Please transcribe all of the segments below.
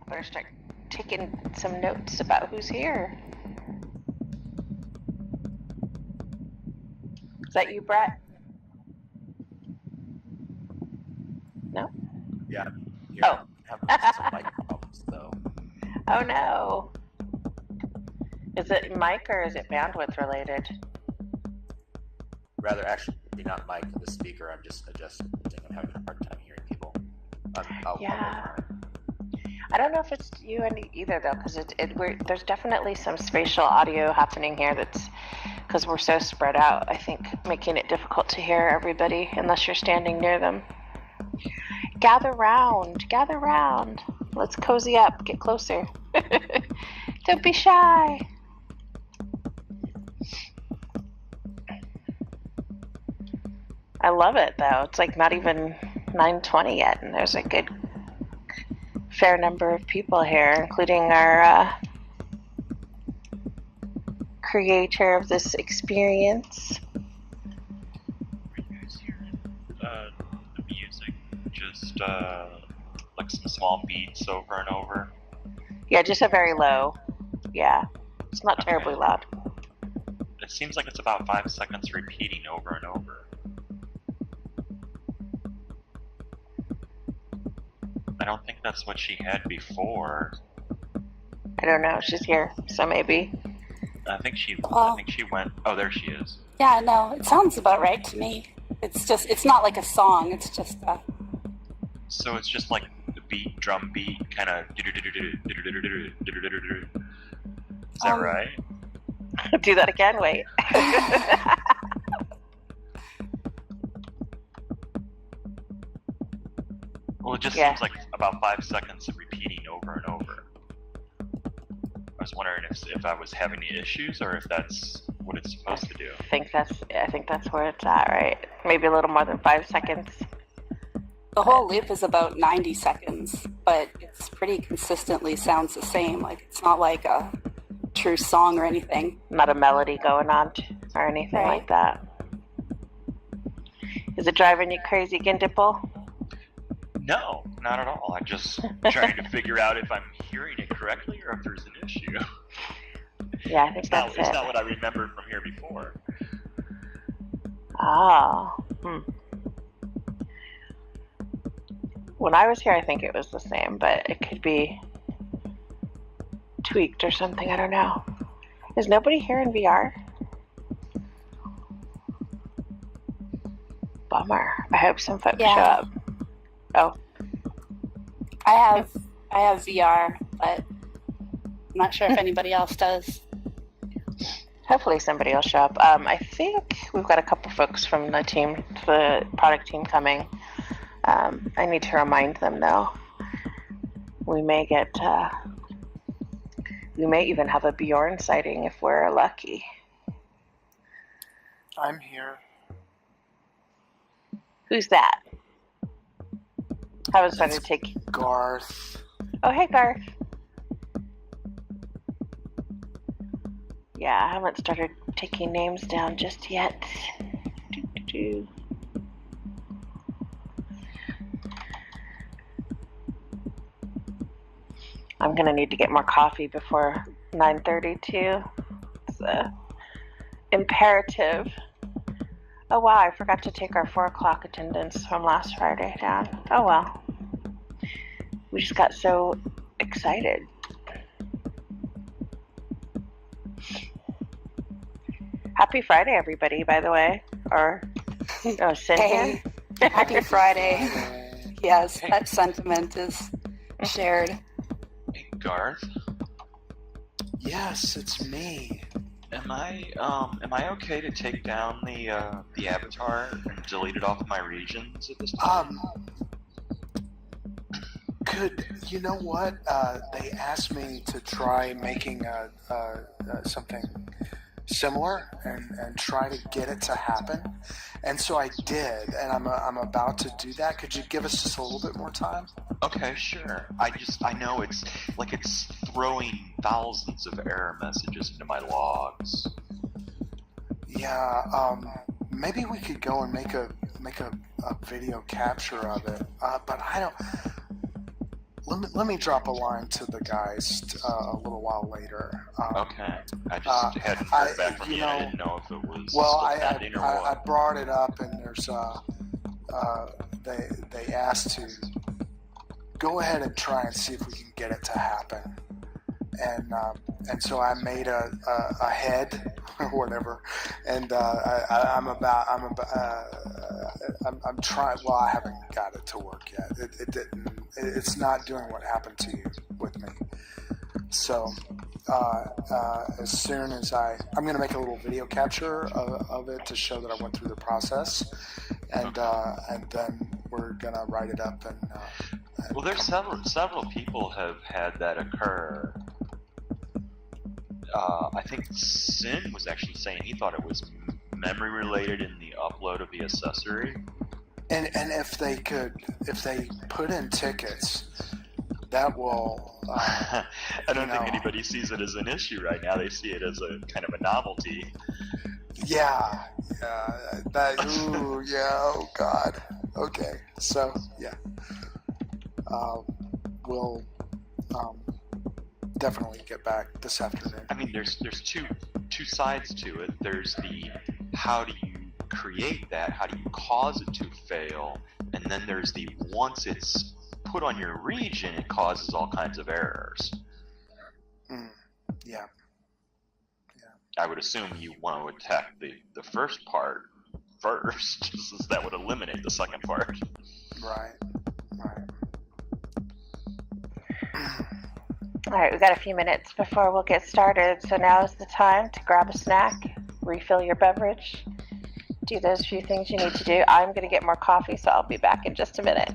Better start taking some notes about who's here. Is that you, Brett? No? Yeah. Oh. Having some mic problems, though. Oh, no. Is it mic or is it bandwidth related? Rather, actually, not mic, the speaker. I'm just adjusting. I'm having a hard time hearing people. Yeah. I don't know if it's you either, though, because there's definitely some spatial audio happening here that's because we're so spread out, I think, making it difficult to hear everybody unless you're standing near them. Gather round. Let's cozy up, get closer. Don't be shy. I love it, though. It's like not even 9:20 yet, and there's a good fair number of people here, including our creator of this experience. Are you guys hearing the music? Just like some small beats over and over? Yeah, just a very low. Yeah, it's not terribly loud. It seems like it's about 5 seconds repeating over and over. I don't think that's what she had before. I don't know. She's here, so maybe. I think she went. Oh, there she is. Yeah, no, it sounds about right to me. It's not like a song. It's just a. So it's just like the beat, drum beat, kind of. Is that right? Do that again. Wait. Well, it just seems like about 5 seconds of repeating over and over. I was wondering if I was having any issues or if that's what it's supposed to do. I think that's where it's at, right? Maybe a little more than 5 seconds. The whole loop is about 90 seconds, but it's pretty consistently sounds the same. Like it's not like a true song or anything. Not a melody going on or anything like that. Is it driving you crazy, Gindipple? No, not at all. I'm just trying to figure out if I'm hearing it correctly or if there's an issue. Yeah, I think it's that's not what I remembered from here before. Oh. When I was here, I think it was the same, but it could be tweaked or something. I don't know. Is nobody here in VR? Bummer. I hope some folks show up. Oh. I have VR, but I'm not sure if anybody else does. Hopefully somebody will show up. I think we've got a couple folks from the product team coming. I need to remind them though. We may even have a Bjorn sighting if we're lucky. I'm here. Who's that? Haven't started taking. Garth. Oh, hey, Garth. Yeah, I haven't started taking names down just yet. I'm gonna need to get more coffee before 9:30 too. It's imperative. Oh wow, I forgot to take our 4 o'clock attendance from last Friday down. Oh well. We just got so excited. Happy Friday, everybody, by the way. Or, Cynthia. Hey, happy Friday. Yes, that sentiment is shared. Hey, Garth? Yes, it's me. Am I okay to take down the avatar and delete it off of my regions at this time? You know what? They asked me to try making something similar and try to get it to happen, and so I did, and I'm about to do that. Could you give us just a little bit more time? Okay, sure. I know it's throwing thousands of error messages into my logs. Yeah, maybe we could go and make a video capture of it, but I don't. let me drop a line to the guys a little while later. Okay. I just hadn't heard back from you. I didn't know if it was still pending or what. I brought it up, and there's they asked to go ahead and try and see if we can get it to happen. And so I made a head or whatever, and I'm trying. Well, I haven't got it to work yet. It didn't. It's not doing what happened to you with me. So as soon as I'm going to make a little video capture of it to show that I went through the process, and then we're gonna write it up and well, there's several people have had that occur. I think Sin was actually saying he thought it was memory related in the upload of the accessory. And if they put in tickets, that will. I don't think anybody sees it as an issue right now. They see it as a kind of a novelty. Yeah. Ooh, yeah. Oh God. Okay. So yeah. We'll definitely get back this afternoon. I mean, there's two sides to it. There's the how do you create that? How do you cause it to fail? And then there's the once it's put on your region, it causes all kinds of errors. Yeah. I would assume you want to attack the first part first, since that would eliminate the second part. Right. All right, we've got a few minutes before we'll get started, so now is the time to grab a snack, refill your beverage, do those few things you need to do. I'm going to get more coffee, so I'll be back in just a minute.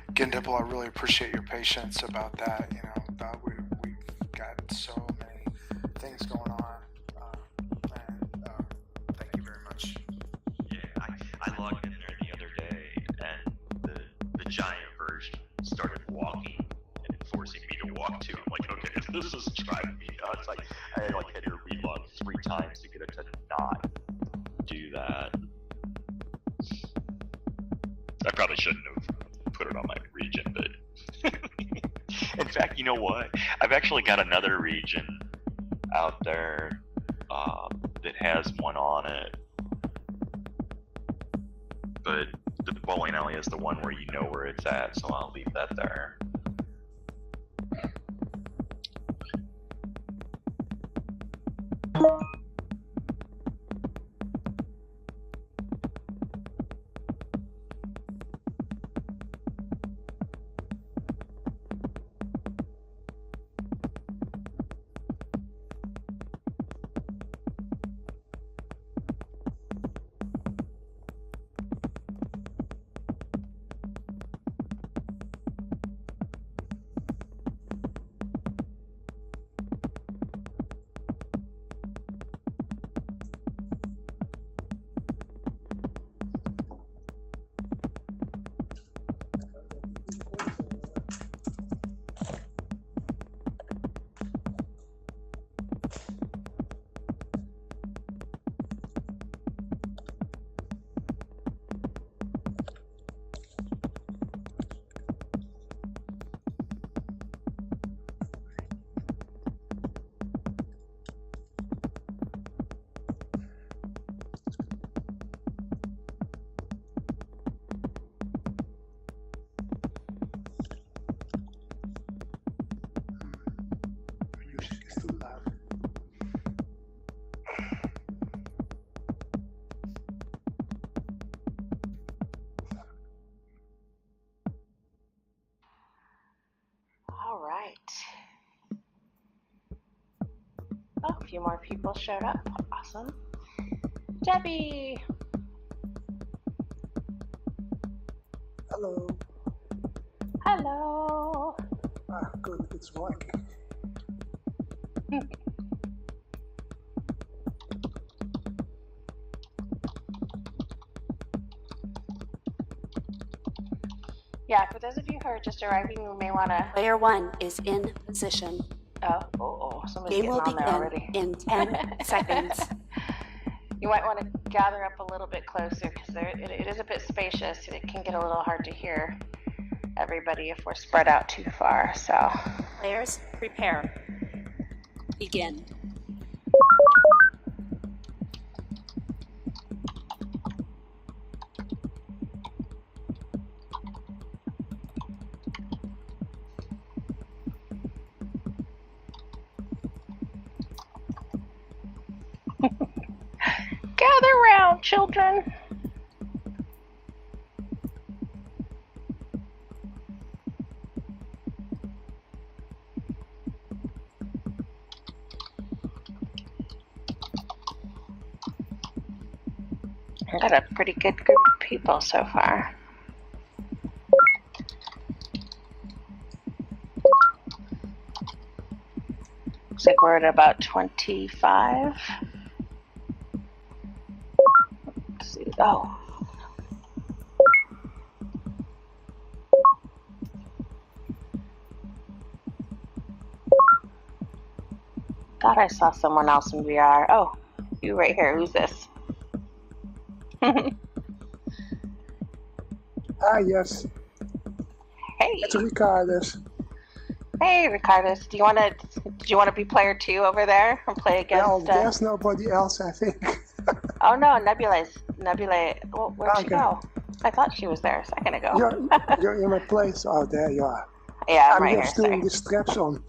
Again, Dimple, I really appreciate your patience about that. We've got so many things going on, and thank you very much. Yeah, I logged in there the other day, and the giant version started walking and forcing me to walk too. I'm like, okay, this is driving me nuts. I had to relog 3 times to get it to not do that. I probably shouldn't have put it on my region, but in fact, you know what? I've actually got another region out there that has one on it, but the bowling alley is the one where you know where it's at, so I'll leave that there. Oh, a few more people showed up. Awesome. Debbie! Hello. Hello. Ah, good. It's working. Yeah, for those of you who are just arriving, you may want to. Player 1 is in position. Somebody's Game will getting on there begin already. in 10 seconds. You might want to gather up a little bit closer because it is a bit spacious. It can get a little hard to hear everybody if we're spread out too far. So, Players, prepare. Begin. gather round, children. I got a pretty good group of people so far. Looks like we're at about 25. Let's see. Oh. Thought I saw someone else in VR. Oh, you right here. Who's this? Yes. Hey. It's Ricardus. Hey, Ricardus. Do you want to be player 2 over there and play against? Well, there's nobody else, I think. Oh no, Nebula. Well, where'd she go? I thought she was there a second ago. You're in my place. Oh, there you are. Yeah, I'm I'm right just here. doing the straps on.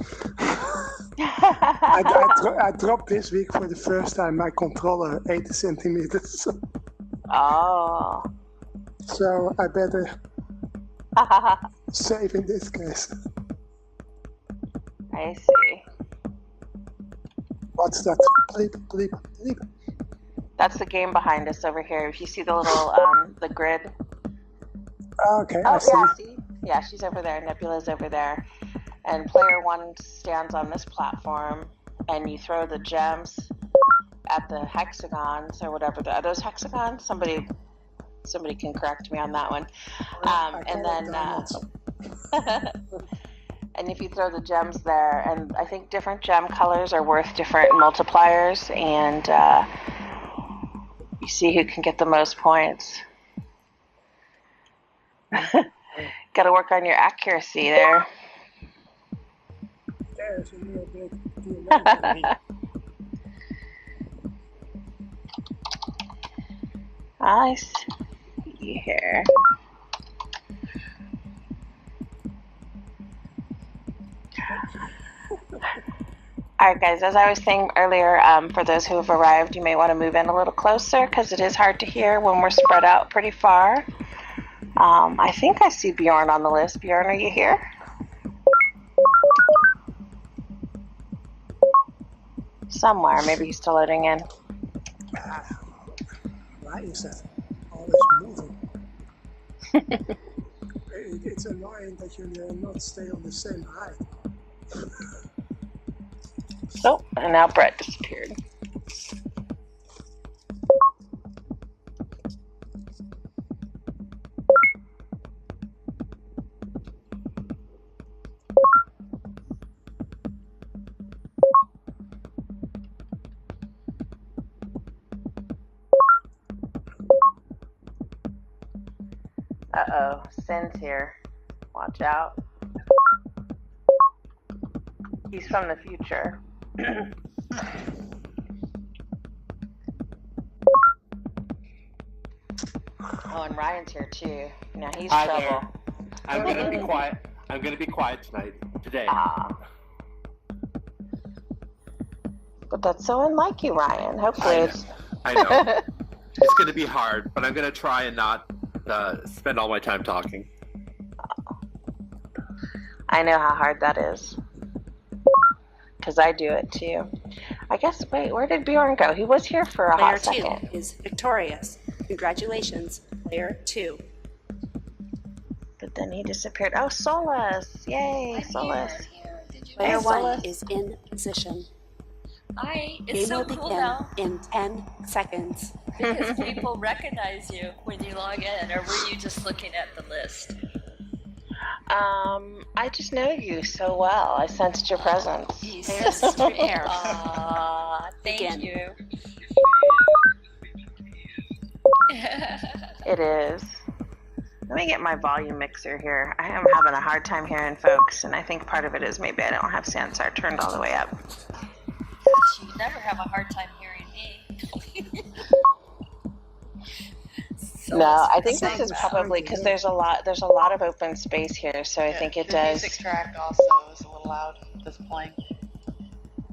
I dropped this week for the first time my controller 80 centimeters. Oh. So I better save in this case. I see. What's that? Bleep, bleep, bleep. That's the game behind us over here. If you see the little the grid. Okay, Oh I see. yeah, see? Yeah, she's over there. Nebula's over there. And player 1 stands on this platform, and you throw the gems at the hexagons or whatever. Are those hexagons? Somebody can correct me on that one. And then and if you throw the gems there, and I think different gem colors are worth different multipliers, and you see who can get the most points. Got to work on your accuracy there. There's a little bit. I see here. Alright guys, as I was saying earlier, for those who have arrived, you may want to move in a little closer because it is hard to hear when we're spread out pretty far. I think I see Bjorn on the list. Bjorn, are you here? Somewhere, maybe he's still loading in. Why is that always moving? It's annoying that you not stay on the same height. Oh, and now Brett disappeared. Uh-oh, Sin's here. Watch out. He's from the future. Oh, and Ryan's here too. Now he's Hi trouble. there. I'm gonna be quiet. I'm gonna be quiet today. But that's so unlike you, Ryan. Hopefully it's... I know. It's gonna be hard, but I'm gonna try and not spend all my time talking. I know how hard that is. Because I do it too. I guess, wait, where did Bjorn go? He was here for a Player hot second. 2 is victorious. Congratulations, Player 2. but then he disappeared. Oh, Solus! Yay, Solus! Player Hey, one Solus. is in position. Hi, it's Game so will cool begin now in 10 seconds. because people recognize you when you log in, or were you just looking at the list? I just know you so well. I sensed your presence. There's prepare. Thank Begin. you. It is. Let me get my volume mixer here. I am having a hard time hearing folks, and I think part of it is maybe I don't have Sansar turned all the way up. You never have a hard time hearing me. No, I think this is probably because there's a lot of open space here, so I think it the does. music track also is a little loud that's playing.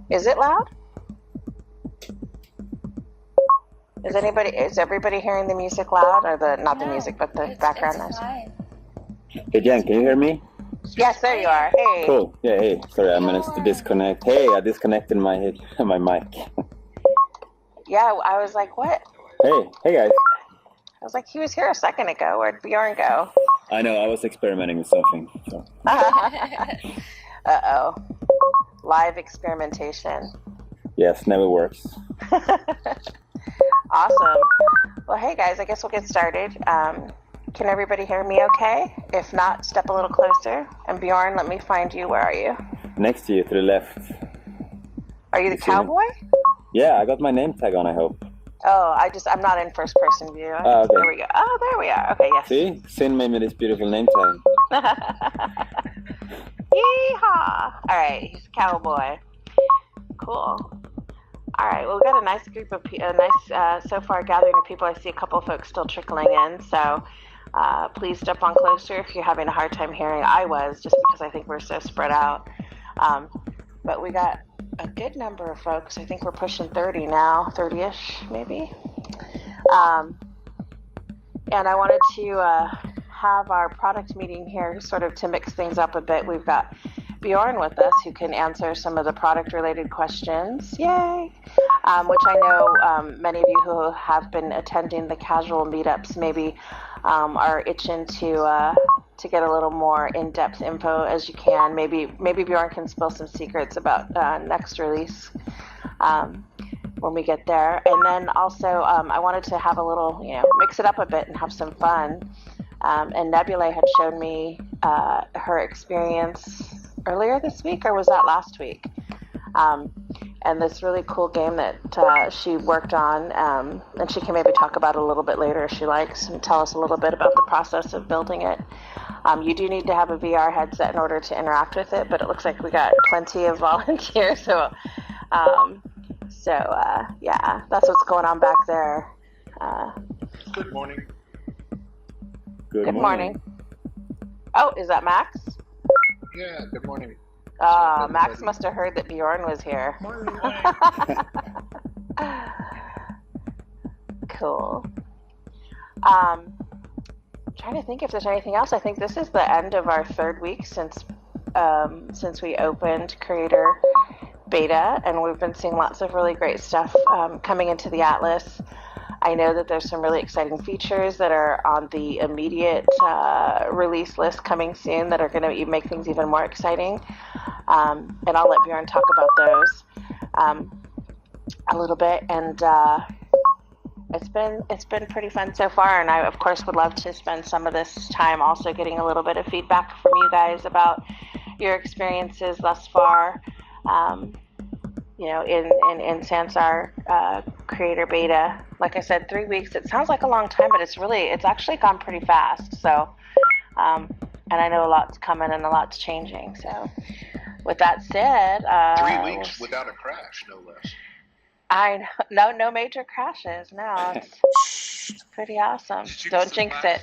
Is it loud? Is everybody hearing the music loud, or not the music, but the background noise? Fine. Hey Jen, can you hear me? Yes, there you are. Hey. Cool. Yeah, hey. Sorry, I managed to disconnect. Hey, I disconnected my mic. Yeah, I was like, what? Hey guys. I was like, he was here a second ago. Where'd Bjorn go? I know, I was experimenting with something. So. Uh-oh. Live experimentation. Yes, never works. Awesome. Well, hey guys, I guess we'll get started. Can everybody hear me okay? If not, step a little closer. And Bjorn, let me find you. Where are you? Next to you, to the left. Are you the cowboy? Yeah, I got my name tag on, I hope. Oh, I'm not in first person view. Okay. There we go. Oh, there we are. Okay, yes. See? Sin made me this beautiful name tag. Yeehaw! All right, he's a cowboy. Cool. All right, well, we got a nice group of so far gathering of people. I see a couple of folks still trickling in, so please step on closer if you're having a hard time hearing. I was, just because I think we're so spread out. But we got a good number of folks. I think we're pushing 30 now, 30-ish maybe. And I wanted to have our product meeting here sort of to mix things up a bit. We've got Bjorn with us, who can answer some of the product-related questions. Yay! Which I know many of you who have been attending the casual meetups maybe are itching to get a little more in-depth info as you can. Maybe Bjorn can spill some secrets about next release when we get there. And then also I wanted to have a little, mix it up a bit and have some fun. And Nebula had shown me her experience earlier this week, or was that last week? And this really cool game that she worked on, and she can maybe talk about it a little bit later if she likes, and tell us a little bit about the process of building it. You do need to have a VR headset in order to interact with it, but it looks like we got plenty of volunteers, so yeah, that's what's going on back there. Good morning. Good morning. Oh, is that Max? Yeah, good morning. Max must have heard that Bjorn was here. Morning. Cool. Trying to think if there's anything else. I think this is the end of our third week since we opened Creator Beta, and we've been seeing lots of really great stuff coming into the Atlas. I know that there's some really exciting features that are on the immediate release list coming soon that are going to make things even more exciting. And I'll let Bjorn talk about those a little bit. And it's been pretty fun so far. And I, of course, would love to spend some of this time also getting a little bit of feedback from you guys about your experiences thus far. In Sansar Creator Beta. Like I said, 3 weeks, it sounds like a long time, but it's actually gone pretty fast. So, and I know a lot's coming and a lot's changing. So, with that said, 3 weeks without a crash, no less. I know, no major crashes. No, it's pretty awesome. Don't jinx it.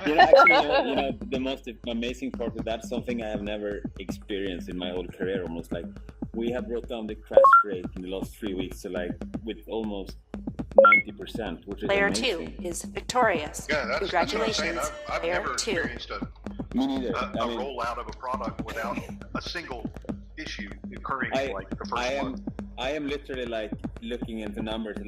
Actually, the most amazing part of that's something I have never experienced in my whole career. Almost like we have brought down the crash rate in the last 3 weeks to with almost 90%, which is Player amazing. 2 is victorious. Yeah, Congratulations, that's I've Player never 2. experienced Me neither. a rollout of a product without a single issue occurring like the first one. I am literally looking into numbers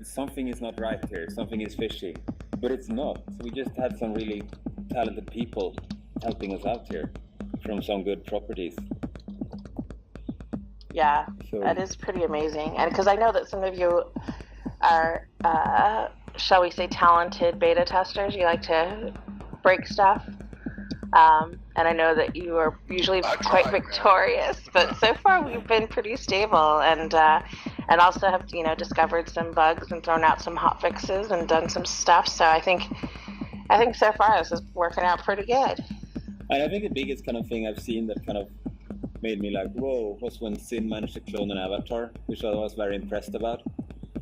something is not right here, something is fishy, but it's not. We just had some really talented people helping us out here from some good properties. Yeah, So that is pretty amazing. And because I know that some of you are, shall we say, talented beta testers, you like to break stuff. And I know that you are usually quite victorious, but so far we've been pretty stable, and also have discovered some bugs and thrown out some hot fixes and done some stuff. So I think so far this is working out pretty good. And I think the biggest kind of thing I've seen that kind of made me like, whoa, was when Sin managed to clone an avatar, which I was very impressed about.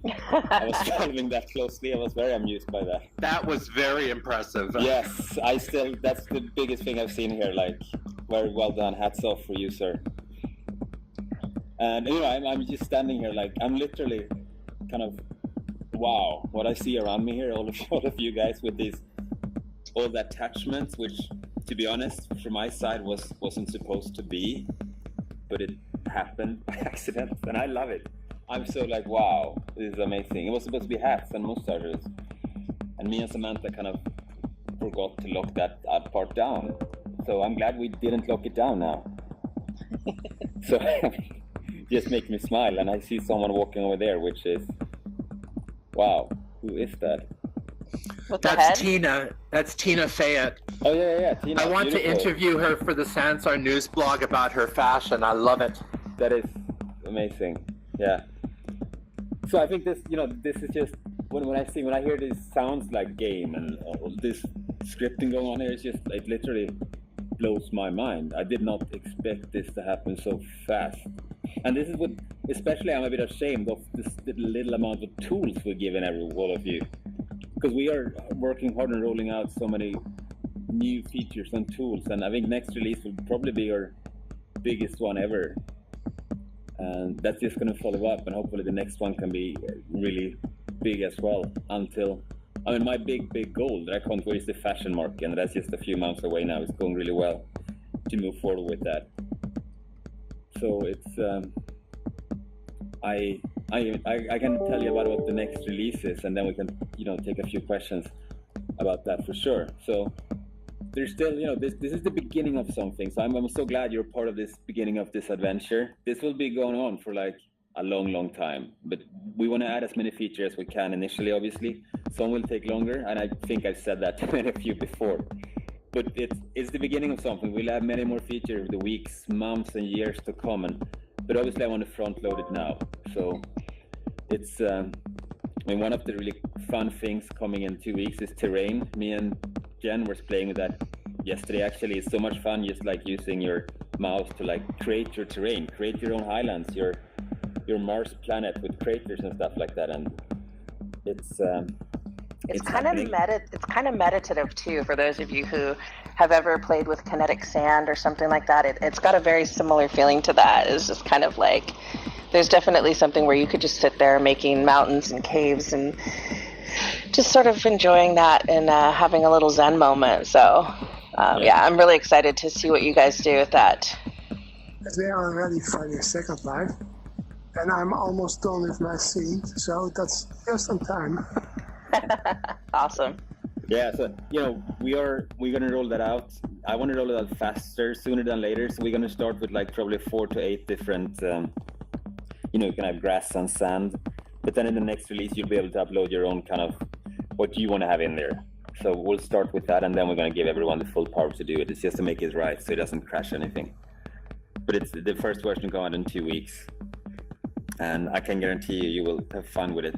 I was following that closely. I was very amused by that. That was very impressive. Yes, that's the biggest thing I've seen here. Like, very well done. Hats off for you, sir. And I'm just standing here, like, I'm literally kind of, wow, what I see around me here, all of you guys with all the attachments, which, to be honest, from my side wasn't supposed to be, but it happened by accident, and I love it. I'm so like, wow, this is amazing. It was supposed to be hats and mustaches. And me and Samantha kind of forgot to lock that part down. So I'm glad we didn't lock it down now. So just make me smile. And I see someone walking over there, which is, wow, who is that? That's Tina. That's Tina Fayette. Oh, yeah. Tina, I want to interview her for the Sansar news blog about her fashion. I love it. That is amazing. Yeah. So I think this is just when I hear this sounds like game and all this scripting going on here, it literally blows my mind. I did not expect this to happen so fast. And this is what, especially I'm a bit ashamed of the little amount of tools we're giving all of you. Because we are working hard on rolling out so many new features and tools. And I think next release will probably be our biggest one ever. And that's just going to follow up, and hopefully the next one can be really big as well. My big goal that I can't go is the fashion market, and that's just a few months away now. It's going really well to move forward with that. So it's I can tell you about what the next release is, and then we can take a few questions about that for sure. So there's still, this is the beginning of something. So I'm so glad you're part of this beginning of this adventure. This will be going on for like a long time, but we want to add as many features as we can initially, obviously. Some will take longer, and I think I've said that to many of you before. But it's the beginning of something. We'll have many more features the weeks, months, and years to come. But obviously I want to front load it now. So it's, one of the really fun things coming in 2 weeks is terrain. Me and Jen was playing with that yesterday. Actually, it's so much fun just like using your mouse to like create your terrain, create your own highlands, your Mars planet with craters and stuff like that. And it's kind of meditative too, for those of you who have ever played with kinetic sand or something like that. It's got a very similar feeling to that. It's just kind of like, there's definitely something where you could just sit there making mountains and caves and just sort of enjoying that and having a little Zen moment. So I'm really excited to see what you guys do with that. We are ready for the second live, and I'm almost done with my scene, so that's just on time. Awesome. Yeah, so we're gonna roll that out. I want to roll it out faster, sooner than later. So we're gonna start with like probably 4 to 8 different. You can have grass and sand, but then in the next release you'll be able to upload your own kind of what you want to have in there. So we'll start with that, and then we're gonna give everyone the full power to do it. It's just to make it right, so it doesn't crash anything. But it's the first version going out in 2 weeks, and I can guarantee you will have fun with it.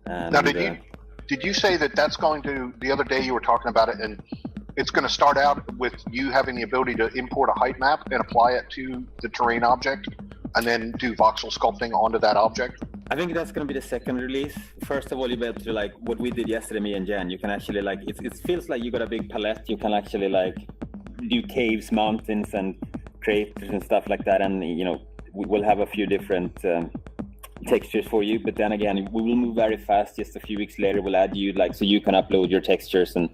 And, now, did you say that's going to, the other day you were talking about it, and it's going to start out with you having the ability to import a height map and apply it to the terrain object, and then do voxel sculpting onto that object? I think that's going to be the second release. First of all, you'll be able to, like, what we did yesterday, me and Jen, you can actually, like, it feels like you got a big palette. You can actually, like, do caves, mountains, and craters and stuff like that. And, we will have a few different textures for you. But then again, we will move very fast. Just a few weeks later, we'll add you, like, so you can upload your textures and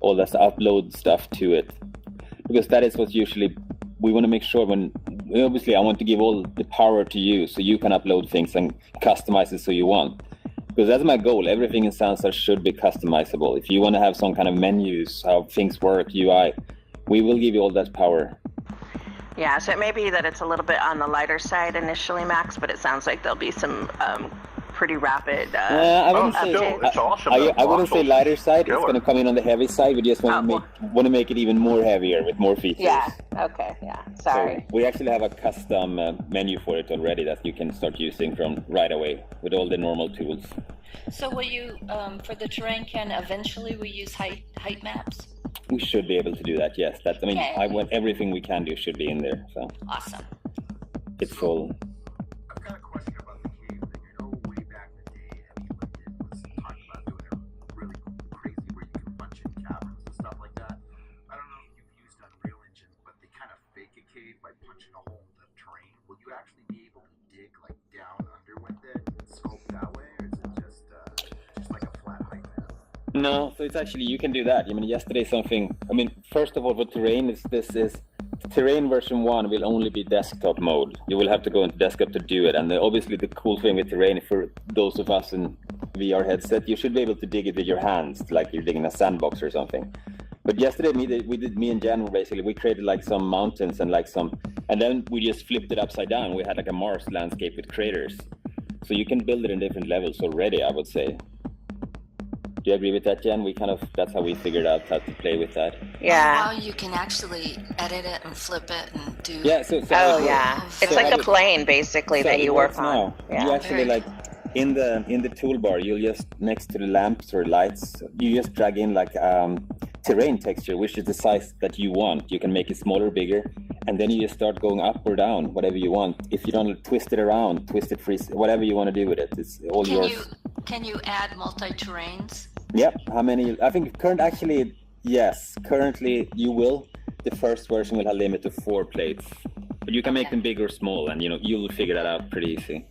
all that upload stuff to it. Because that is what usually, we want to make sure obviously I want to give all the power to you so you can upload things and customize it so you want. Because that's my goal. Everything in Sansar should be customizable. If you want to have some kind of menus, how things work, UI, we will give you all that power. Yeah, so it may be that it's a little bit on the lighter side initially, Max, but it sounds like there'll be some pretty rapid. I wouldn't say it's awesome. I wouldn't say lighter side. Killer. It's going to come in on the heavy side. We just want to make it even more heavier with more features. Yeah. Okay. Yeah. Sorry. So we actually have a custom menu for it already that you can start using from right away with all the normal tools. So will you, for the terrain can eventually we use height maps? We should be able to do that. Yes. That Okay. I want everything we can do should be in there. So Awesome. it's full. I've got a question about the cave thing. I know way back in the day, Eddie Linden was talking about doing it really crazy where you can punch in caverns and stuff like that. I don't know if you've used Unreal Engine, but they kind of fake a cave by punching a hole in the terrain. Will you actually be able to dig like down under with it and sculpt that way, or is it just like a flat height map? No, so it's actually, you can do that. I mean, yesterday first of all, for terrain, this is terrain version 1 will only be desktop mode. You will have to go into desktop to do it. And obviously the cool thing with terrain, for those of us in VR headset, you should be able to dig it with your hands, like you're digging a sandbox or something. But yesterday, me and Jan, basically, we created like some mountains and then we just flipped it upside down. We had like a Mars landscape with craters. So you can build it in different levels already, I would say. Do you agree with that, Jen? That's how we figured out how to play with that. Yeah. How you can actually edit it and flip it and do. Yeah. So yeah. It's like a plane basically that you work on. Yeah. You actually in the toolbar, you'll just next to the lamps or lights, you just drag in like terrain texture, which is the size that you want. You can make it smaller, bigger, and then you just start going up or down, whatever you want. If you don't twist it around, twist it, freeze, whatever you want to do with it, it's all yours. Can you add multi-terrains? Yep. How many? I think yes. Currently, you will. The first version will have limit to 4 plates, but you can make them big or small, and you'll figure that out pretty easy.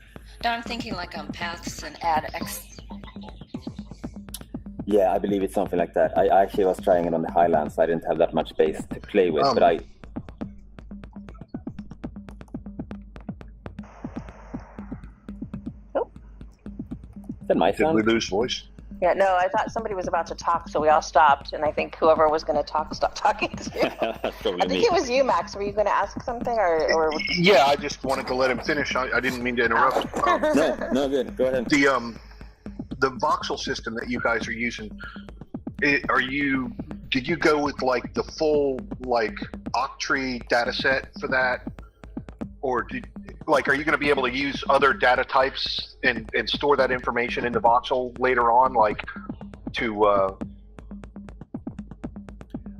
No, I'm thinking like on paths and add X. Yeah, I believe it's something like that. I actually was trying it on the Highlands. I didn't have that much space to play with, but I. Is that my sound? Did we lose voice? Yeah, no, I thought somebody was about to talk, so we all stopped, and I think whoever was going to talk stopped talking too. That's probably I think it was you, Max. Were you going to ask something, or... Yeah, I just wanted to let him finish. I didn't mean to interrupt. No, good. Go ahead. The voxel system that you guys are using, did you go with like the full like Octree data set for that, or are you going to be able to use other data types and store that information into voxel later on, like to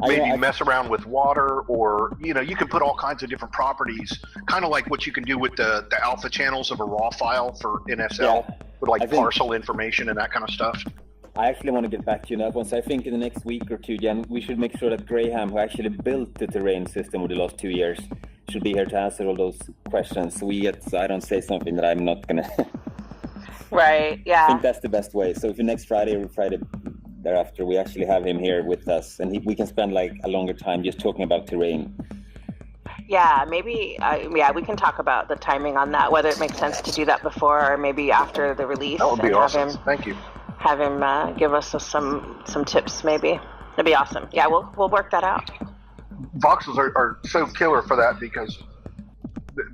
maybe mess around with water, or you can put all kinds of different properties, kind of like what you can do with the alpha channels of a raw file for NSL, with parcel information and that kind of stuff. I actually want to get back to you on that one. So I think in the next week or two, Jen, we should make sure that Graham, who actually built the terrain system over the last 2 years, should be here to answer all those questions. So I don't say something that I'm not gonna. Right. Yeah. I think that's the best way. So if next Friday or Friday thereafter, we actually have him here with us, and we can spend like a longer time just talking about terrain. Yeah, maybe. We can talk about the timing on that. Whether it makes sense to do that before or maybe after the release. That would be awesome. Thank you. Have him give us some tips. Maybe that'd be awesome. Yeah, we'll work that out. Voxels are so killer for that because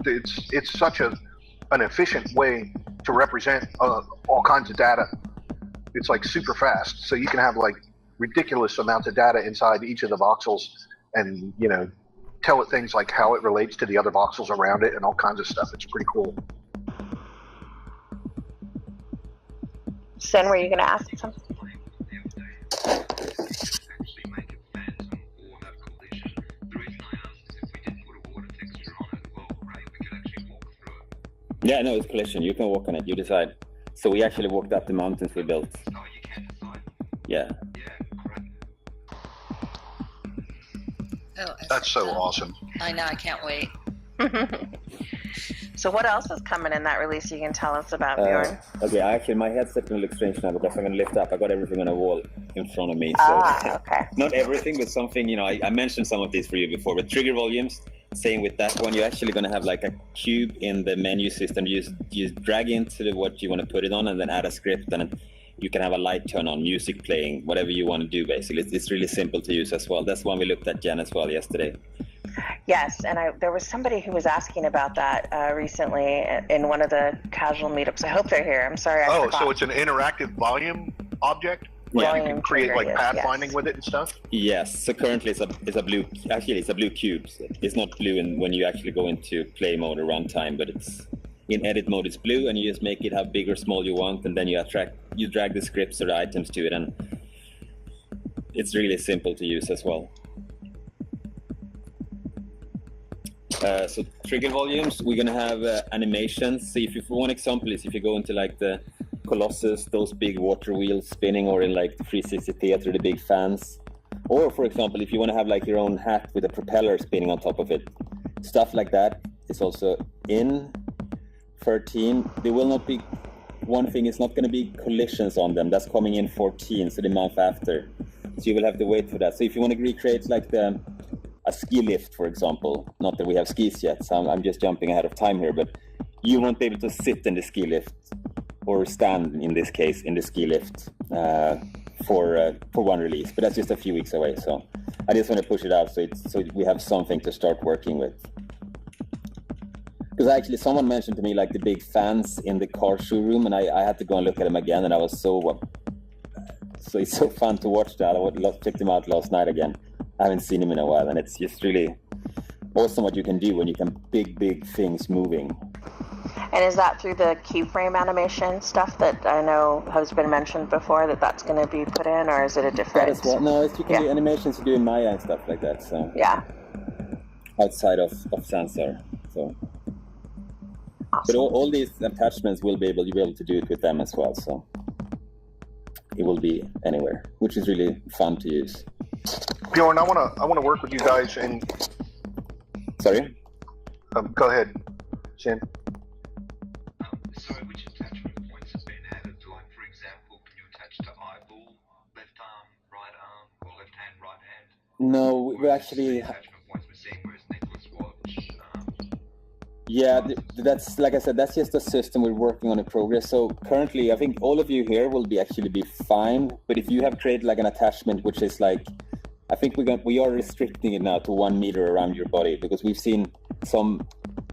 it's such an efficient way to represent all kinds of data. It's like super fast, so you can have like ridiculous amounts of data inside each of the voxels, and tell it things like how it relates to the other voxels around it and all kinds of stuff. It's pretty cool. Sen, were you going to ask something? Yeah, no, it's collision. You can walk on it. You decide. So we actually walked up the mountains we built. Oh, you can decide. Yeah. Oh, that's so awesome. I know. I can't wait. So what else is coming in that release you can tell us about, Bjorn? Okay, actually my headset's going to look strange now because I'm going to lift up. I got everything on a wall in front of me. So okay. Not everything, but something, I mentioned some of these for you before, but trigger volumes, same with that one. You're actually going to have like a cube in the menu system. You drag into what you want to put it on and then add a script, and you can have a light turn on, music playing, whatever you want to do. Basically, it's really simple to use as well. That's one we looked at, Jen, as well yesterday. Yes, and there was somebody who was asking about that recently in one of the casual meetups. I hope they're here. I'm sorry, I forgot. So it's an interactive volume object? Yeah. You can create like pathfinding yes. with it and stuff? Yes. So currently it's a blue. Actually, it's a blue cube. It's not blue when you actually go into play mode or runtime, but it's in edit mode. It's blue, and you just make it how big or small you want, and then you drag the scripts or the items to it, and it's really simple to use as well. So trigger volumes, we're gonna have animations. So if one example is if you go into like the Colossus, those big water wheels spinning, or in like the 360 theater, the big fans, or for example, if you want to have like your own hat with a propeller spinning on top of it, stuff like that is also in 13. There will not be, one thing is not going to be collisions on them. That's coming in 14, so the month after. So you will have to wait for that. So if you want to recreate like a ski lift, for example, not that we have skis yet, so I'm just jumping ahead of time here, but you won't be able to sit in the ski lift or stand, in this case, in the ski lift for one release, but that's just a few weeks away. So I just want to push it out so we have something to start working with. Because actually, someone mentioned to me like the big fans in the car showroom, and I had to go and look at them again, and I was so it's so fun to watch that. I checked them out last night again. I haven't seen him in a while, and it's just really awesome what you can do when you can big things moving. And is that through the keyframe animation stuff that I know has been mentioned before, that's going to be put in, or is it a different? That as well. No, you can do animations, you do in Maya and stuff like that. So yeah, outside of Sansar. So, awesome. But all these attachments you'll be able to do it with them as well. So it will be anywhere, which is really fun to use. Bjorn, I want to work with you guys and. Sorry. Go ahead, Shin. Sorry, which attachment points have been added? Like, for example, can you attach to eyeball, left arm, right arm, or left hand, right hand? No, we actually. Attachment points we're seeing, whereas necklace, watch. Yeah, that's like I said, that's just a system we're working on in progress. So currently, I think all of you here will be fine. But if you have created like an attachment, which is like, I think we are restricting it now to 1 meter around your body, because we've seen some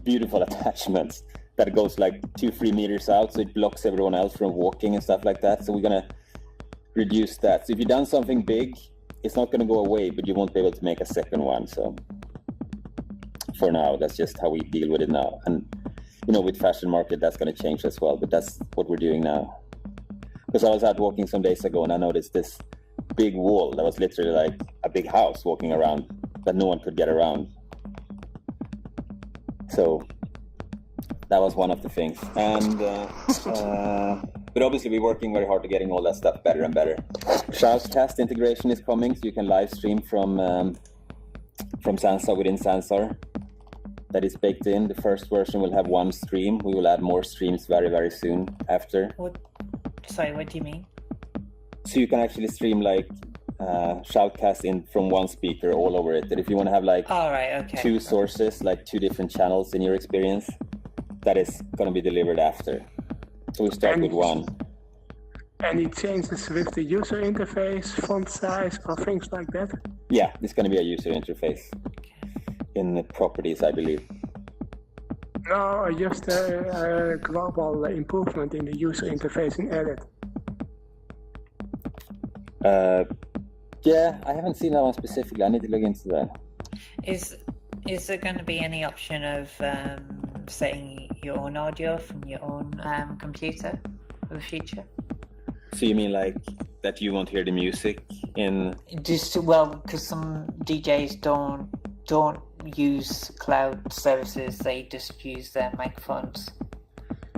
beautiful attachments that goes like 2-3 meters out, so it blocks everyone else from walking and stuff like that. So we're gonna reduce that. So if you've done something big, it's not gonna go away, but you won't be able to make a second one. So for now, that's just how we deal with it now. And with fashion market, that's gonna change as well. But that's what we're doing now. Because I was out walking some days ago, and I noticed this big wall that was literally like a big house walking around that no one could get around. So that was one of the things. And but obviously we're working very hard to getting all that stuff better and better. Shoutcast integration is coming, so you can live stream from Sansar within Sansar. That is baked in. The first version will have one stream. We will add more streams very soon after. Sorry, what do you mean? So you can actually stream like shoutcast in from one speaker all over it. And if you want to have like two sources, like two different channels in your experience, that is going to be delivered after. So we start with one. Any changes with the user interface, font size, or things like that? Yeah, it's going to be a user interface in the properties, I believe. No, just a global improvement in the user interface in Edit. Yeah, I haven't seen that one specifically. I need to look into that. Is there going to be any option of setting your own audio from your own computer for the future? So you mean like that you won't hear the music in? Because some DJs don't use cloud services; they just use their microphones.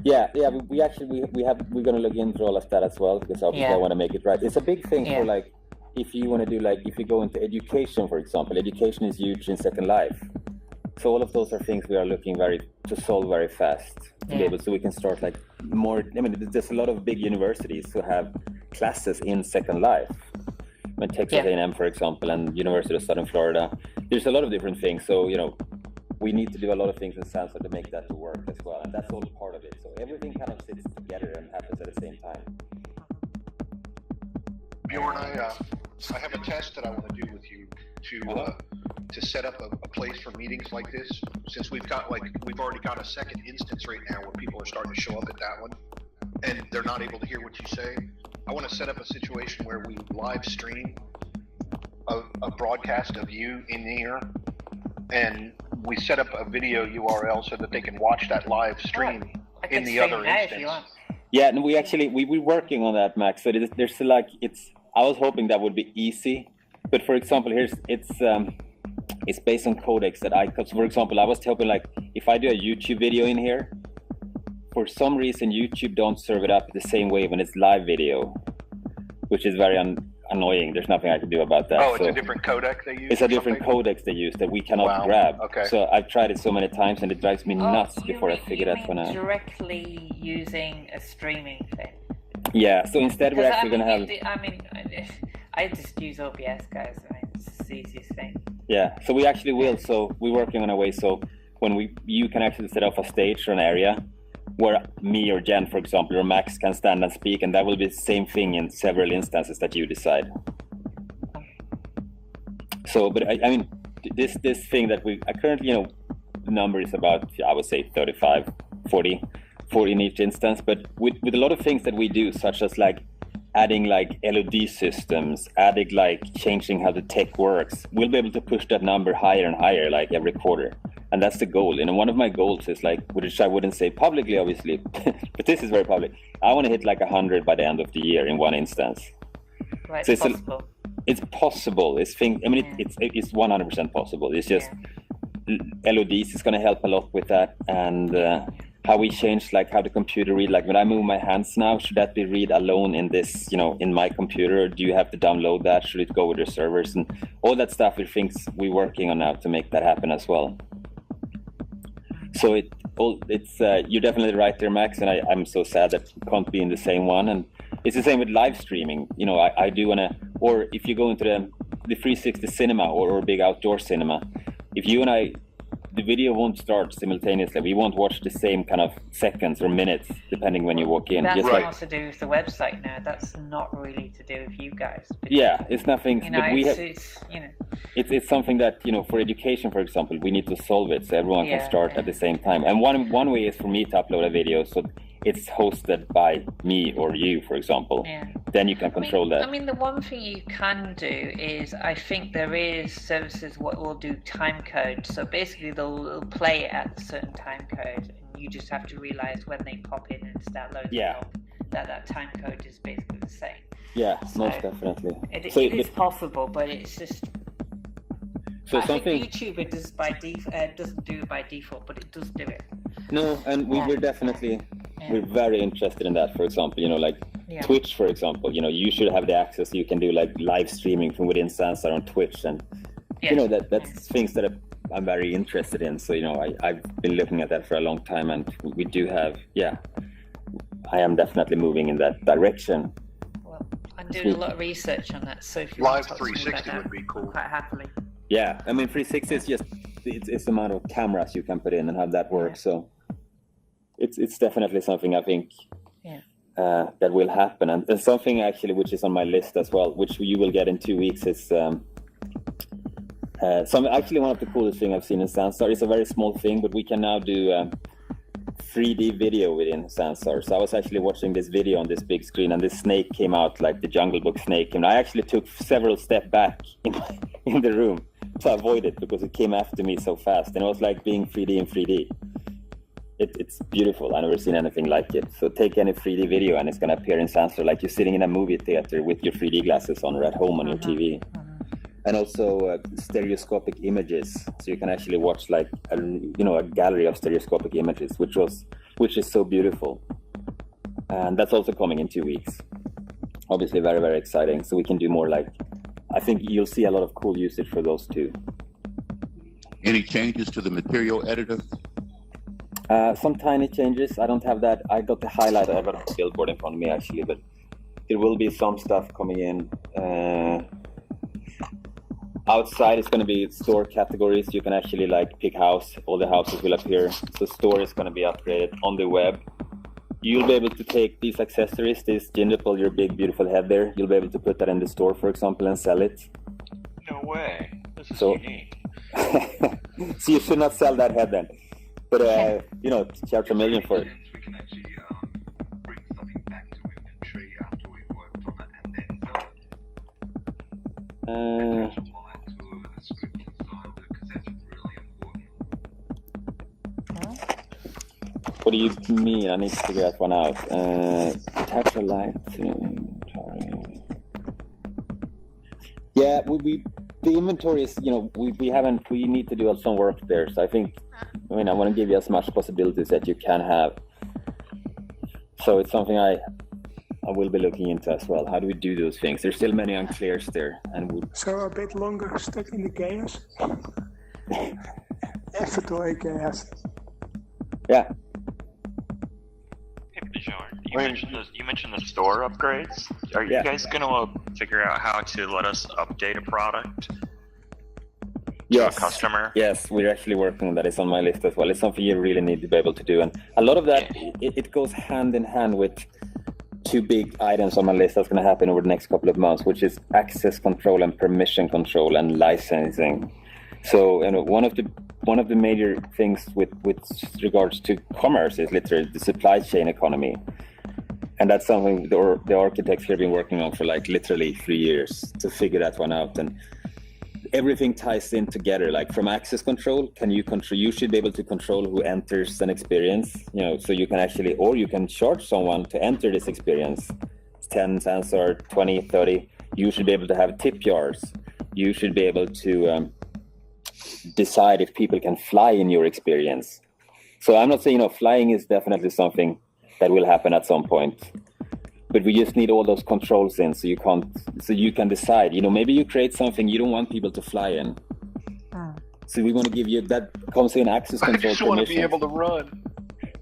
Yeah. We're gonna look into all of that as well, because obviously I want to make it right. It's a big thing for like, if you want to do like, if you go into education, for example, education is huge in Second Life. So all of those are things we are looking to solve very fast to be able, so we can start like more. I mean, there's a lot of big universities who have classes in Second Life. I mean, Texas A&M, for example, and University of Southern Florida. There's a lot of different things. So we need to do a lot of things in Sansar to make that to work as well, and that's all part of it. So everything kind of sits together and happens at the same time. Bjorn, I have a test that I want to do with you to set up a place for meetings like this. Since we've already got a second instance right now where people are starting to show up at that one, and they're not able to hear what you say. I want to set up a situation where we live stream a broadcast of you in here, and we set up a video URL so that they can watch that live stream in the other instance. Yeah, and we're working on that, Max. So there's like I was hoping that would be easy, but for example, it's based on codecs that because for example, I was hoping like if I do a YouTube video in here, for some reason YouTube don't serve it up the same way when it's live video, which is very annoying. There's nothing I can do about that. Oh, it's a different codec they use? It's a different codec they use that we cannot grab. Okay. So I've tried it so many times and it drives me nuts before I figure that one out. Directly using a streaming thing. Yeah, so instead we're actually going to have... I just use OBS, guys. It's the easiest thing. Yeah, so we actually will. So we're working on a way so when you can actually set up a stage or an area where me or Jen, for example, or Max can stand and speak, and that will be the same thing in several instances that you decide. So, but I mean, this thing that I currently, the number is about, I would say 35, 40 in each instance, but with a lot of things that we do, such as like adding like LOD systems, adding like changing how the tech works, we'll be able to push that number higher and higher like every quarter. And that's the goal. And one of my goals is like, which I wouldn't say publicly, obviously, but this is very public. I want to hit like 100 by the end of the year in one instance. Right, so it's possible. It's possible. It's 100% possible. It's just LODs is going to help a lot with that. And how we change, like how the computer read, like when I move my hands now, should that be read alone in this, in my computer? Or do you have to download that? Should it go with your servers? And all that stuff are things we're working on now to make that happen as well. So you're definitely right there, Max, and I'm so sad that we can't be in the same one. And it's the same with live streaming. I do want to, or if you go into the 360 cinema or big outdoor cinema, if you and I, the video won't start simultaneously. We won't watch the same kind of seconds or minutes, depending when you walk in. That's just not to do with the website now. That's not really to do with you guys. Yeah, it's nothing. But It's something that for education, for example, we need to solve it so everyone can start at the same time. And one way is for me to upload a video so it's hosted by me or you, for example. Yeah. Then you can control that. I mean, the one thing you can do is, I think there is services what will do time code. So basically, they'll play it at a certain time code, and you just have to realize when they pop in and start loading up that time code is basically the same. Yeah, most definitely. It is possible, but it's just. So I think YouTube doesn't do it by default, but it does do it. No, and we're definitely we're very interested in that. For example, Twitch, for example, you should have the access. You can do like live streaming from within Sansar on Twitch, and that's things that I'm very interested in. So I've been looking at that for a long time, and we do have I am definitely moving in that direction. Well, I'm doing a lot of research on that. So if you live 360 would be cool. Quite happily. Yeah, I mean 360 is just it's the amount of cameras you can put in and have that work. So it's definitely something I think that will happen, and something actually which is on my list as well, which you will get in 2 weeks, is actually one of the coolest things I've seen in Sansar. It's a very small thing, but we can now do 3D video within Sansar. So I was actually watching this video on this big screen, and this snake came out, like the Jungle Book snake, and I actually took several steps back in the room to avoid it because it came after me so fast, and it was like being 3D in 3D. It's beautiful. I've never seen anything like it. So take any 3D video and it's going to appear in Sansar like you're sitting in a movie theater with your 3D glasses on or at home on your TV. And also stereoscopic images, so you can actually watch like a gallery of stereoscopic images, which is so beautiful. And that's also coming in 2 weeks. Obviously very, very exciting. So we can do more I think you'll see a lot of cool usage for those too. Any changes to the material editor? Some tiny changes. I don't have that. I got the highlight. I got a billboard in front of me actually, but there will be some stuff coming in. Outside it's going to be store categories. You can actually pick house. All the houses will appear. So store is going to be upgraded on the web. you'll be able to take these accessories, this Gingerpole, your big beautiful head there, you'll be able to put that in the store, for example, and sell it. No way. This is So- unique. So you should not sell that head then. But, charge $1 million for it. We can actually bring something back to inventory after we worked on it and then sell it. Apply that to a script inside because that's really important. What do you mean? I need to figure that one out. Attach a light. Yeah, the inventory is, we need to do some work there. So I want to give you as much possibilities that you can have. So it's something I will be looking into as well. How do we do those things? There's still many unclears there. So a bit longer stuck in the chaos. Inventory chaos. Yeah. Hey, Bjorn, you mentioned the store upgrades. Are you guys going to figure out how to let us update a product to a customer? Yes, we're actually working on that. It's on my list as well. It's something you really need to be able to do. And a lot of that, it goes hand in hand with two big items on my list that's going to happen over the next couple of months, which is access control and permission control and licensing. So, one of the major things with regards to commerce is literally the supply chain economy. And that's something the architects here have been working on for literally 3 years to figure that one out. And everything ties in together, like from access control, you should be able to control who enters an experience, so you can you can charge someone to enter this experience. 10 Sansar, 20, 30. You should be able to have tip jars. You should be able to decide if people can fly in your experience. So I'm not saying, flying is definitely something that will happen at some point. But we just need all those controls in so you can decide, maybe you create something you don't want people to fly in. So we want to give you, that comes in access control. I just want to be able to run.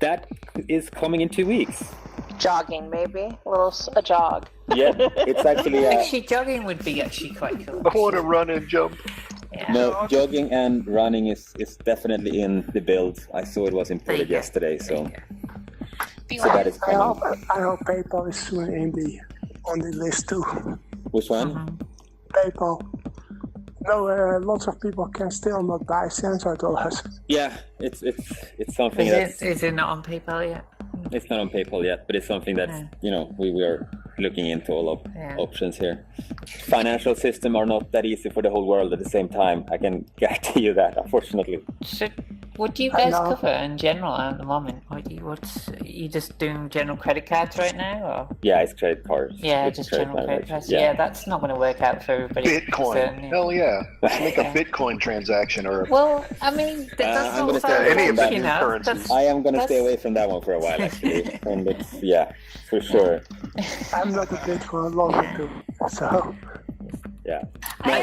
That is coming in 2 weeks. Jogging, maybe a jog. Yeah, it's actually actually jogging would be quite cool. I want to run and jump. Yeah. No, jogging and running is definitely in the build. I saw it was imported yesterday, so that is coming. I hope PayPal is soon on the list too. Which one? PayPal. No, lots of people can still not buy Sansar dollars. Yeah, it's something Is it not on PayPal yet? It's not on PayPal yet, but it's something that we are looking into all of options here. Financial system are not that easy for the whole world at the same time. I can guarantee you that, unfortunately. So, what do you guys cover in general at the moment? Are you just doing general credit cards right now, or? Yeah, it's credit cards. Yeah, just general credit cards. Yeah, that's not going to work out for everybody. Bitcoin. Hell yeah. Let's make a Bitcoin transaction or. Well, I mean, that's I'm not any of the new currencies. I am going to stay away from that one for a while, actually. And it's, for sure. I'm not a Bitcoin lover too, so. Yeah. I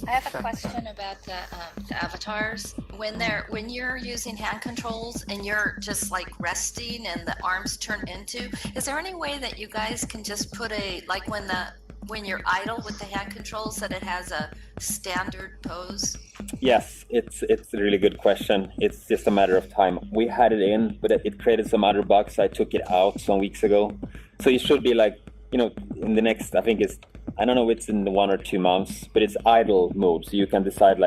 have a question about the avatars. When you're using hand controls and you're just resting and the arms turn into, is there any way that you guys can just put when you're idle with the hand controls that it has a standard pose? Yes, it's a really good question. It's just a matter of time. We had it in, but it created some other bugs. I took it out some weeks ago. So it should be in the next, I think I don't know if it's in 1 or 2 months, but it's idle mode. So you can decide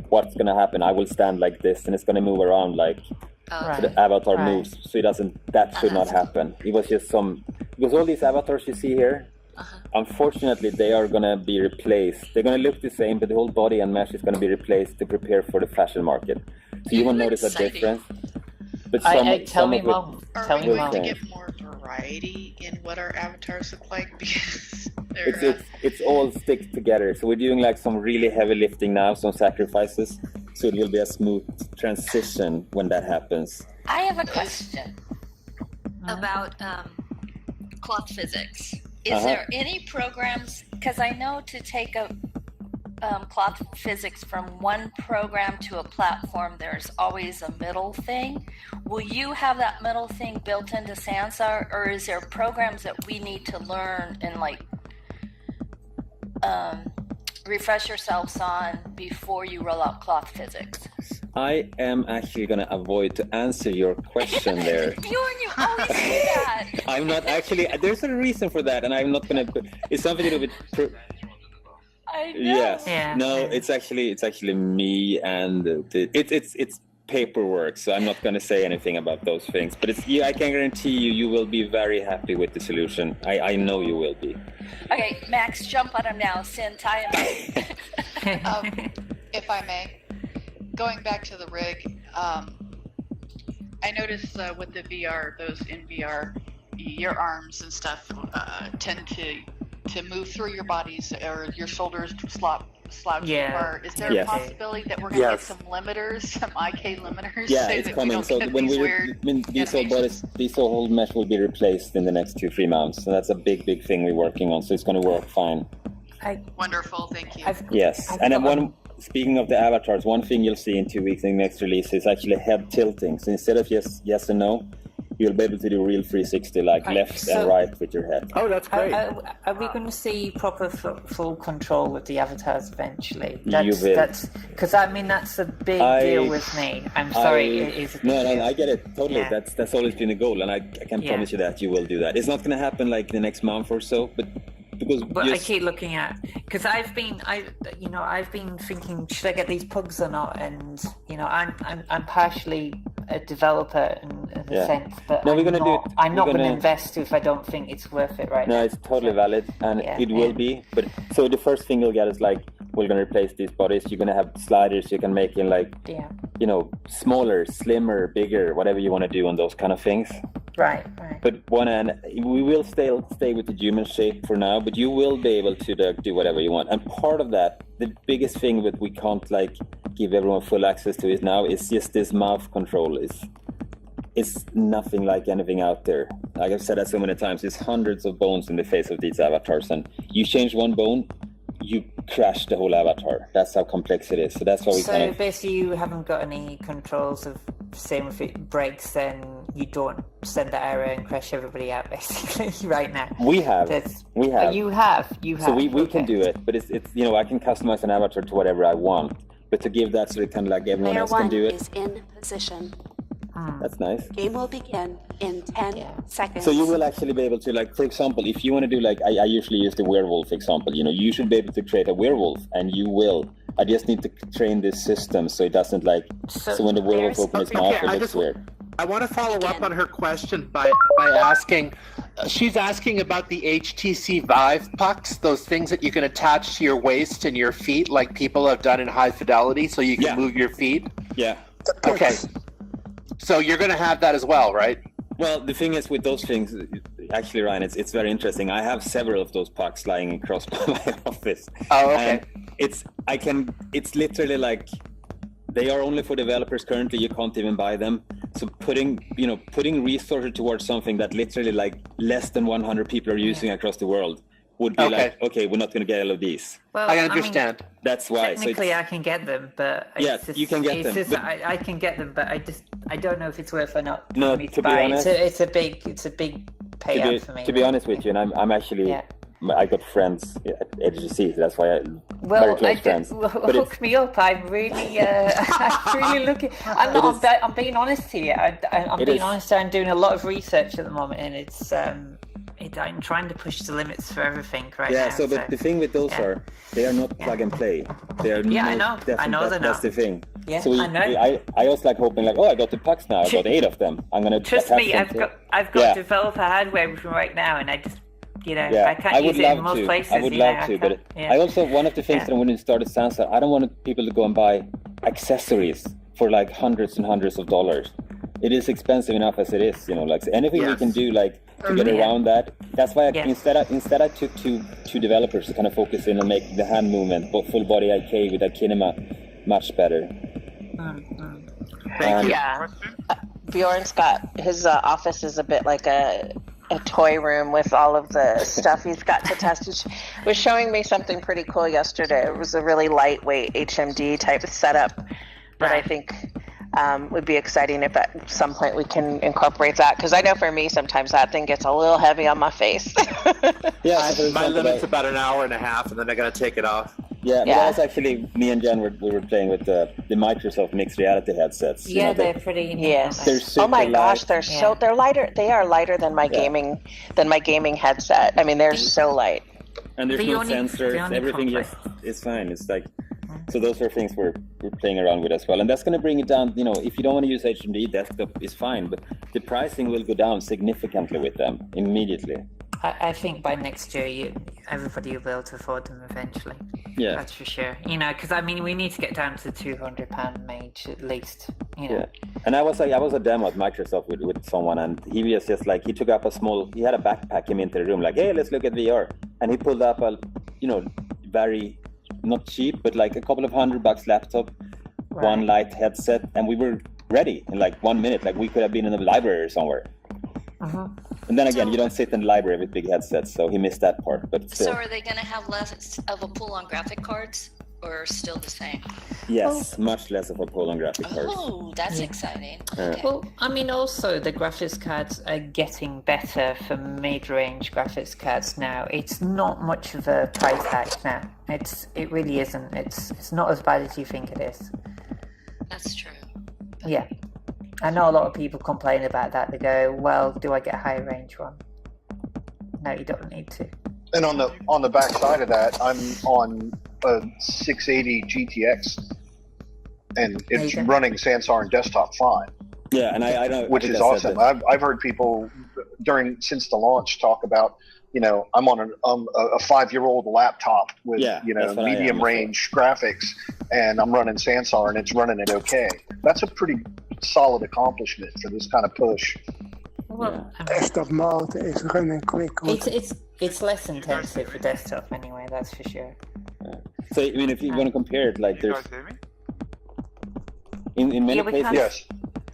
what's going to happen. I will stand like this and it's going to move around so the avatar moves. So that should not happen. It was just because all these avatars you see here, unfortunately, they are going to be replaced. They're going to look the same, but the whole body and mesh is going to be replaced to prepare for the fashion market. So you won't notice a difference. But tell me more. Are we going to get more variety in what our avatars look like? Because it's all stick together. So we're doing some really heavy lifting now, some sacrifices. So it will be a smooth transition when that happens. I have a question about cloth physics. Is there any programs, because I know to take a cloth physics from one program to a platform, there's always a middle thing. Will you have that middle thing built into Sansar, or is there programs that we need to learn and refresh yourselves on before you roll out cloth physics? I am actually going to avoid to answer your question there. Bjorn, you always do that. I'm not actually. There's a reason for that, and I'm not going to. It's something to do with. I know. Yes. Yeah. No, it's actually me, and it's paperwork. So I'm not going to say anything about those things. But I can guarantee you will be very happy with the solution. I know you will be. Okay, Max, jump on him now. Sin, tie him up. If I may, going back to the rig, I noticed with the VR, those in VR, your arms and stuff tend to move through your bodies, or your shoulders slouch apart. Is there a possibility that we're going to get some limiters, some IK limiters? Yeah, so it's that coming. We don't So get when these these whole mesh will be replaced in the next 2-3 months. So that's a big thing we're working on. So it's going to work fine. Wonderful, thank you. Yes, and then speaking of the avatars, one thing you'll see in 2 weeks in the next release is actually head tilting. So instead of yes and no, you'll be able to do real 360, like left and right with your head. Oh, that's great. Are we going to see proper full control with the avatars eventually? You will. That's because that's a big deal with me. I'm sorry, it is. No, I get it totally. Yeah. That's always been a goal, and I can promise you that you will do that. It's not going to happen like the next month or so, but I keep looking at, because I've been thinking, should I get these pugs or not? And I'm partially a developer in a sense, but I'm not going to invest if I don't think it's worth it right now. No, it's totally valid, and it will be. But so the first thing you'll get is like, we're going to replace these bodies. You're going to have sliders you can make in smaller, slimmer, bigger, whatever you want to do on those kind of things. Right. But we will stay with the human shape for now, but you will be able to do whatever you want. And part of that, the biggest thing that we can't give everyone full access to is now is just this mouth control. It's nothing like anything out there. Like I've said that so many times, there's hundreds of bones in the face of these avatars, and you change one bone, you crash the whole avatar. That's how complex it is. So that's why we basically you haven't got any controls of, same if it breaks, then you don't send the error and crash everybody out basically right now. We have. You have. So we can do it, but it's I can customize an avatar to whatever I want. But to give that so that kind of like everyone else can do it. Is in position. That's nice. Game will begin in 10 seconds. So you will actually be able to, for example, if you want to do I usually use the werewolf example. You should be able to create a werewolf, and you will. I just need to train this system so it doesn't so when the werewolf opens his mouth, it looks weird. I want to follow up on her question by asking. She's asking about the HTC Vive pucks, those things that you can attach to your waist and your feet, like people have done in high fidelity, so you can move your feet. Yeah. Okay. So you're going to have that as well, right? Well, the thing is with those things, actually, Ryan, it's very interesting. I have several of those pucks lying across my office. Oh, okay. And it's literally they are only for developers currently. You can't even buy them. So putting resources towards something that literally less than 100 people are using across the world would be okay, we're not going to get all of these. Well, I understand. That's why. Technically, I can get them, but you can get them. I can get them, but I don't know if it's worth or not. No, me to buy. be honest, it's a big payout for me. To be honest with you, and I'm actually. I got friends at HGC, that's why very close friends. Hook me up. I'm really, I'm really looking. I'm being honest here. I'm being honest. I'm doing a lot of research at the moment, and it's. I'm trying to push the limits for everything right now. So but the thing with those they are not plug and play. They are I know they're not. That's the thing. Yeah, so I know. I was hoping I got the pucks now. I got 8 of them. I'm gonna trust me. I've got developer hardware with me right now, and I just. I can't use it in most places. I would love to, but I also, one of the things that I want to start at Sansar, I don't want people to go and buy accessories for hundreds and hundreds of dollars. It is expensive enough as it is, anything we can do to get around that. That's why instead I took two developers to kind of focus in on making the hand movement, but full body IK with that kinema much better. Thank you. Bjorn Scott, his office is a bit like a toy room with all of the stuff he's got to test. He was showing me something pretty cool yesterday. It was a really lightweight HMD type of setup that I think would be exciting if at some point we can incorporate that, because I know for me sometimes that thing gets a little heavy on my face. My limit's about an hour and a half, and then I got to take it off. Yeah, but that was actually me and Jen we were playing with the Microsoft mixed reality headsets. Yeah, they're pretty. Yes. They're super Oh my gosh, light. they're lighter. They are lighter than my gaming headset. I mean, they're so light. And there's no sensors. Everything just is fine. It's like, so those are things we're playing around with as well. And that's going to bring it down. You know, if you don't want to use HMD, desktop is fine, but the pricing will go down significantly with them immediately. I think by next year, everybody will be able to afford them eventually. Yeah, that's for sure. You know, because I mean, we need to get down to £200 mage at least. You know. Yeah, and I was a demo at Microsoft with someone, and he was just like, he took up he had a backpack, came into the room like, hey, let's look at VR, and he pulled up a, very not cheap, but like a couple of $100 laptop, one light headset, and we were ready in like 1 minute. Like we could have been in the library or somewhere. And then again, you don't sit in the library with big headsets, so he missed that part. But still. So are they going to have less of a pull on graphic cards, or still the same? Yes, much less of a pull on graphic cards. Oh, that's exciting. Okay. Well, I mean, also the graphics cards are getting better for mid-range graphics cards now. It's not much of a price hike now. It really isn't. It's not as bad as you think it is. That's true. Yeah. I know a lot of people complain about that. They go, well, do I get a high range one? No, you don't need to. And on the back side of that, I'm on a 680 GTX, and it's running Sansar and desktop fine. Yeah, and I know, which is awesome. I've heard people since the launch talk about, I'm on a 5-year-old laptop with medium range graphics, and I'm running Sansar and it's running it okay. That's a pretty solid accomplishment for this kind of push. Well, desktop mode is running quick. It's less intensive for desktop anyway, that's for sure. So I mean, if you want to compare it, like there's in many places, yes,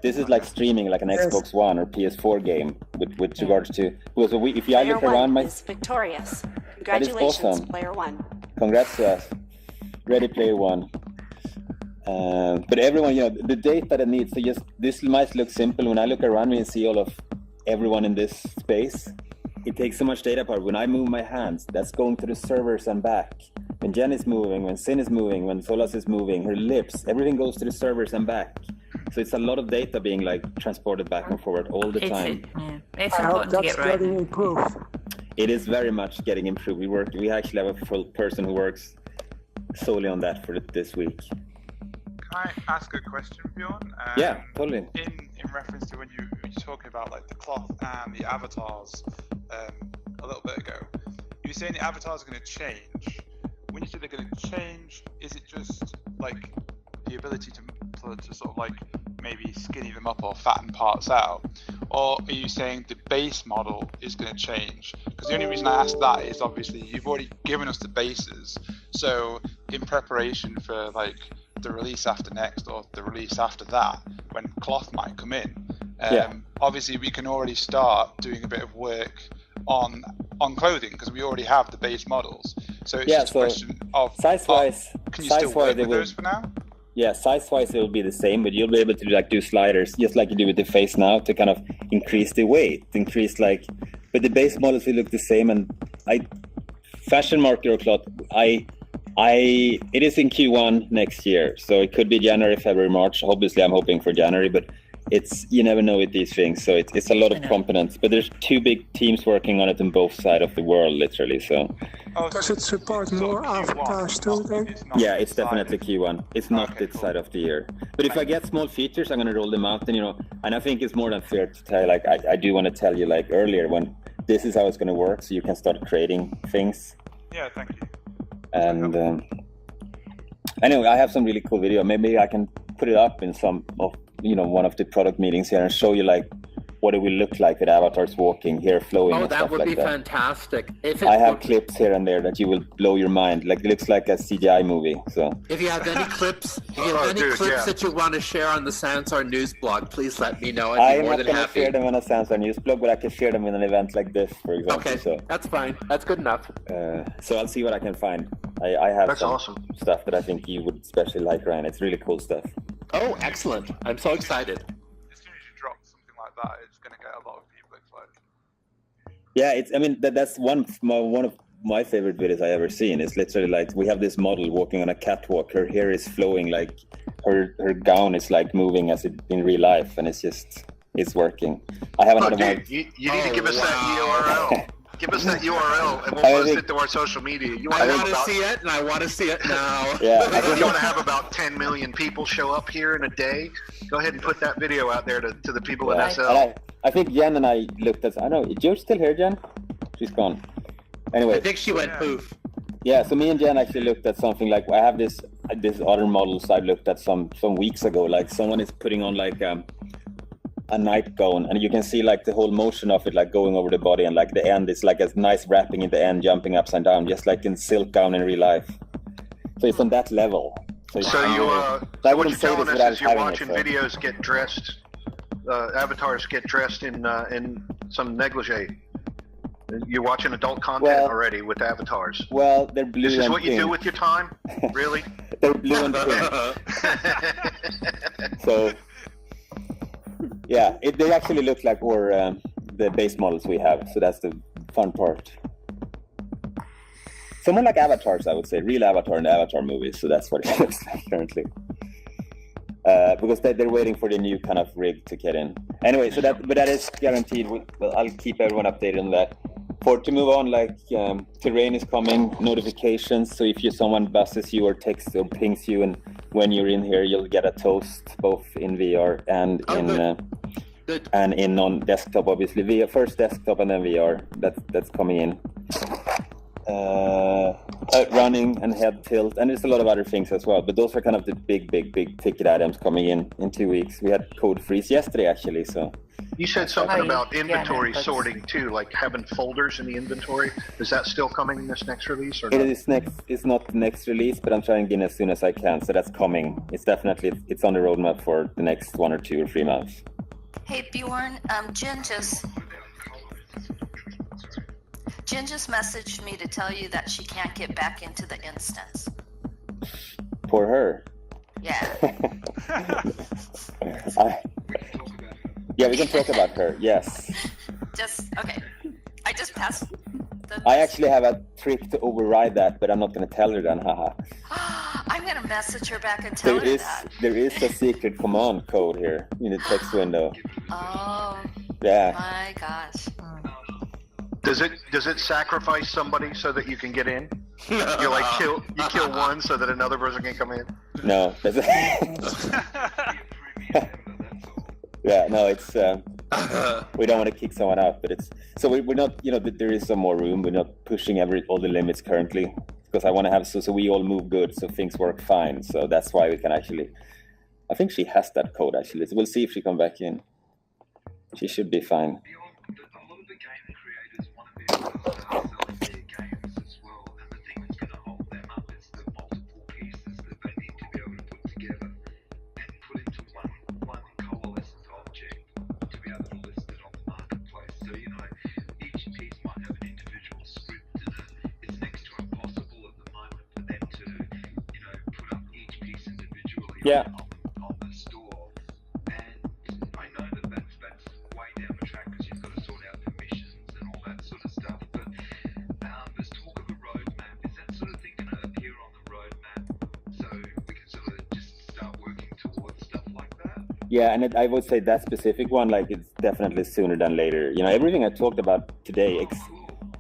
this is like streaming like an Xbox One or PS4 game with regards to. Well, so if I look around is victorious. Congratulations, that is awesome. Player One. Congrats to us, Ready Player One. But everyone, the data that needs. So this might look simple when I look around me and see all of everyone in this space. It takes so much data power. When I move my hands, that's going to the servers and back. When Jen is moving, when Sin is moving, when Solas is moving, her lips, everything goes to the servers and back. So it's a lot of data being like transported back and forward all the time. It's important to get right. Getting improved. It is very much getting improved. We actually have a full person who works solely on that for this week. Can I ask a question, Bjorn? Yeah, totally. In reference to when you were talking about like the cloth and the avatars a little bit ago, you were saying the avatars are going to change. When you say they're going to change, is it just like the ability to sort of like maybe skinny them up or fatten parts out, or are you saying the base model is going to change? Because the only reason I ask that is obviously you've already given us the bases, so in preparation for like the release after next or the release after that, when cloth might come in, obviously we can already start doing a bit of work on clothing because we already have the base models. So it's just a question of size-wise. Can you still work with those for now? Yeah, size-wise it will be the same, but you'll be able to do sliders just like you do with the face now to kind of increase the weight, but the base models will look the same. And fashion market or cloth, it is in Q1 next year, so it could be January, February, March. Obviously, I'm hoping for January, but you never know with these things. So it's a lot of components, but there's 2 big teams working on it on both sides of the world, literally. So does it support more avatars too? Then? Yeah, it's definitely Q1. It's not this side of the year. But if I get small features, I'm gonna roll them out, and I think it's more than fair to tell. Like I do want to tell you like earlier when this is how it's gonna work, so you can start creating things. Yeah, thank you. And anyway, I have some really cool video. Maybe I can put it up in some of one of the product meetings here and show you like what it will look like with avatars walking here, flowing. Oh, and that stuff would like be that. Fantastic. I have clips here and there that you will blow your mind. Like it looks like a CGI movie. So if you have any clips, that you want to share on the Sansar News blog, please let me know. I'm not going to share them on a Sansar News blog, but I can share them in an event like this, for example. Okay, so that's fine. That's good enough. So I'll see what I can find. I have That's some awesome. stuff that I think you would especially like, Ryan. It's really cool stuff. Oh, excellent. I'm so excited. As soon as you drop something like that, it's going to get a lot of people excited. Yeah, I mean that's one of my favorite videos I ever seen. It's literally like we have this model walking on a catwalk. Her hair is flowing, like her gown is like moving as it in real life, and it's working. I haven't had a you need to give us that URL. Give us that URL, and we'll post it to our social media. I want to see it, and I want to see it now. Yeah, you want to have about 10 million people show up here in a day? Go ahead and put that video out there to the people in SL. I think Jen and I looked at. I don't know. Is George still here, Jen? She's gone. Anyway, I think she went poof. Yeah, so me and Jen actually looked at something like I have this other models I've looked at some weeks ago. Like someone is putting on like a nightgown, and you can see like the whole motion of it, like going over the body, and like the end is like a nice wrapping in the end, jumping upside down, just like in silk gown in real life. So it's on that level. So what you're telling us is you're watching videos get dressed, avatars get dressed in some negligee. You're watching adult content already with avatars. Well, they're blue. This is what you do with your time, really? They're blue and pink. So. Yeah, they actually look like the base models we have, so that's the fun part. Somewhat like avatars, I would say, real Avatar and Avatar movies, so that's what it looks like currently. Because they're waiting for the new kind of rig to get in. Anyway, but that is guaranteed. I'll keep everyone updated on that. To move on, like terrain is coming, notifications. So if someone buzzes you or texts or pings you, and when you're in here, you'll get a toast both in VR and in on desktop. Obviously, first desktop and then VR. That's coming in. Running and head tilt, and there's a lot of other things as well. But those are kind of the big ticket items coming in 2 weeks. We had code freeze yesterday actually, so. You said something about inventory sorting too, like having folders in the inventory. Is that still coming in this next release, or it is next? It's not the next release, but I'm trying to get in as soon as I can. So that's coming. It's definitely on the roadmap for the next 1 or 2 or 3 months. Hey Bjorn, Jen just messaged me to tell you that she can't get back into the instance. For her. Yeah. Yeah, we can talk about her. Yes. Okay. I just passed. I actually have a trick to override that, but I'm not going to tell her then. Haha. I'm going to message her back and tell her that. There is a secret command code here in the text window. Oh. Yeah. My gosh. Does it sacrifice somebody so that you can get in? You kill one so that another person can come in? No. Yeah, no, it's we don't want to kick someone out, but we're not, there is some more room. We're not pushing all the limits currently, because I want to have so we all move good, so things work fine. So that's why we can actually. I think she has that code actually. So we'll see if she come back in. She should be fine. Yeah. On the store, and I know that's way down the track because you've got to sort out permissions and all that sort of stuff. But there's talk of a roadmap. Is that sort of thing going to appear on the roadmap so we can sort of just start working towards stuff like that? Yeah, and I would say that specific one, like it's definitely sooner than later. Everything I talked about today,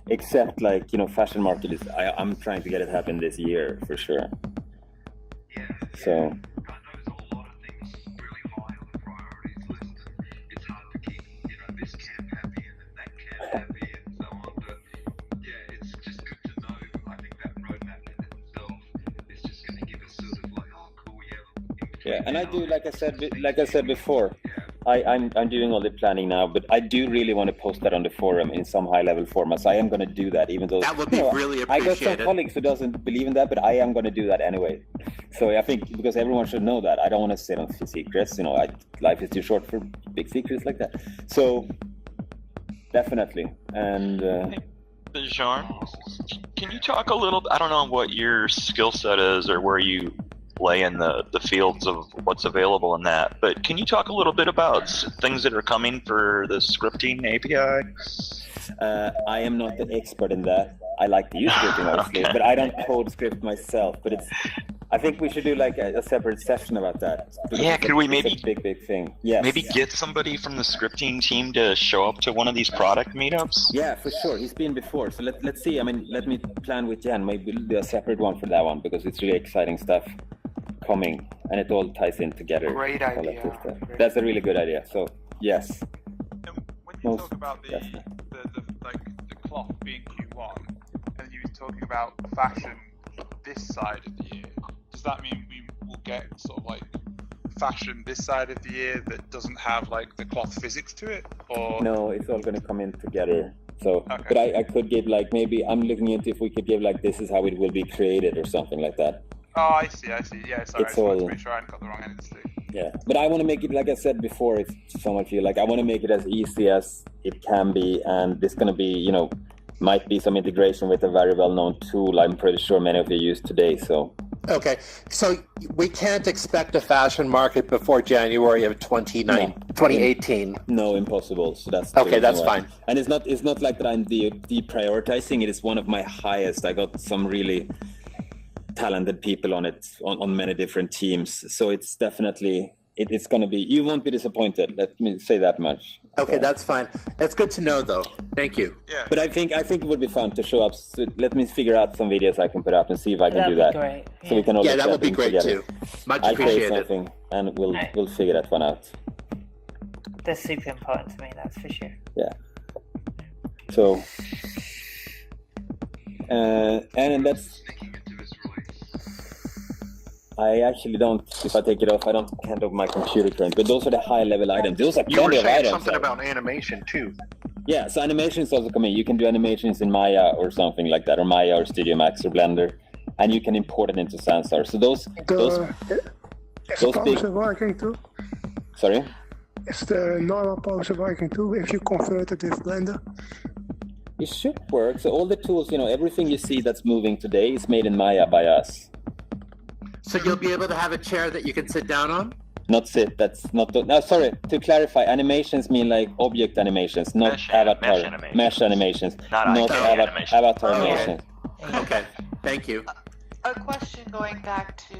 except like fashion market is. I'm trying to get it happen this year for sure. Yeah. So. Yeah, and I do, like I said before, I'm doing all the planning now, but I do really want to post that on the forum in some high-level format. So I am going to do that, even though that would be really appreciated. I got some colleagues who doesn't believe in that, but I am going to do that anyway. So I think because everyone should know that, I don't want to sit on secrets. Life is too short for big secrets like that. So definitely, and. Jean, can you talk a little? I don't know what your skill set is or where you lay in the fields of what's available in that, but can you talk a little bit about things that are coming for the scripting API? I am not the expert in that. I like to use scripting, obviously, but I don't code script myself. But I think we should do like a separate session about that. Yeah, could we maybe it's a big thing? Yes. Maybe get somebody from the scripting team to show up to one of these product meetups? Yeah, for sure. He's been before. So let's see. I mean, let me plan with Jan. Maybe we'll do a separate one for that one because it's really exciting stuff coming and it all ties in together. Great idea. That's a really good idea. So yes. When you talk about the cloth being Q1, and you were talking about fashion this side of the year, does that mean we will get sort of like fashion this side of the year that doesn't have like the cloth physics to it? Or no, it's all going to come in together. So, okay. But I could give like, maybe I'm looking into if we could give like, this is how it will be created or something like that. Oh, I see. Yeah, sorry. I just wanted to make sure I hadn't got the wrong end of the stick. Yeah, but I want to make it, like I said before, it's so much like I want to make it as easy as it can be, and there's going to be, might be some integration with a very well-known tool. I'm pretty sure many of you use today. So okay, so we can't expect a fashion market before January of 2018. No, impossible. So that's okay. That's fine. And it's not like that I'm deprioritizing. It is one of my highest. I got some really talented people on it on many different teams, so it's definitely it's going to be, you won't be disappointed, let me say that much. Okay, that's fine. That's good to know though. Thank you. Yeah, but I think it would be fun to show up. So let me figure out some videos I can put up and see if I can do that. Great. So we can all that would be great together. Too. Much appreciated. Something and we'll figure that one out. That's super important to me, that's for sure. Yeah. So and that's, I actually don't, if I take it off, I can't open my computer current, but those are the high level items. Those are you were plenty of saying items. Something about animation too. Yeah, so animations also come in. You can do animations in Maya or something like that, or Maya or Studio Max or Blender, and you can import it into Sansar. So those pose working too? Sorry? Is the normal pose working too if you convert it with Blender? It should work. So all the tools, everything you see that's moving today is made in Maya by us. So you'll be able to have a chair that you can sit down on? Not sit, that's not... No, sorry, to clarify, animations mean like object animations, not avatar. Mesh animations. Not avatar animations. Okay, thank you. A question going back to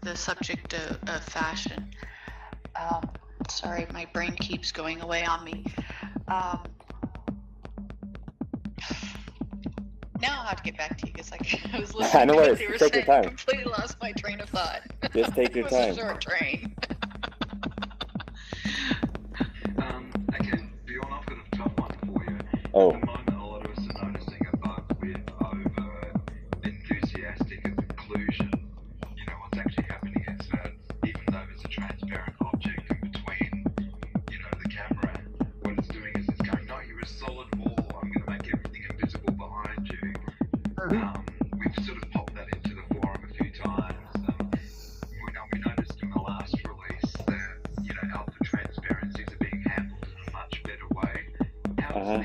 the subject of fashion. Sorry, my brain keeps going away on me. Now I'll have to get back to you because I was listening to what you were saying. I completely lost my train of thought. Just take your time. It was a short train. Again, Bjorn, I've got a tough one for you. Oh. At the moment, a lot of us are noticing a bug with over-enthusiastic inclusion. What's actually happening is that even though there's a transparent object in between, the camera, what it's doing is it's going, no, you're a solid wall, I'm going to make everything invisible behind you. We've sort of popped that into the forum a few times. We noticed in the last release that, alpha transparencies are being handled in a much better way. How's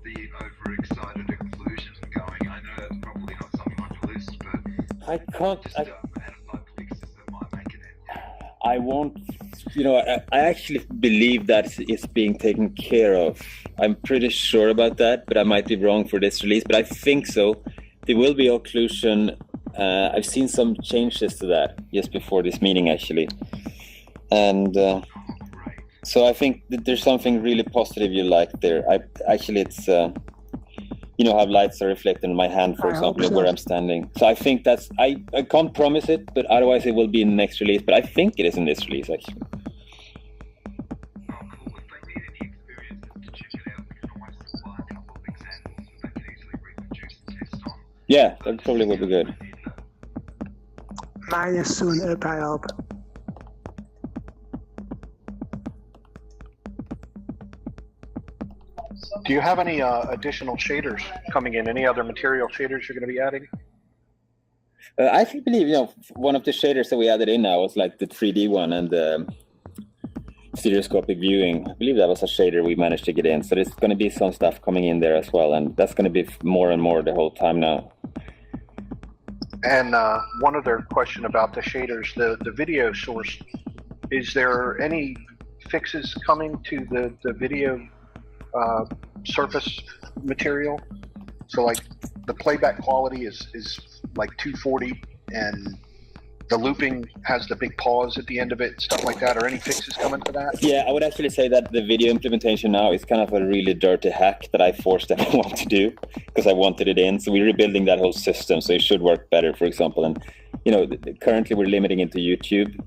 the overexcited inclusion going? I know that's probably not something on your list, but I can't. bug fixes that might make it. I won't. I actually believe that it's being taken care of. I'm pretty sure about that, but I might be wrong for this release. But I think so. There will be occlusion. I've seen some changes to that just before this meeting, actually. And so I think that there's something really positive you like there. It's how lights are reflected in my hand, for example, where I'm standing. So I think that's, I can't promise it, but otherwise it will be in the next release. But I think it is in this release, actually. Yeah, that probably would be good. Mine is soon up, I hope. Do you have any additional shaders coming in? Any other material shaders you're going to be adding? I believe, one of the shaders that we added in now was like the 3D one and the stereoscopic viewing. I believe that was a shader we managed to get in. So there's going to be some stuff coming in there as well. And that's going to be more and more the whole time now. And one other question about the shaders, the video source. Is there any fixes coming to the video surface material? So like the playback quality is like 240, and the looping has the big pause at the end of it, stuff like that. Are any fixes coming to that? Yeah, I would actually say that the video implementation now is kind of a really dirty hack that I forced everyone to do because I wanted it in. So we're rebuilding that whole system, so it should work better, for example. And currently we're limiting it to YouTube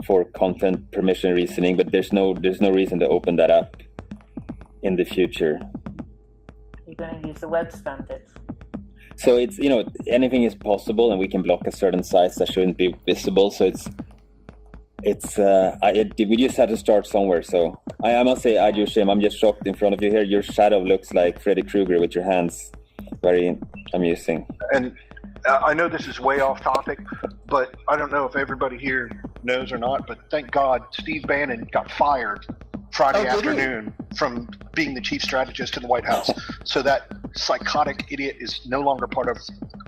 for content permission reasoning, but there's no reason to open that up in the future. You're going to use the web standards. So it's, anything is possible, and we can block a certain sites that shouldn't be visible. So we just had to start somewhere. So I must say, Ajushem, I'm just shocked in front of you here. Your shadow looks like Freddy Krueger with your hands. Very amusing. And I know this is way off topic, but I don't know if everybody here knows or not, but thank God Steve Bannon got fired Friday afternoon from being the chief strategist in the White House. So that psychotic idiot is no longer part of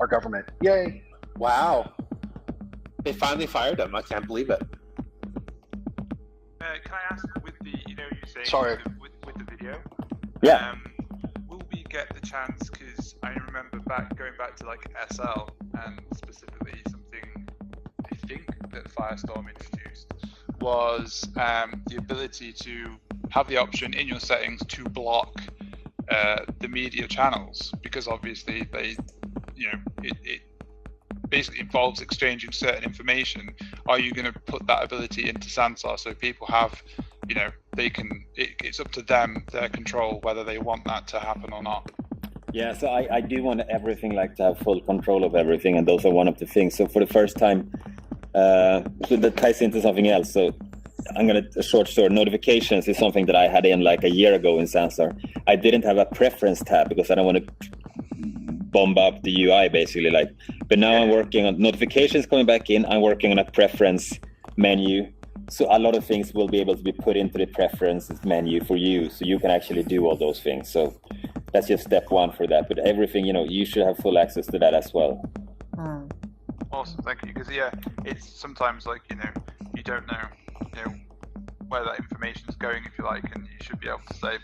our government. Yay. Wow. They finally fired him. I can't believe it. Can I ask, with the, you saying Sorry. With the video? Yeah. Will we get the chance, because I remember going back to like SL, and specifically something I think that Firestorm introduced was the ability to have the option in your settings to block the media channels, because obviously it basically involves exchanging certain information. Are you going to put that ability into Sansar so people have, it's up to them, their control, whether they want that to happen or not? Yeah, so I do want everything to have full control of everything, and those are one of the things. So for the first time, so that ties into something else. So I'm going to short story. Notifications is something that I had in like a year ago in Sansar. I didn't have a preference tab because I don't want to bomb up the UI basically. But now I'm working on notifications coming back in. I'm working on a preference menu. So a lot of things will be able to be put into the preferences menu for you. So you can actually do all those things. So that's just step one for that. But everything, you should have full access to that as well. Awesome, thank you. Because it's sometimes you don't know, where that information is going, if you like, and you should be able to say,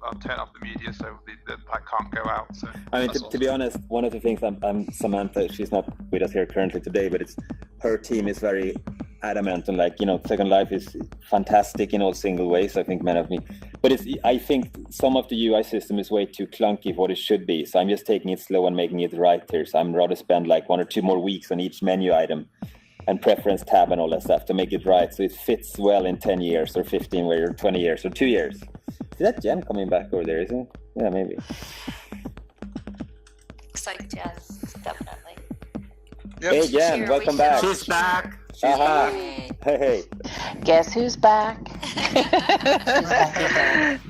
I'll turn off the media so that can't go out. So I mean, to be honest, one of the things I'm Samantha, she's not with us here currently today, but her team is very adamant on Second Life is fantastic in all single ways. I think many of me, but I think some of the UI system is way too clunky for what it should be. So I'm just taking it slow and making it right here. So I'm rather spend 1 or 2 more weeks on each menu item and preference tab and all that stuff to make it right, so it fits well in 10 years or 15 or 20 years or 2 years. Is that Jen coming back over there, isn't it? Yeah, maybe. Looks like Jen, definitely. Yep. Hey Jen, welcome back. She's back. She's back. Hey. Guess who's back?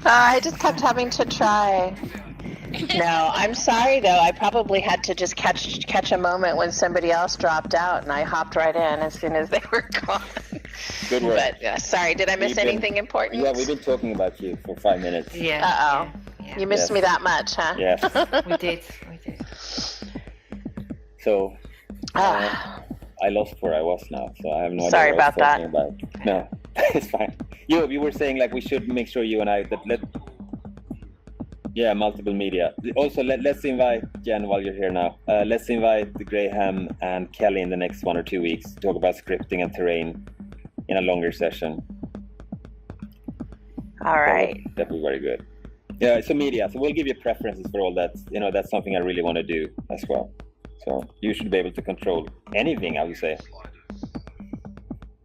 I just kept having to try. No, I'm sorry though. I probably had to just catch a moment when somebody else dropped out, and I hopped right in as soon as they were gone. Good work. But sorry, did I miss anything important? Yeah, we've been talking about you for 5 minutes. Yeah. Uh-oh. You missed me that much, huh? Yes. We did. So, I lost where I was now, so I have no idea Sorry what about I was talking about. No, it's fine. You were saying we should make sure you and I multiple media. Also, let's invite Jen while you're here now. Let's invite Graham and Kelly in the next 1 or 2 weeks to talk about scripting and terrain in a longer session. All right. So that'd be very good. Yeah, so media. So we'll give you preferences for all that. That's something I really want to do as well. So you should be able to control anything, I would say.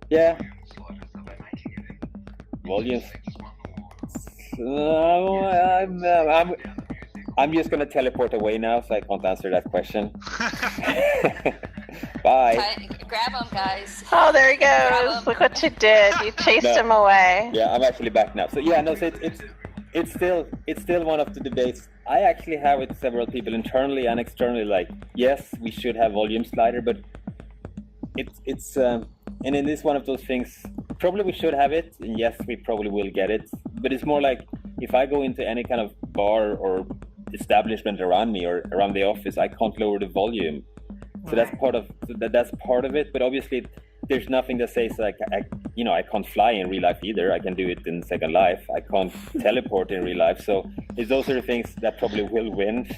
Yeah. Volumes. I'm just gonna teleport away now, so I can't answer that question. Bye. Grab him, guys. Oh, there he goes. Look what you did. You chased him away. Yeah, I'm actually back now. So so it's still one of the debates. I actually have with several people internally and externally. Yes, we should have volume slider, but it's and it is one of those things. Probably we should have it, and yes, we probably will get it. But it's more like if I go into any kind of bar or establishment around me or around the office, I can't lower the volume. So that's part of it. But obviously, there's nothing that says I can't fly in real life either. I can do it in Second Life. I can't teleport in real life. So those are the things that probably will win.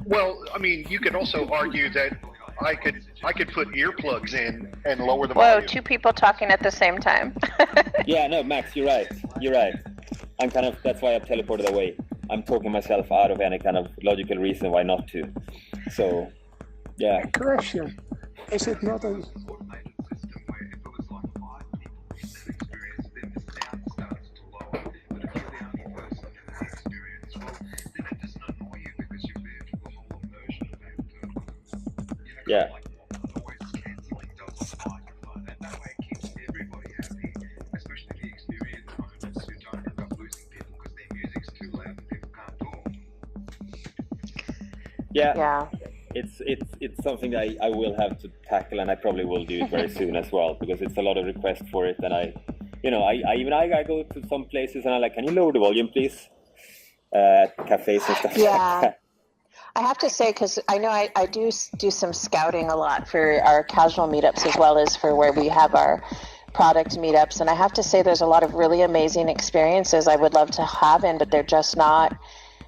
Well, I mean, you could also argue that I could put earplugs in and lower the Whoa, volume. two people talking at the same time. Yeah, no, Max, you're right. You're right. I'm kind of, that's why I've teleported away. I'm talking myself out of any kind of logical reason why not to. So, yeah. Question: is it not a Yeah. Yeah. It's something I will have to tackle, and I probably will do it very soon as well, because it's a lot of requests for it, and I go to some places and I'm like, can you lower the volume, please? Cafes and stuff like that. I have to say, because I know I do some scouting a lot for our casual meetups as well as for where we have our product meetups, and I have to say there's a lot of really amazing experiences I would love to have in, but they're just not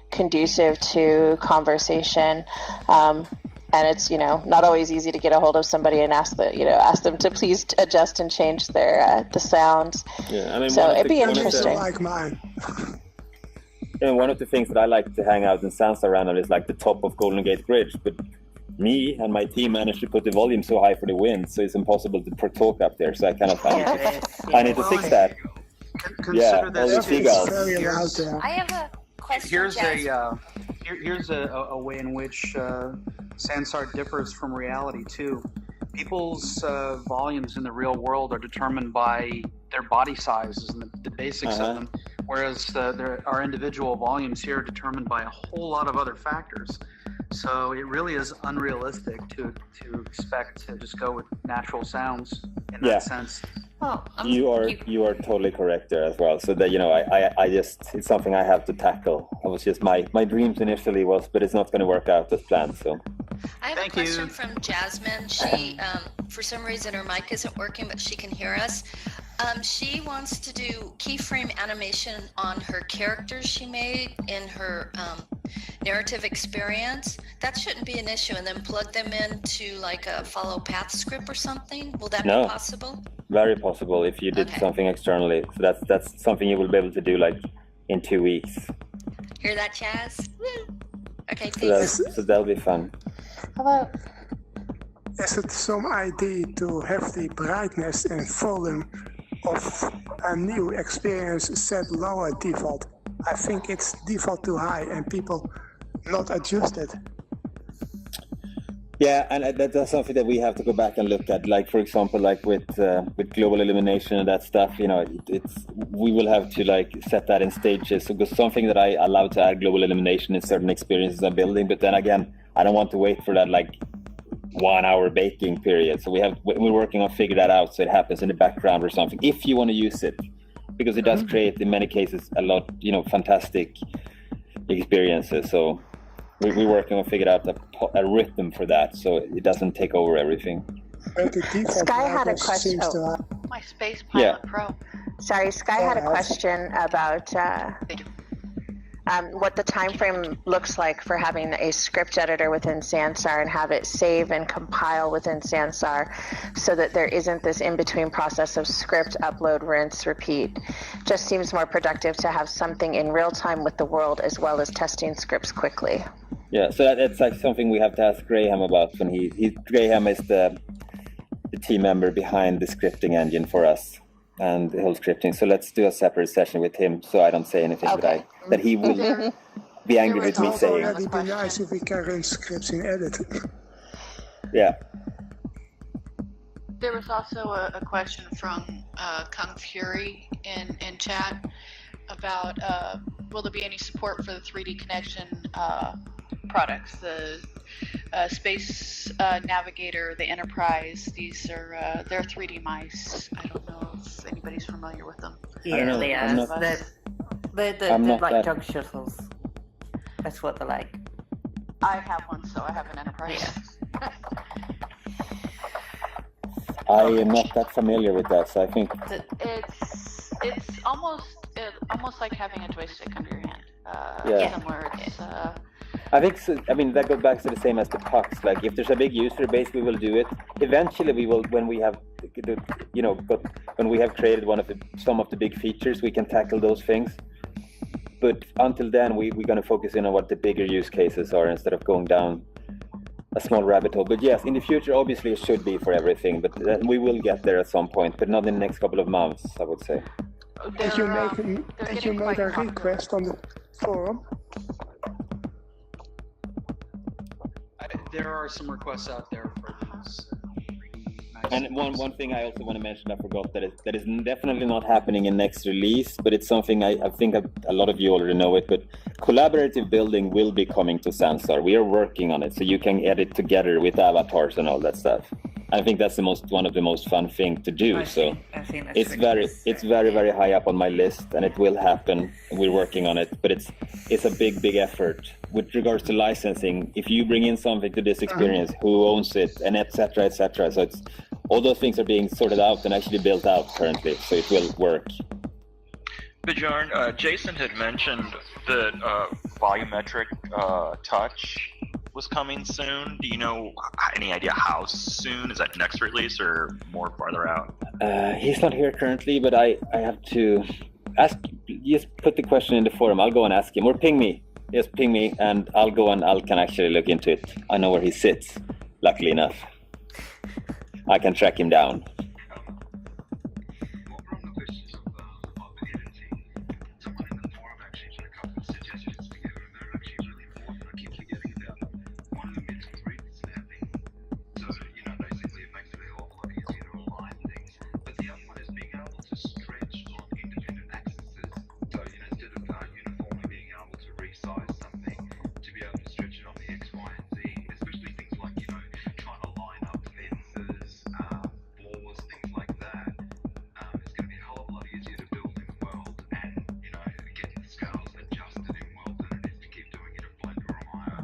conducive to conversation. And it's not always easy to get a hold of somebody and ask them to please adjust and change their the sounds. Yeah, I mean, so it'd be interesting. like mine? And one of the things that I like to hang out in Sansar around is like the top of Golden Gate Bridge, but me and my team managed to put the volume so high for the wind, so it's impossible to talk up there. So I kind of I need to fix that. Consider all this the seagulls. I have a question. Here's a way in which Sansar differs from reality too. People's volumes in the real world are determined by their body sizes and the basics of them, whereas our individual volumes here are determined by a whole lot of other factors. So it really is unrealistic to expect to just go with natural sounds in that sense. Oh, you are totally correct there as well. So that I just, it's something I have to tackle. It was just my dreams initially but it's not going to work out as planned. So I have a question from Jasmine. She for some reason her mic isn't working, but she can hear us. She wants to do keyframe animation on her characters she made in her narrative experience. That shouldn't be an issue, and then plug them into like a follow path script or something. Will that be possible? Very possible if you did something externally. So that's something you will be able to do like in 2 weeks. Hear that, Chaz? Woo! Okay, thanks. So that'll be fun. Hello. Is it some idea to have the brightness and volume of a new experience set lower default? I think it's default too high and people not adjust it. Yeah, and that's something that we have to go back and look at. Like, for example, like with global illumination and that stuff, we will have to like set that in stages. So because something that I allow to add global illumination in certain experiences I'm building, but then again, I don't want to wait for that like 1 hour baking period. So we're working on figure that out so it happens in the background or something. If you want to use it, because it does create in many cases a lot, fantastic experiences. So we're working on figuring out a rhythm for that, so it doesn't take over everything. Sky had a question. My Space Pilot Pro. Sorry, Sky had a question about what the time frame looks like for having a script editor within Sansar and have it save and compile within Sansar so that there isn't this in-between process of script, upload, rinse, repeat. Just seems more productive to have something in real time with the world as well as testing scripts quickly. Yeah, so that's like something we have to ask Graham about when Graham is the team member behind the scripting engine for us and the whole scripting. So let's do a separate session with him so I don't say anything that he will be angry with me saying. It would be nice if we can run scripts in edit. Yeah. There was also a question from Kung Fury in chat about will there be any support for the 3D Connection products, the Space Navigator, the Enterprise. These are they're 3D mice. I don't know if anybody's familiar with them. Yeah, they are. They're like jug shuttles. That's what they're like. I have one, so I have an Enterprise. Yeah. I am not that familiar with that, so I think it's almost like having a joystick under your hand. Yeah. Somewhere it's I think so, I mean that goes back to the same as the pucks. Like if there's a big user base, we will do it. Eventually, we will when we have, but when we have created some of the big features, we can tackle those things. But until then, we're going to focus in on what the bigger use cases are instead of going down a small rabbit hole. But yes, in the future, obviously it should be for everything. But we will get there at some point, but not in the next couple of months, I would say. Did you make a request on the forum? There are some requests out there for these. And one thing I also want to mention, I forgot, that is definitely not happening in next release, but it's something I think a lot of you already know it, but collaborative building will be coming to Sansar. We are working on it, so you can edit together with avatars and all that stuff. I think that's one of the most fun thing to do. I think that's It's very high up on my list, and it will happen. We're working on it, but it's a big effort. With regards to licensing, if you bring in something to this experience, who owns it, and etc. So it's all those things are being sorted out and actually built out currently, so it will work. Bjorn, Jason had mentioned that volumetric touch was coming soon. Do you know any idea how soon? Is that next release or more farther out? He's not here currently, but I have to ask. Just put the question in the forum. I'll go and ask him, or ping me. Just ping me, and I'll go and I can actually look into it. I know where he sits, luckily enough. I can track him down.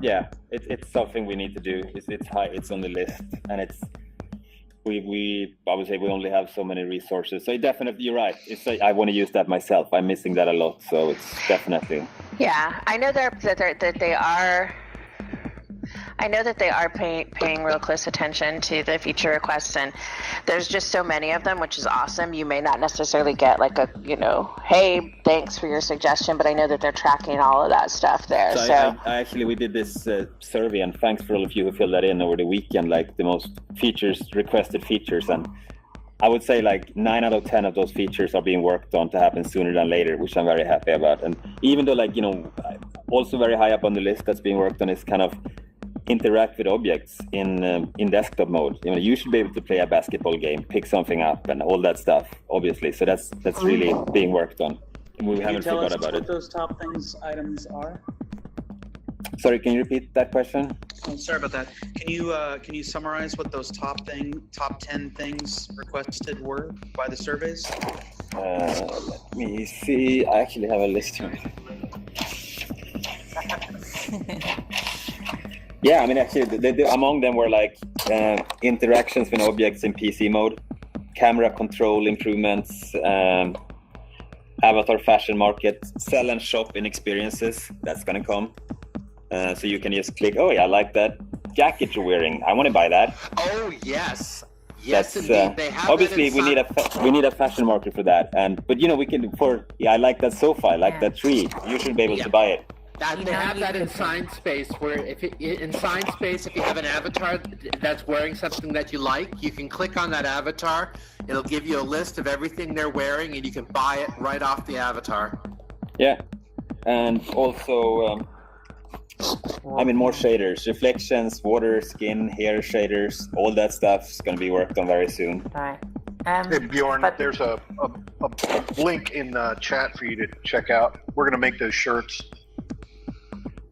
Yeah, it's something we need to do. It's high. It's on the list, and I would say we only have so many resources. So definitely, you're right. I want to use that myself. I'm missing that a lot. So it's definitely. Yeah, I know that they are paying real close attention to the feature requests, and there's just so many of them, which is awesome. You may not necessarily get like a, hey, thanks for your suggestion, but I know that they're tracking all of that stuff there. So we did this survey, and thanks for all of you who filled that in over the weekend, like the most requested features, and I would say like 9 out of 10 of those features are being worked on to happen sooner than later, which I'm very happy about. And even though also very high up on the list that's being worked on is kind of interact with objects in desktop mode. You should be able to play a basketball game, pick something up, and all that stuff. Obviously, so that's really being worked on. We haven't forgot about it. What those top items are? Sorry, can you repeat that question? Oh, sorry about that. Can you summarize what those top 10 things requested were by the surveys? Let me see. I actually have a list here. Yeah, I mean, actually, among them were like interactions with objects in PC mode, camera control improvements, avatar fashion market, sell and shop in experiences. That's gonna come. So you can just click, oh yeah, I like that jacket you're wearing. I want to buy that. Oh yes, yes indeed. They have obviously we need a fashion market for that. But we can I like that sofa. I like that tree. You should be able to buy it. They have that in Science Space, where if you have an avatar that's wearing something that you like, you can click on that avatar. It'll give you a list of everything they're wearing, and you can buy it right off the avatar. Yeah, and also, more shaders, reflections, water, skin, hair shaders, all that stuff is going to be worked on very soon. Right. Hey Bjorn, there's a link in the chat for you to check out. We're going to make those shirts.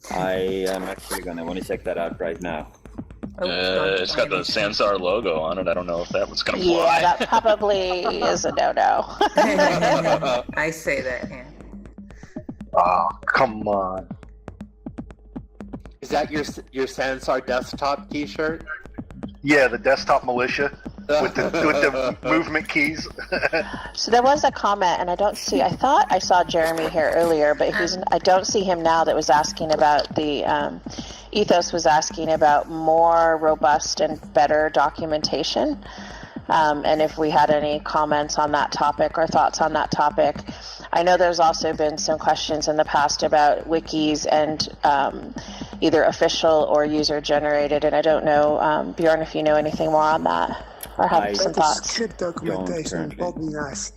I am actually going to want to check that out right now. It's got the Sansar logo on it. I don't know if that was going to fly. Yeah, that probably is a no-no. I say that, yeah. Oh, come on. Is that your Sansar desktop t-shirt? Yeah, the desktop militia. with the movement keys. So there was a comment, and I thought I saw Jeremy here earlier, but I don't see him now, that was asking about the, Ethos was asking about more robust and better documentation. And if we had any comments on that topic or thoughts on that topic. I know there's also been some questions in the past about wikis and either official or user generated, and I don't know, Bjorn, if you know anything more on that or have some thoughts. Script documentation would be nice.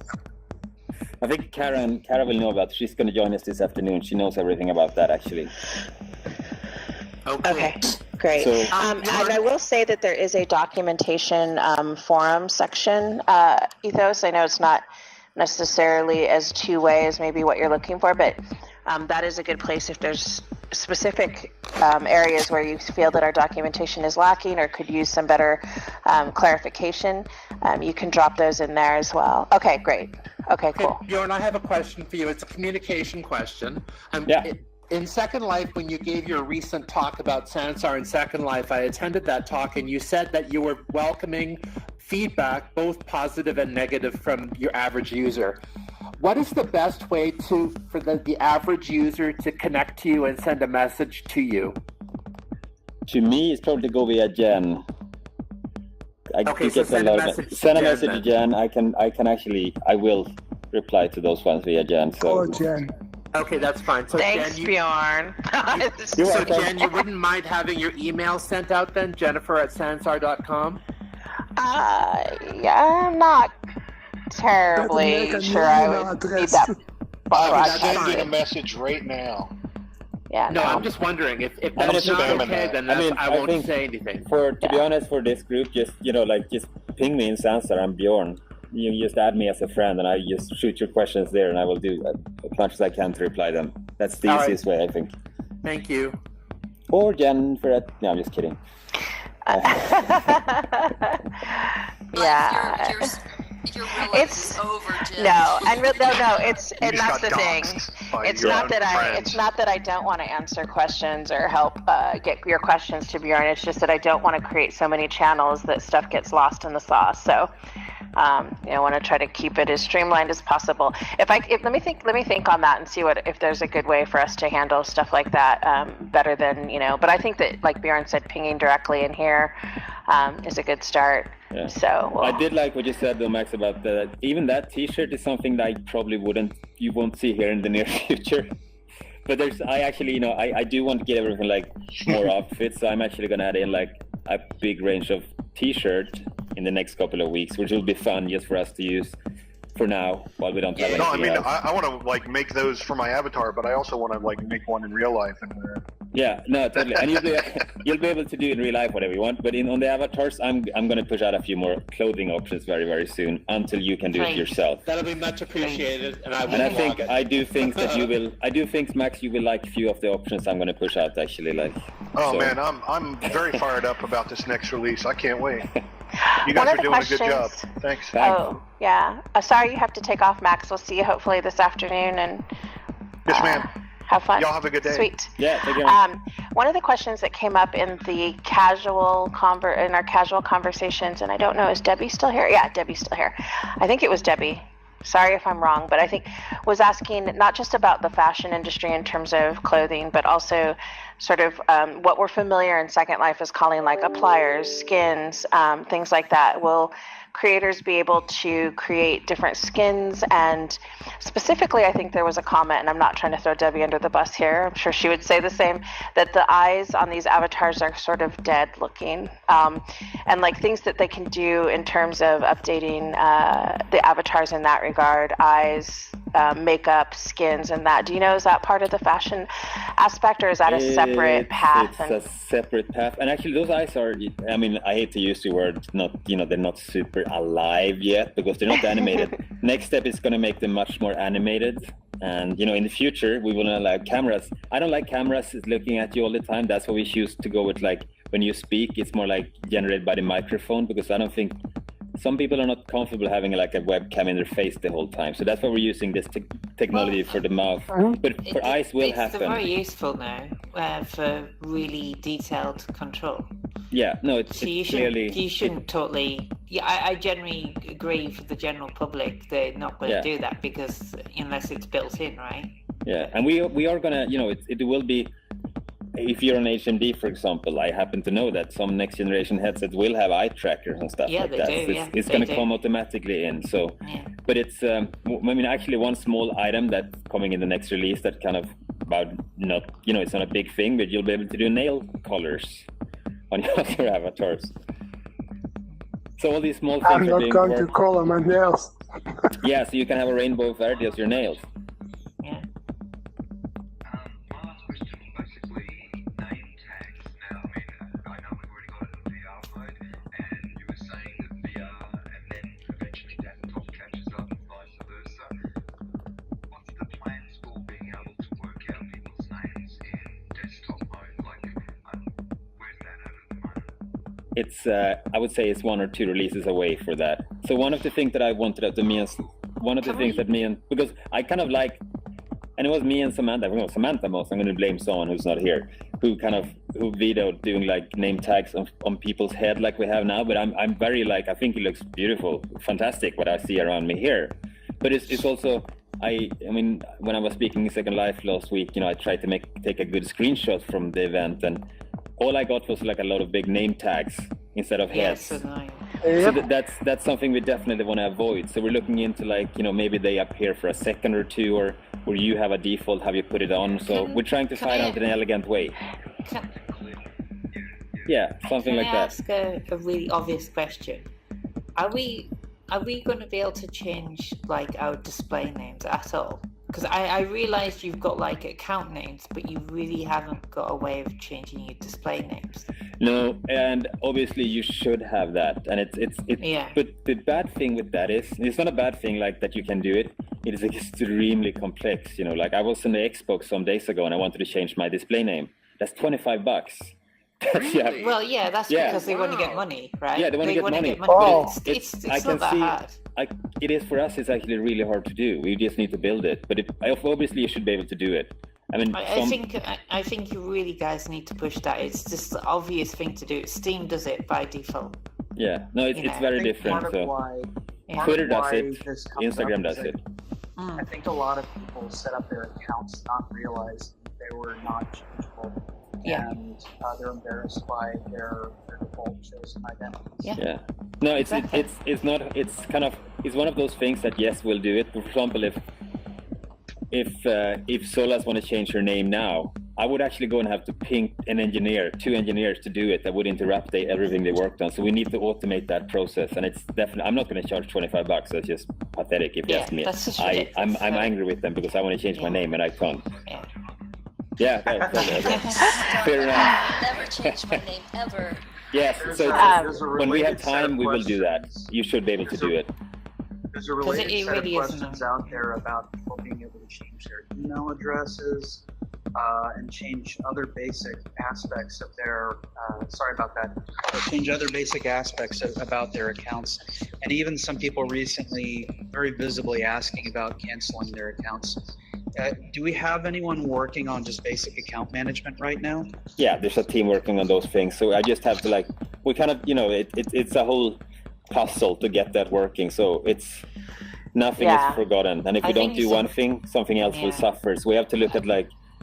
I think Kara will know about it. She's going to join us this afternoon. She knows everything about that, actually. Okay, great. So- And I will say that there is a documentation forum section, Ethos. I know it's not necessarily as two-way as maybe what you're looking for, but that is a good place if there's specific areas where you feel that our documentation is lacking or could use some better clarification. You can drop those in there as well. Okay, great. Okay, cool. Bjorn, I have a question for you. It's a communication question. In Second Life, when you gave your recent talk about Sansar in Second Life, I attended that talk, and you said that you were welcoming feedback, both positive and negative, from your average user. What is the best way for the average user to connect to you and send a message to you? To me, it's probably go via Jen. Okay, so send a message to Send a Jen, message to then. Jen. I will reply to those ones via Jen. So. Jen. Okay, that's fine. So Thanks, Jen, Bjorn. so Jen, you wouldn't mind having your email sent out then, Jennifer@sansar.com? Yeah, I'm not terribly sure I would need that. I'm sending a message right now. Yeah. No, I'm just wondering if that's not okay, then I won't think say anything. To be honest, for this group, just ping me in Sansar. I'm Bjorn. You just add me as a friend, and I just shoot your questions there, and I will do as much as I can to reply them. That's the easiest way, I think. Thank you. Or Jennifer. No, I'm just kidding. Yeah. You're really It's over, Jim. no, and it's You and just that's got the thing. doxxed by It's your not own that I don't want to answer questions or help get your questions to Bjorn. It's just that I don't want to create so many channels that stuff gets lost in the sauce. So I want to try to keep it as streamlined as possible. Let me think on that and see if there's a good way for us to handle stuff like that better than But I think that, like Bjorn said, pinging directly in here is a good start. Yeah. So I did like what you said, though, Max, about even that T-shirt is something that I probably you won't see here in the near future. But I do want to get everything more outfits, so I'm actually gonna add in a big range of T-shirt in the next couple of weeks, which will be fun just for us to use for now while we don't have anything No, I mean, else. I want to make those for my avatar, but I also want to make one in real life and wear it. Yeah, no, totally. And you'll be able to do in real life whatever you want. But on the avatars, I'm going to push out a few more clothing options very, very soon until you can do it yourself. That'll be much appreciated, and I do think that you will. I do think, Max, you will like a few of the options I'm going to push out. Actually, Man, I'm very fired up about this next release. I can't wait. You One guys of are the doing a good job. questions- Thanks. Oh, yeah. Sorry you have to take off, Max. We'll see you hopefully this afternoon, and Yes, ma'am. have fun. Y'all have a good day. Sweet. Yeah, take care. One of the questions that came up in the casual conversations, and I don't know, is Debbie still here? Yeah, Debbie's still here. I think it was Debbie. Sorry if I'm wrong, but I think was asking not just about the fashion industry in terms of clothing, but also sort of what we're familiar in Second Life is calling pliers, skins, things like that. Will creators be able to create different skins? And specifically, I think there was a comment, and I'm not trying to throw Debbie under the bus here, I'm sure she would say the same, that the eyes on these avatars are sort of dead looking, and things that they can do in terms of updating the avatars in that regard, eyes, makeup, skins, and that. Do you know, is that part of the fashion aspect, or is that a separate path? It's a separate path, and actually those eyes are, I mean, I hate to use the word, they're not super alive yet because they're not animated. Next step is going to make them much more animated, and in the future we will allow cameras. I don't like cameras looking at you all the time. That's why we choose to go with when you speak, it's more generated by the microphone, because I don't think some people are not comfortable having a webcam in their face the whole time. So that's why we're using this technology for the mouth. But for eyes will happen. It's very useful now for really detailed control. Yeah, no, it's So you clearly... shouldn't totally yeah, I generally agree for the general public they're not going to Yeah. do that because unless it's built in, right? Yeah, and we are gonna, it will be, if you're on HMD, for example, I happen to know that some next generation headsets will have eye trackers and stuff Yeah, like they that. do, It's they gonna do. come automatically in. So, Yeah. but it's, actually one small item that's coming in the next release that kind of about not, it's not a big thing, but you'll be able to do nail colors on your avatars. So all these small things I'm are not being going to worked. color my nails. Yeah, so you can have a rainbow of variety as your nails. Yeah. It's I would say it's 1 or 2 releases away for that. So one of the things that I wanted out to me is because I kind of like, and it was me and Samantha. Well, Samantha most. I'm going to blame someone who's not here, who vetoed doing like name tags on people's head like we have now. But I'm very like, I think it looks beautiful, fantastic what I see around me here. But it's also I mean when I was speaking in Second Life last week, I tried to take a good screenshot from the event, and all I got was like a lot of big name tags instead of heads. Yes, annoying. So that's something we definitely want to avoid. So we're looking into like, maybe they appear for a second or two, or you have a default, have you put it on. So we're trying to find out in an elegant way. Yeah, something like that. Can I ask a really obvious question? Are we going to be able to change like our display names at all? Because I realised you've got like account names, but you really haven't got a way of changing your display names. No, and obviously you should have that. And it's Yeah. But the bad thing with that is, it's not a bad thing like that you can do it. It is extremely complex. Like I was on the Xbox some days ago and I wanted to change my display name. That's $25. Yeah. Well, yeah, that's because they want to get money, right? Yeah, they want to get money. But it's I can not that see hard. it is for us. It's actually really hard to do. We just need to build it. But obviously, you should be able to do it. I mean, I think you really guys need to push that. It's just the obvious thing to do. Steam does it by default. Yeah, no, it's very different. Part of why, Twitter does why it, this comes Instagram up does is it. I think a lot of people set up their accounts not realizing they were not changeable. Yeah. And they're embarrassed by their default chosen identities. Yeah. No, it's not. It's kind of, it's one of those things that yes, we'll do it. For example, if Solas want to change her name now, I would actually go and have to ping two engineers to do it. That would interrupt everything they worked on. So we need to automate that process. And it's definitely, I'm not going to charge $25. That's just pathetic if you ask me. That's just I'm angry with them because I want to change my name and I can't. Yeah, fair enough. Never change my name ever. Yes, so when we have time, we will do that. You should be able to do it. There's a related set of questions out there about people being able to change their email addresses and change other basic aspects of their, change other basic aspects about their accounts. And even some people recently very visibly asking about canceling their accounts. Do we have anyone working on just basic account management right now? Yeah, there's a team working on those things. So I just have to we kind of, it's a whole puzzle to get that working. So nothing is forgotten. And if we don't do one thing, something else will suffer. So we have to look at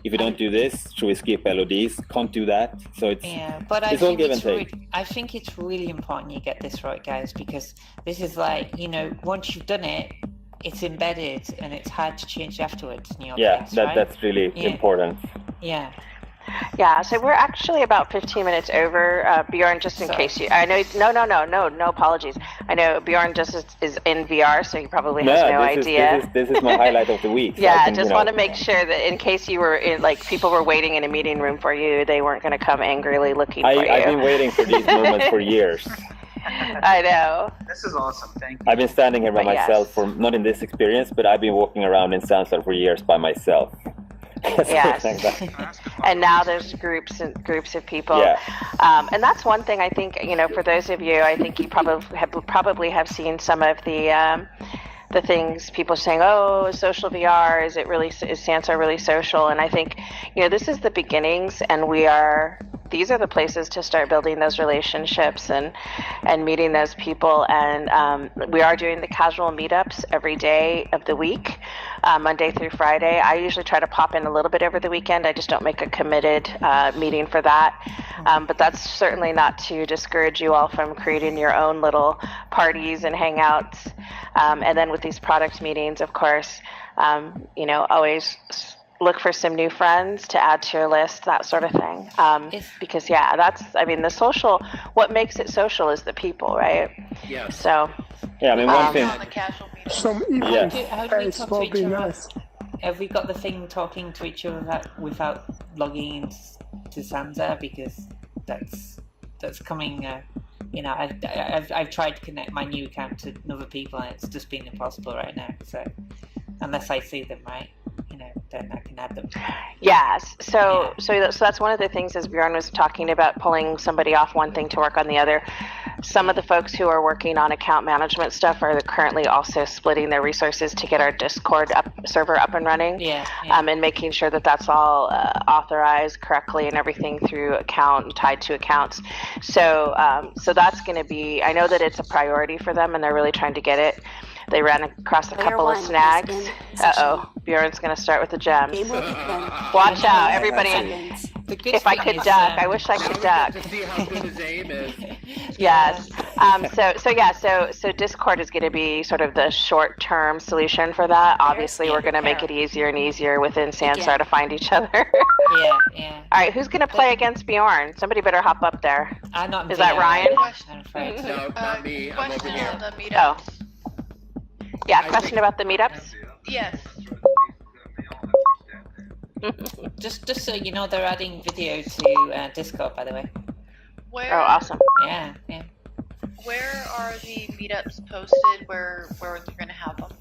if we don't do this, should we skip LODs? Can't do that. So but it's all give and take. I think it's really important you get this right, guys, because this is once you've done it, it's embedded and it's hard to change afterwards in your case, right? That's really important. Yeah. Yeah, so we're actually about 15 minutes over. Bjorn, just in case I know, no apologies. I know Bjorn just is in VR, so he probably has no idea. This is my highlight of the week. So yeah, I just want to make sure that in case you were in, people were waiting in a meeting room for you, they weren't going to come angrily looking for you. I've been waiting for these moments for years. I know. This is awesome. Thank you. I've been standing here by myself for, not in this experience, but I've been walking around in Sansar for years by myself. Yes. And now there's groups of people. Yeah. And that's one thing I think, for those of you, I think you probably have seen some of the things people saying, oh, social VR, is Sansar really social? And I think, this is the beginnings, and we are these are the places to start building those relationships and meeting those people. And we are doing the casual meetups every day of the week, Monday through Friday. I usually try to pop in a little bit over the weekend. I just don't make a committed meeting for that. But that's certainly not to discourage you all from creating your own little parties and hangouts. And then with these product meetings, of course, always look for some new friends to add to your list, that sort of thing. Because the social, what makes it social is the people, right? Yeah. So. Yeah, I mean, one thing. Some How do we talk to each other? Have we got the thing talking to each other without logging into Sansar? Because that's coming. I've tried to connect my new account to other people, and it's just been impossible right now. So unless I see them, right, then I can add them. Yes. So that's one of the things, as Bjorn was talking about, pulling somebody off one thing to work on the other. Some of the folks who are working on account management stuff are currently also splitting their resources to get our Discord server up and running. And making sure that that's all authorized correctly and everything through account and tied to accounts. So that's going to be, I know that it's a priority for them, and they're really trying to get it. They ran across a couple of snags. Bjorn's going to start with the gems. Watch out, everybody. If I could duck, I wish I could duck. To see how good his aim is. Yes. So Discord is going to be sort of the short-term solution for that. Obviously, we're going to make it easier and easier within Sansar to find each other. Yeah. All right, who's going to play against Bjorn? Somebody better hop up there. Is that Ryan? No, not me. I'm over here. Oh. Yeah, question about the meetups? Yes. just so you know, they're adding video to Discord, by the way. Where? Oh, awesome. Yeah. Where are the meetups posted? Where they're going to have them?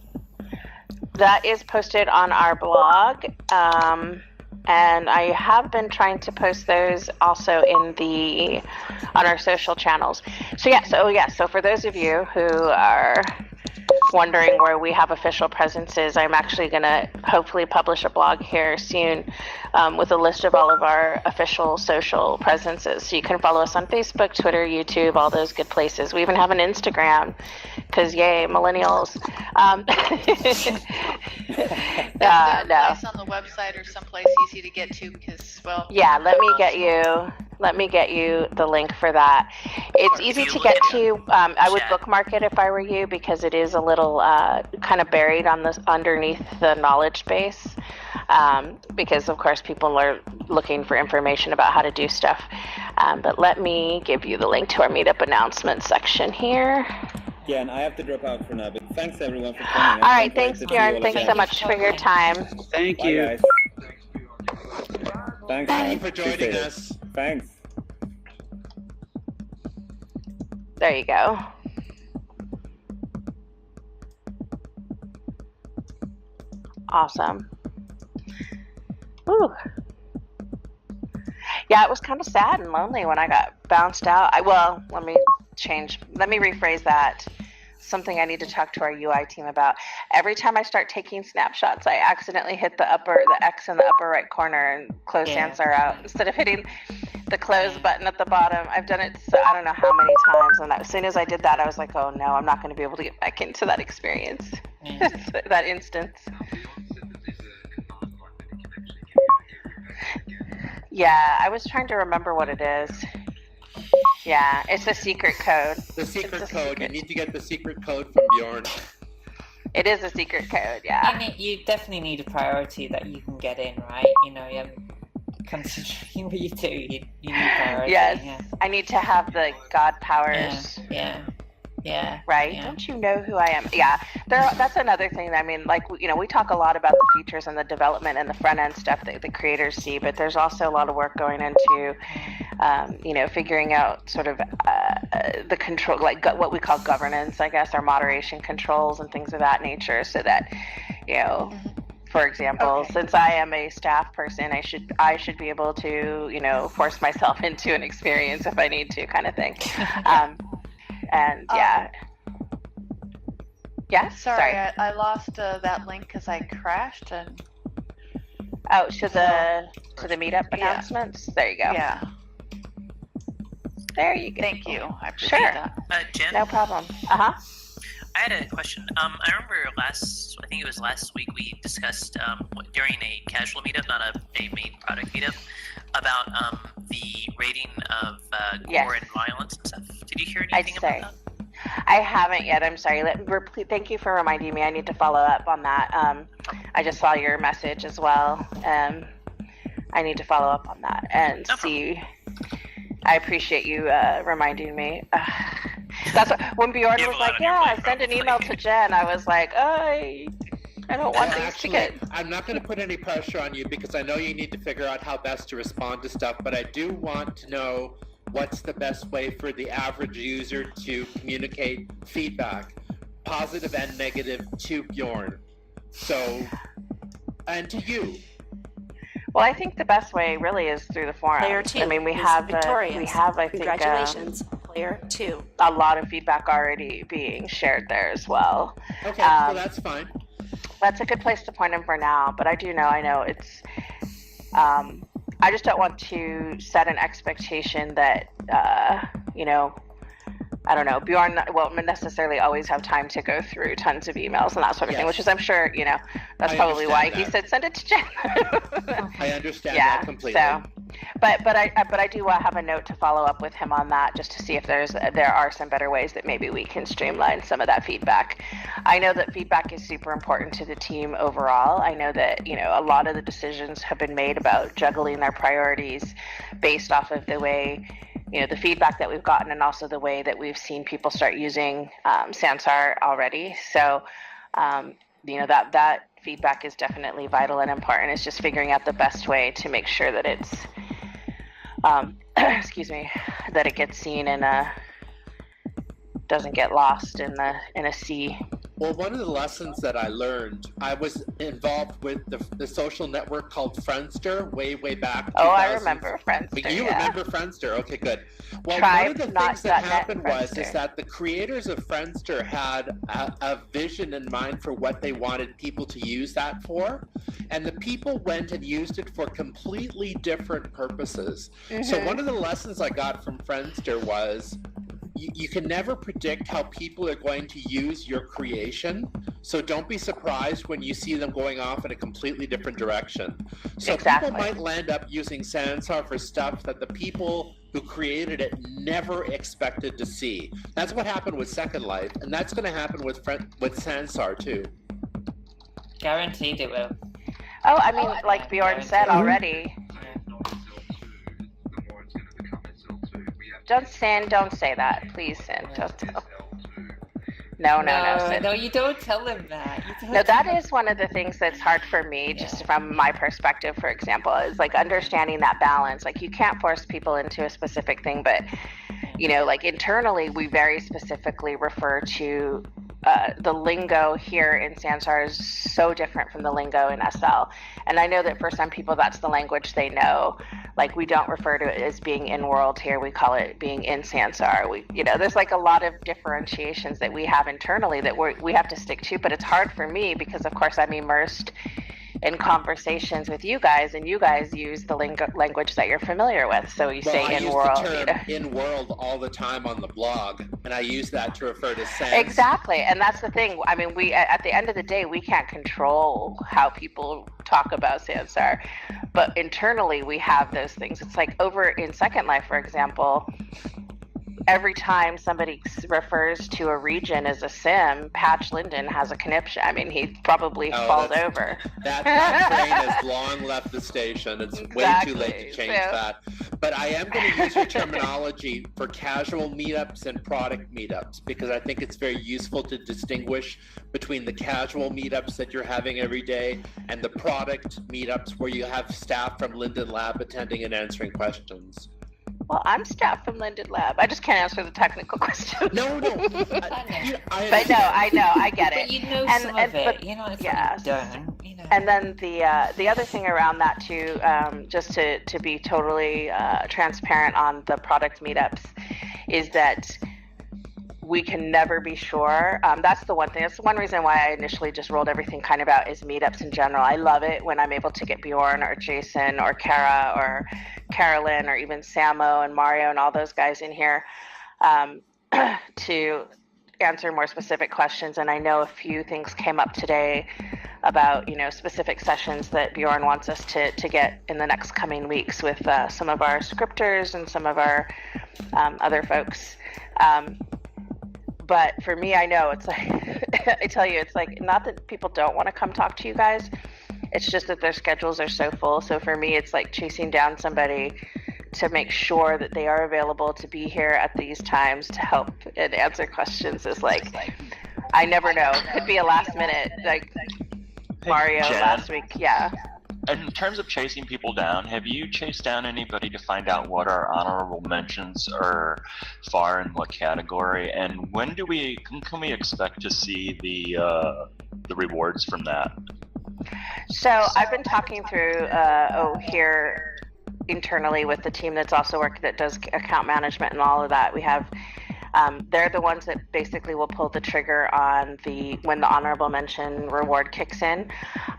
That is posted on our blog, and I have been trying to post those also on our social channels. So for those of you who are wondering where we have official presences, I'm actually going to hopefully publish a blog here soon with a list of all of our official social presences. So you can follow us on Facebook, Twitter, YouTube, all those good places. We even have an Instagram, because yay, millennials. Is there a place on the website or someplace easy to get to? Because, well... Yeah, let me get you the link for that. It's easy to get to. I would bookmark it if I were you, because it is a little kind of buried underneath the knowledge base. Because of course people are looking for information about how to do stuff. But let me give you the link to our meetup announcement section here. Yeah, and I have to drop out for now, but thanks everyone for coming. All right, thanks Bjorn. Thanks so much for your time. Thank you. Bye, guys. Thanks, Thank you for joining us. Thanks. There you go. Awesome. Ooh. Yeah, it was kind of sad and lonely when I got bounced out. Let me rephrase that. Something I need to talk to our UI team about. Every time I start taking snapshots, I accidentally hit the X in the upper right corner and close Sansar out instead of hitting the close button at the bottom. I've done it I don't know how many times, and as soon as I did that, I was like, oh no, I'm not going to be able to get back into that experience, that instance. Yeah, I was trying to remember what it is. Yeah, it's a secret code. The secret code. You need to get the secret code from Bjorn. It is a secret code, yeah. You definitely need a priority that you can get in, right? Considering what you do, you need priority. Yes, yeah. I need to have the God powers. Yeah. Right? Yeah. Don't you know who I am? Yeah. That's another thing. I mean, we talk a lot about the features and the development and the front end stuff that the creators see, but there's also a lot of work going into, figuring out sort of the control, like what we call governance, I guess, our moderation controls and things of that nature, so that, for example, since I am a staff person, I should be able to, force myself into an experience if I need to, kind of thing. Sorry. I lost that link because I crashed and. Oh, to the meetup announcements. There you go. Yeah. There you go. Thank you. I appreciate Sure. that. Jen? No problem. Uh-huh. I had a question. I remember I think it was last week, we discussed during a casual meetup, not a main product meetup, about the rating of gore and violence and stuff. Did you hear anything about that? I haven't yet. I'm sorry. Thank you for reminding me. I need to follow up on that. I just saw your message as well. I need to follow up on that and see. I appreciate you reminding me. That's what, when Bjorn was like, "Yeah, send an email to Jen," I was like, I don't want things to get. I'm not going to put any pressure on you because I know you need to figure out how best to respond to stuff, but I do want to know what's the best way for the average user to communicate feedback, positive and negative, to Bjorn. So, and to you. Well, I think the best way really is through the forums. Player 2 I mean, we is have, victorious. I think, Congratulations, Player 2. a lot of feedback already being shared there as well. Okay, so that's fine. That's a good place to point him for now, but I know it's, I just don't want to set an expectation that, I don't know, Bjorn won't necessarily always have time to go through tons of emails and that sort of thing, which is, I'm sure, that's probably why he said send it to Jen. I understand that completely. So, but I do have a note to follow up with him on that, just to see if there are some better ways that maybe we can streamline some of that feedback. I know that feedback is super important to the team overall. I know that a lot of the decisions have been made about juggling their priorities based off of the way the feedback that we've gotten, and also the way that we've seen people start using Sansar already. So that feedback is definitely vital and important. It's just figuring out the best way to make sure that it's that it gets seen and doesn't get lost in a sea. Well, one of the lessons that I learned, I was involved with the social network called Friendster way back. Oh, I remember Friendster. You remember Friendster? Okay, good. Well, Tribe, one of the things that happened Friendster. is that the creators of Friendster had a vision in mind for what they wanted people to use that for, and the people went and used it for completely different purposes. Mm-hmm. So one of the lessons I got from Friendster was, you can never predict how people are going to use your creation, so don't be surprised when you see them going off in a completely different direction. So people might land up using Sansar for stuff that the people who created it never expected to see. That's what happened with Second Life, and that's going to happen with Sansar too. Guaranteed it will. Oh, I mean, like Bjorn said already. Don't say that, please, Sin. Don't tell. No, Sin. No, you don't tell him that. No, that is one of the things that's hard for me, just from my perspective, for example, is like understanding that balance. Like, you can't force people into a specific thing, but like internally, we very specifically refer to the lingo here in Sansar is so different from the lingo in SL. And I know that for some people, that's the language they know. Like, we don't refer to it as being in world here. We call it being in Sansar. There's like a lot of differentiations that we have internally that we have to stick to, but it's hard for me because, of course, I'm immersed in conversations with you guys, and you guys use the language that you're familiar with. So you say in world. I use the term in world all the time on the blog, and I use that to refer to Sans. Exactly, and that's the thing. I mean, we at the end of the day, we can't control how people talk about Sansar, but internally we have those things. It's like over in Second Life, for example. Every time somebody refers to a region as a sim, Patch Linden has a conniption. I mean, he probably falls over. That train has long left the station. It's way too late to change that. But I am going to use your terminology for casual meetups and product meetups, because I think it's very useful to distinguish between the casual meetups that you're having every day and the product meetups where you have staff from Linden Lab attending and answering questions. Well, I'm staff from Linden Lab. I just can't answer the technical question. No. But no, I know, I get it. But you know some of it. It's like done. And then the other thing around that too, just to be totally transparent on the product meetups, is that we can never be sure. That's the one thing. That's one reason why I initially just rolled everything kind of out is meetups in general. I love it when I'm able to get Bjorn or Jason or Kara or Carolyn or even Samo and Mario and all those guys in here to answer more specific questions. And I know a few things came up today about, you know, specific sessions that Bjorn wants us to get in the next coming weeks with some of our scripters and some of our other folks. But for me, I know it's like, I tell you, it's like, not that people don't want to come talk to you guys. It's just that their schedules are so full. So for me, it's like chasing down somebody to make sure that they are available to be here at these times to help and answer questions is like, I never know. It could be a last minute, like Mario Jen, last week. Yeah. in terms of chasing people down, have you chased down anybody to find out what our honorable mentions are far in what category, and when can we expect to see the rewards from that? So I've been talking through here internally with the team that's also working, that does account management and all of that. We have they're the ones that basically will pull the trigger on when the honorable mention reward kicks in.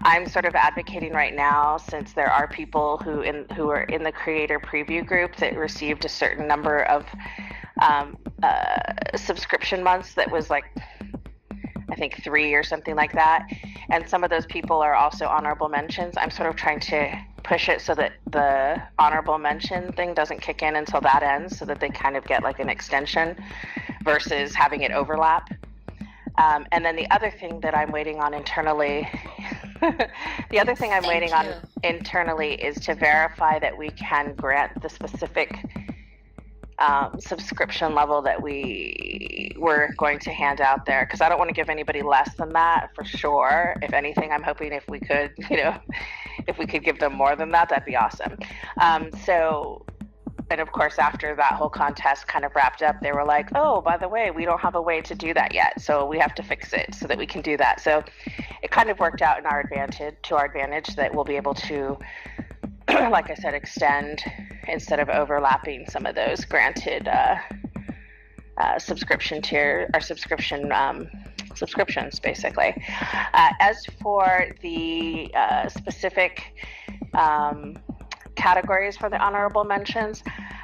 I'm sort of advocating right now, since there are people who are in the creator preview group that received a certain number of subscription months that was like, I think 3 or something like that. And some of those people are also honorable mentions. I'm sort of trying to push it so that the honorable mention thing doesn't kick in until that ends, so that they kind of get like an extension versus having it overlap. And then the other thing that I'm waiting on internally, internally is to verify that we can grant the specific subscription level that we were going to hand out there, because I don't want to give anybody less than that for sure. If anything, I'm hoping if we could, if we could give them more than that, that'd be awesome. And of course, after that whole contest kind of wrapped up, they were like, oh, by the way, we don't have a way to do that yet, so we have to fix it so that we can do that. So it kind of worked out to our advantage that we'll be able to, like I said, extend instead of overlapping some of those granted subscription tier or subscriptions, basically. As for the specific categories for the honorable mentions,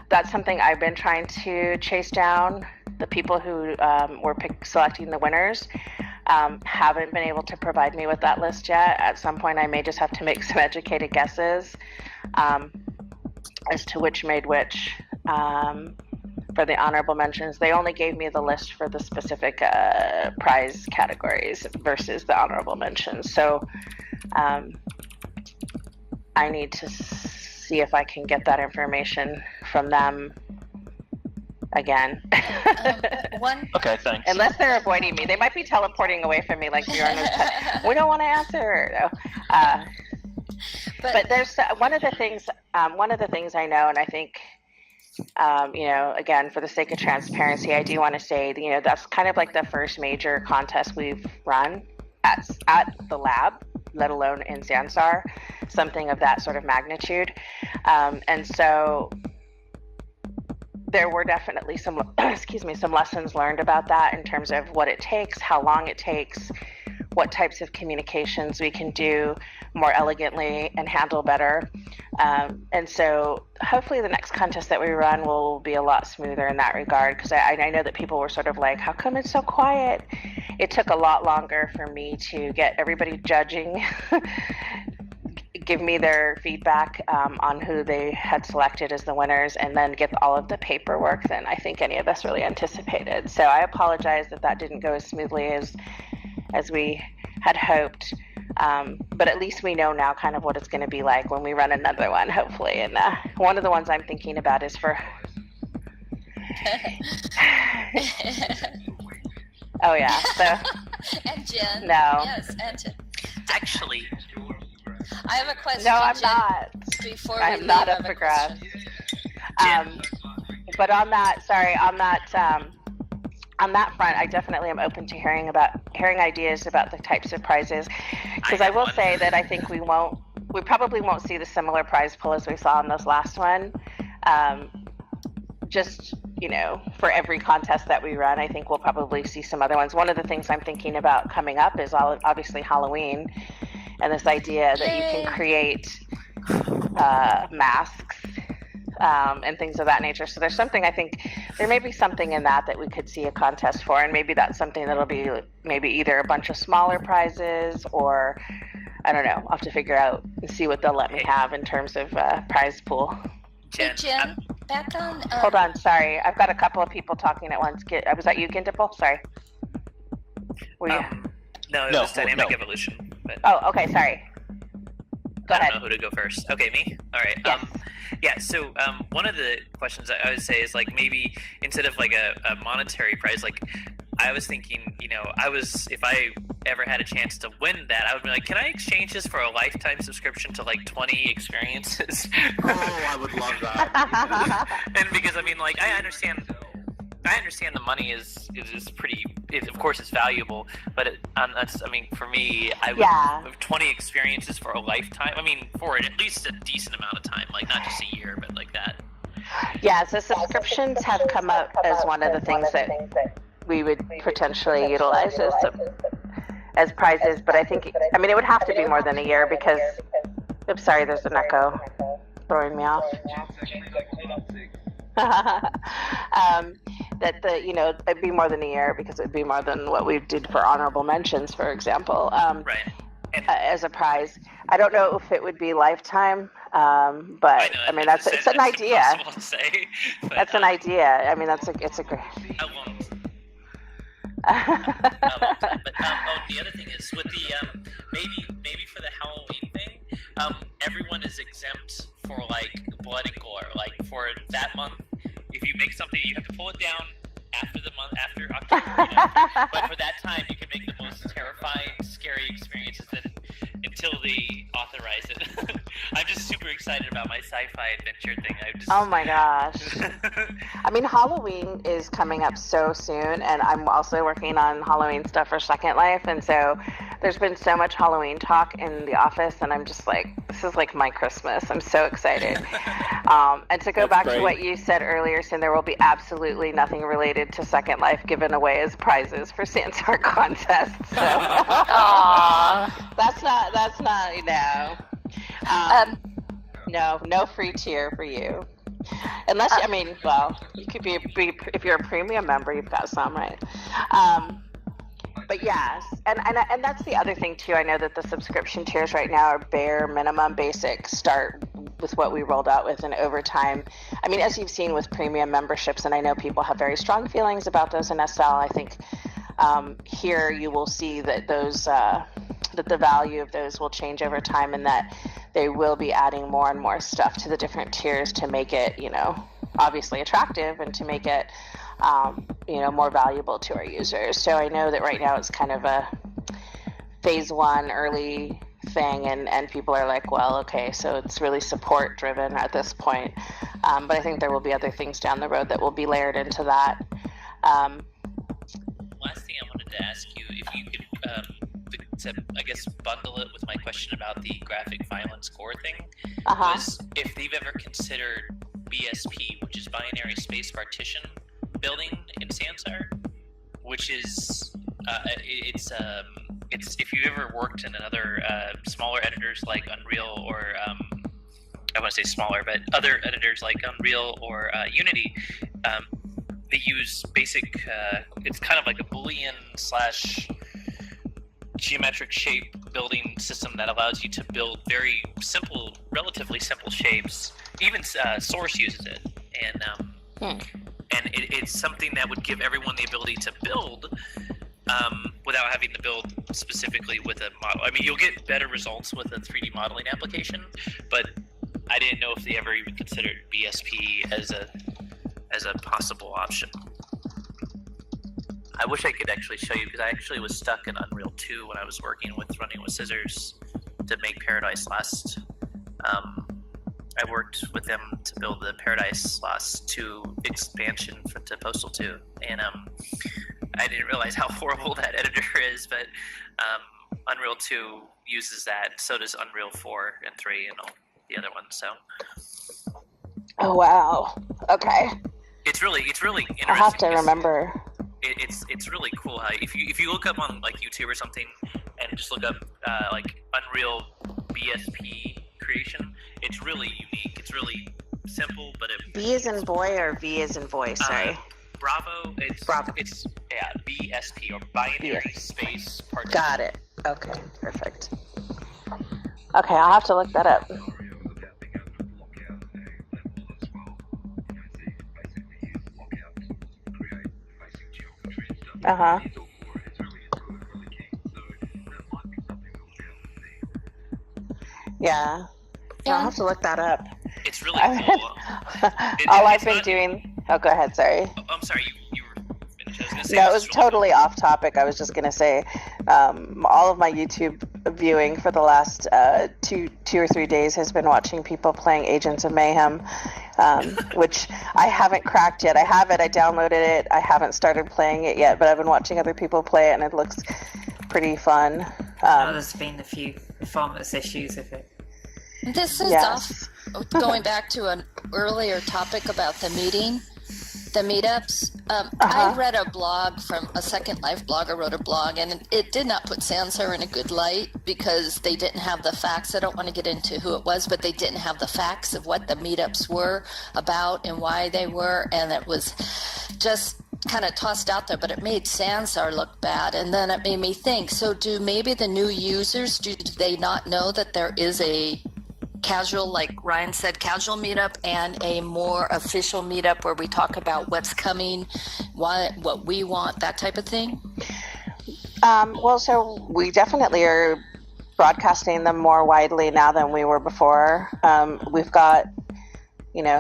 that's something I've been trying to chase down. The people who were selecting the winners haven't been able to provide me with that list yet. At some point, I may just have to make some educated guesses as to which made which for the honorable mentions. They only gave me the list for the specific prize categories versus the honorable mentions. So I need to see if I can get that information from them again. Okay, thanks. Unless they're avoiding me. They might be teleporting away from me like Bjorn was we don't want to answer. No. But there's one of the things I know, and I think, again, for the sake of transparency, I do want to say, that's kind of like the first major contest we've run at the lab, let alone in Sansar, something of that sort of magnitude. And so there were definitely some lessons learned about that in terms of what it takes, how long it takes, what types of communications we can do more elegantly and handle better. And so hopefully the next contest that we run will be a lot smoother in that regard, because I know that people were sort of like, how come it's so quiet? It took a lot longer for me to get everybody judging, give me their feedback on who they had selected as the winners, and then get all of the paperwork than I think any of us really anticipated. So I apologize that didn't go as smoothly as we had hoped. But at least we know now kind of what it's going to be like when we run another one, hopefully. And one of the ones I'm thinking about is for... Oh, yeah. So... And Jen. No. Yes, and Jen. Actually... I have a question. No, I'm Jen, not. Before I'm not up for grabs. But on that front, I definitely am open to hearing ideas about the types of prizes, because I will say that I think we probably won't see the similar prize pool as we saw in this last one, just for every contest that we run. I think we'll probably see some other ones. One of the things I'm thinking about coming up is obviously Halloween, and this idea that you can create masks and things of that nature. So there's something, I think there may be something in that we could see a contest for, and maybe that's something that'll be maybe either a bunch of smaller prizes, or I don't know. I'll have to figure out and see what they'll let me have in terms of prize pool. Hey, Jen, back on. Hold on, sorry. I've got a couple of people talking at once. Was that you, Gindipple? Sorry. Were you? No, it was Dynamic Evolution. But Oh, okay, sorry. Go I ahead. don't know who to go first. Okay, me? All right. Yes. Yeah, so one of the questions I would say is, like, maybe instead of like a monetary prize, like, I was thinking, if I ever had a chance to win that, I would be like, can I exchange this for a lifetime subscription to like 20 experiences? Oh, I would love that. And because I understand the money is pretty. Of course, it's valuable, but for me, I would have 20 experiences for a lifetime. For at least a decent amount of time, like not just a year, but like that. Yeah, so subscriptions have come up as one of the things that we would potentially utilize as prizes, but I think, it would have to be more than a year because, oops, sorry, there's an echo throwing me off. It'd be more than a year because it'd be more than what we did for honorable mentions, for example. Right. As a prize, I don't know if it would be lifetime, but it's an idea. Impossible to say, but, that's an idea. It's a great. I won't. But the other thing is with the maybe for the Halloween thing, everyone is exempt for like blood and gore. Like for that month, if you make something, you have to pull it down after the month after October. But for that time, you can make the most terrifying, scary experiences until they authorize it. I'm just super excited about my sci-fi adventure thing. Oh my gosh. Halloween is coming up so soon, and I'm also working on Halloween stuff for Second Life, and so there's been so much Halloween talk in the office, and I'm just like, this is like my Christmas. I'm so excited. And to go back to what you said earlier, Sin, there will be absolutely nothing related to Second Life given away as prizes for Sansar contests. So. That's not, no free tier for you. Unless, you could be if you're a premium member, you've got some, right? But yes, and that's the other thing too. I know that the subscription tiers right now are bare minimum basic start with what we rolled out with, and over time, as you've seen with premium memberships, and I know people have very strong feelings about those in SL. I think here you will see that those that the value of those will change over time, and that they will be adding more and more stuff to the different tiers to make it, obviously attractive and to make it, more valuable to our users. So I know that right now it's kind of a phase one early thing, and people are like, well, okay, so it's really support driven at this point. But I think there will be other things down the road that will be layered into that. Last thing I wanted to ask you, if you could, I guess, bundle it with my question about the graphic violence core thing, was if they've ever considered BSP, which is binary space partition building in Sansar, which is it's if you've ever worked in another smaller editors like Unreal or I want to say smaller, but other editors like Unreal or Unity, they use basic. It's kind of like a Boolean / geometric shape building system that allows you to build very simple, relatively simple shapes. Even Source uses it, and it's something that would give everyone the ability to build without having to build specifically with a model. You'll get better results with a 3D modeling application, but I didn't know if they ever even considered BSP as a possible option. I wish I could actually show you, because I actually was stuck in Unreal 2 when I was working with Running with Scissors to make Paradise Lost. I worked with them to build the Paradise Lost 2 expansion to Postal 2, and I didn't realize how horrible that editor is, but Unreal 2 uses that, so does Unreal 4 and 3 and all the other ones, so. Oh, wow. Okay. It's really interesting. I have to remember. It's really cool how if you look up on like YouTube or something and just look up like Unreal BSP creation, it's really unique. It's really simple, but B is in boy or V is in voice. Sorry. Bravo. Bravo. It's BSP or binary space partition. Got it. Okay, perfect. Okay, I'll have to look that up. Uh-huh. Yeah. I'll have to look that up. It's really cool. All I've been doing... Oh, go ahead, sorry. I'm sorry, you were finished. I was gonna say No, it was totally off topic. I was just going to say all of my YouTube viewing for the last 2 or 3 days has been watching people playing Agents of Mayhem, which I haven't cracked yet. I have it. I downloaded it. I haven't started playing it yet, but I've been watching other people play it, and it looks pretty fun. There's been a few performance issues with it. This is going back to an earlier topic about the meetups. I read a blog from a Second Life blogger wrote a blog, and it did not put Sansar in a good light because they didn't have the facts. I don't want to get into who it was, but they didn't have the facts of what the meetups were about and why they were, and it was just kind of tossed out there, but it made Sansar look bad. And then it made me think, so do maybe the new users, do they not know that there is a casual, like Ryan said, casual meetup and a more official meetup where we talk about what's coming, what we want, that type of thing? Well, so we definitely are broadcasting them more widely now than we were before. We've got,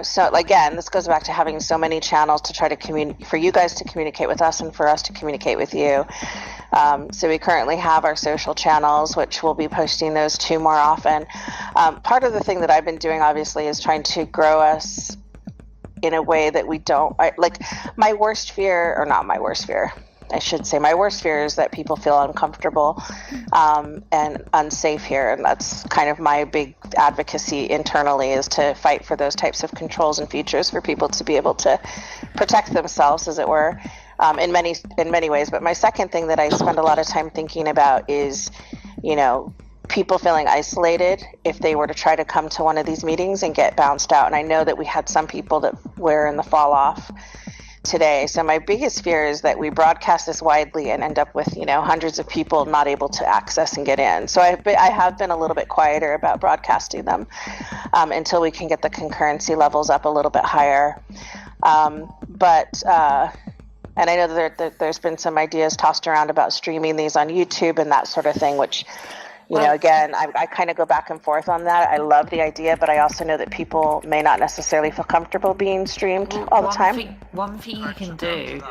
so again, this goes back to having so many channels to try to for you guys to communicate with us and for us to communicate with you. So we currently have our social channels, which we'll be posting those to more often. Part of the thing that I've been doing, obviously, is trying to grow us in a way that we don't, my worst fear, or not my worst fear, I should say, my worst fear is that people feel uncomfortable and unsafe here. And that's kind of my big advocacy internally, is to fight for those types of controls and features for people to be able to protect themselves, as it were, in many ways. But my second thing that I spend a lot of time thinking about is, people feeling isolated if they were to try to come to one of these meetings and get bounced out. And I know that we had some people that were in the fall off today. So my biggest fear is that we broadcast this widely and end up with, hundreds of people not able to access and get in. So I have been a little bit quieter about broadcasting them until we can get the concurrency levels up a little bit higher. And I know that there's been some ideas tossed around about streaming these on YouTube and that sort of thing, which, again, I kind of go back and forth on that. I love the idea, but I also know that people may not necessarily feel comfortable being streamed all the time. One thing you can do.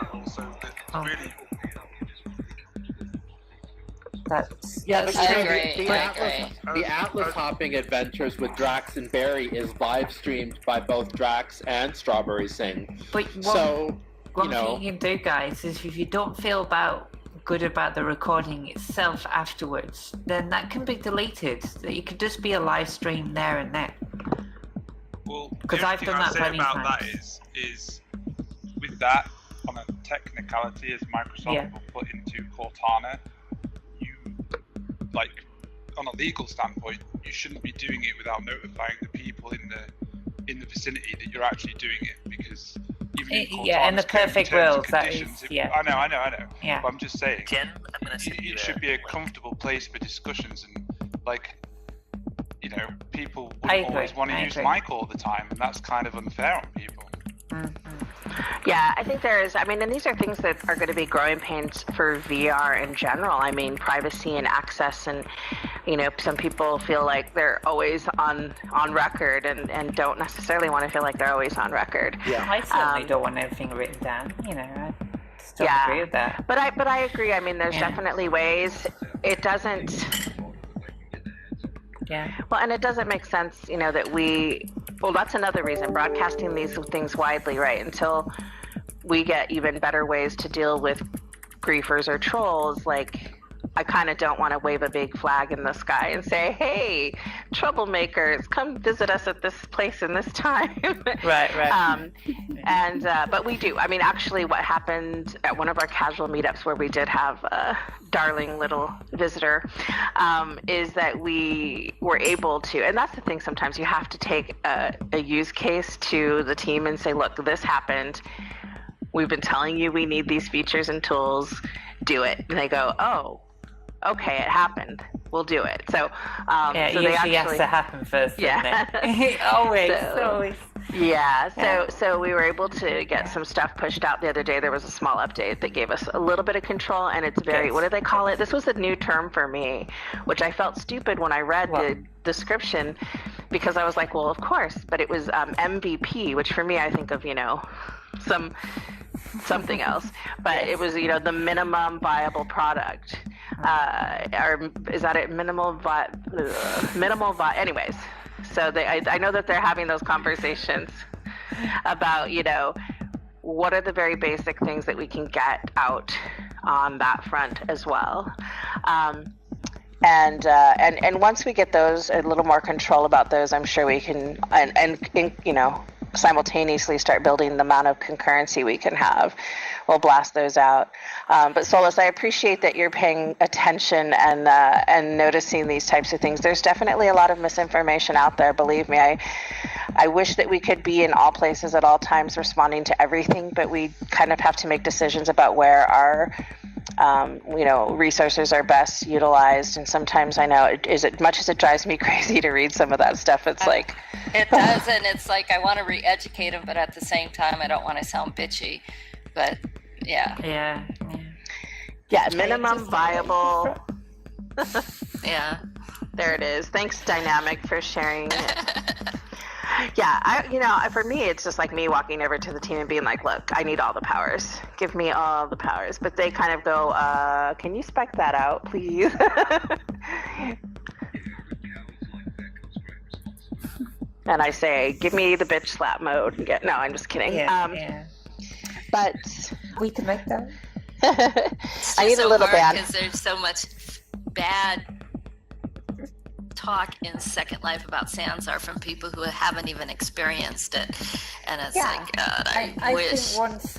The Atlas hopping adventures with Drax and Barry is live streamed by both Drax and Strawberry Sing. But one thing you can do, guys, is if you don't feel good about the recording itself afterwards, then that can be deleted. It could just be a live stream there and there. Well, because I've done that plenty about times. That is with that, on a technicality, as Microsoft will put into Cortana, on a legal standpoint, you shouldn't be doing it without notifying the people in the vicinity that you're actually doing it, because even in the perfect world, that is, I know. Yeah. But I'm just saying, Jen, I'm gonna send you it should be a comfortable place for discussions, and people wouldn't always want to use mic all the time, and that's kind of unfair on people. Yeah, I think and these are things that are going to be growing pains for VR in general. I mean, privacy and access, and, some people feel like they're always on record and don't necessarily want to feel like they're always on record. Yeah, I certainly don't want everything written down, I still agree with that. But I agree. I mean, there's definitely ways. It doesn't... Yeah. Well, and it doesn't make sense, that well, that's another reason, broadcasting these things widely, right, until we get even better ways to deal with griefers or trolls, like I kind of don't want to wave a big flag in the sky and say, hey, troublemakers, come visit us at this place in this time. Right. But we do. I mean, actually, what happened at one of our casual meetups where we did have a darling little visitor is that we were able to, and that's the thing, sometimes you have to take a use case to the team and say, look, this happened. We've been telling you we need these features and tools. Do it. And they go, oh, okay, it happened. We'll do it. So, Yeah, so it they usually actually has to happen first, Yeah. doesn't it? always. Yeah, so we were able to get some stuff pushed out the other day. There was a small update that gave us a little bit of control, and it's very, what do they call it? This was a new term for me, which I felt stupid when I read the description, because I was like, well, of course, but it was MVP, which for me, I think of, something else, but it was, the minimum viable product. Or is that it? Anyways. So I know that they're having those conversations about, what are the very basic things that we can get out on that front as well. And once we get those, a little more control about those, I'm sure we can, simultaneously start building the amount of concurrency we can have. We'll blast those out. But Solus, I appreciate that you're paying attention and noticing these types of things. There's definitely a lot of misinformation out there. Believe me, I wish that we could be in all places at all times responding to everything, but we kind of have to make decisions about where our resources are best utilized. And sometimes I know, as much as it drives me crazy to read some of that stuff, it's like... It does, and it's like I want to re-educate them, but at the same time, I don't want to sound bitchy. But, yeah. Yeah, minimum viable... Yeah. There it is. Thanks, Dynamic, for sharing it. Yeah, for me, it's just like me walking over to the team and being like, look, I need all the powers. Give me all the powers. But they kind of go, can you spec that out, please? And I say, give me the bitch slap mode. No, I'm just kidding. But we can make that. I need a little band. Because there's so much bad talk in Second Life about Sansar from people who haven't even experienced it, and it's like, God, I wish.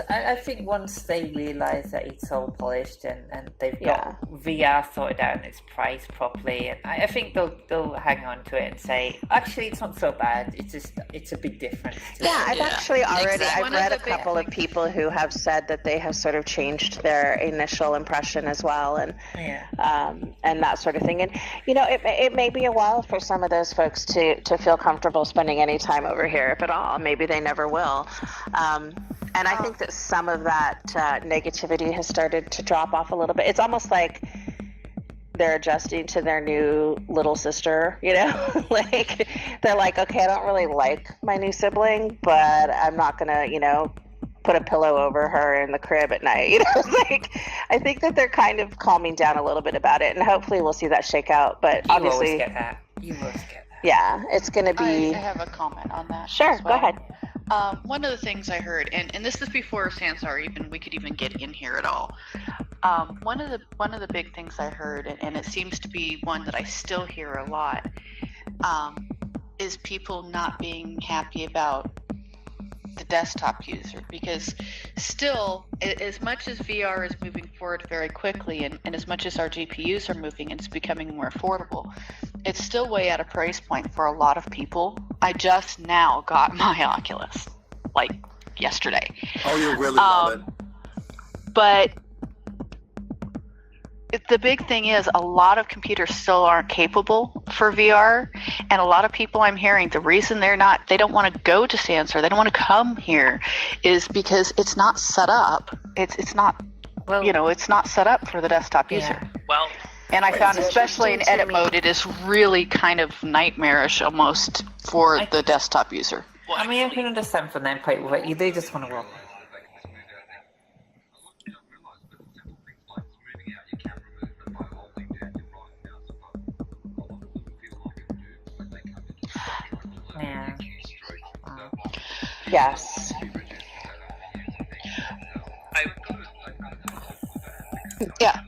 I think once they realize that it's all polished and they've got VR sorted out and it's priced properly, and I think they'll hang on to it and say, actually, it's not so bad. It's a big difference. I've actually already I've read a couple of people who have said that they have sort of changed their initial impression as well, and that sort of thing. And it may be a while for some of those folks to feel comfortable spending any time over here, if at all. Maybe they never will. And I think that some of that negativity has started to drop off a little bit. It's almost like they're adjusting to their new little sister, like they're like, okay, I don't really like my new sibling, but I'm not gonna, put a pillow over her in the crib at night. Like, I think that they're kind of calming down a little bit about it, and hopefully we'll see that shake out. But you obviously, always get that. You always get that. Yeah, it's going to be. I have a comment on that. Sure, as well. Go ahead. One of the things I heard, and this is before Sansar we could even get in here at all. One of the big things I heard, and it seems to be one that I still hear a lot, is people not being happy about the desktop user, because still, as much as VR is moving forward very quickly, and as much as our GPUs are moving and it's becoming more affordable, it's still way at a price point for a lot of people. I just now got my Oculus, like yesterday. Oh, you really love it. But the big thing is a lot of computers still aren't capable for VR, and a lot of people I'm hearing, the reason they don't want to go to Sansar, they don't want to come here, is because it's not set up. It's not, it's not set up for the desktop user. Well, and I found, especially in edit mode, it is really kind of nightmarish almost for the desktop user. I mean, I can understand from their point of view, they just want to walk. Yeah. Yes. Yeah.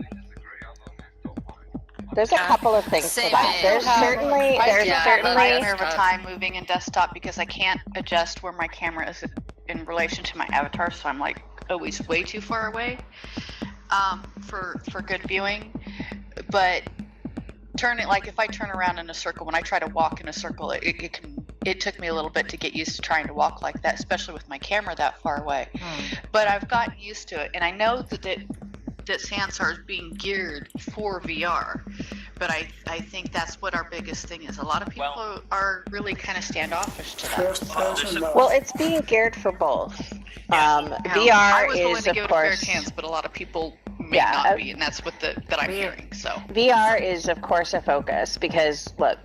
there's a couple of things to Same that. page. There's certainly I there's have certainly a nightmare of a time moving in desktop because I can't adjust where my camera is in relation to my avatar, so I'm like always way too far away for good viewing. But if I turn around in a circle, when I try to walk in a circle, it took me a little bit to get used to trying to walk like that, especially with my camera that far away. But I've gotten used to it, and I know that Sansar is being geared for VR. But I think that's what our biggest thing is. A lot of people are really kind of standoffish to that. Well, it's being geared for both. VR I was willing is, to of give it a fair course, chance, but a lot of people may not be, and that's what that I'm hearing. So VR is, of course, a focus because, look,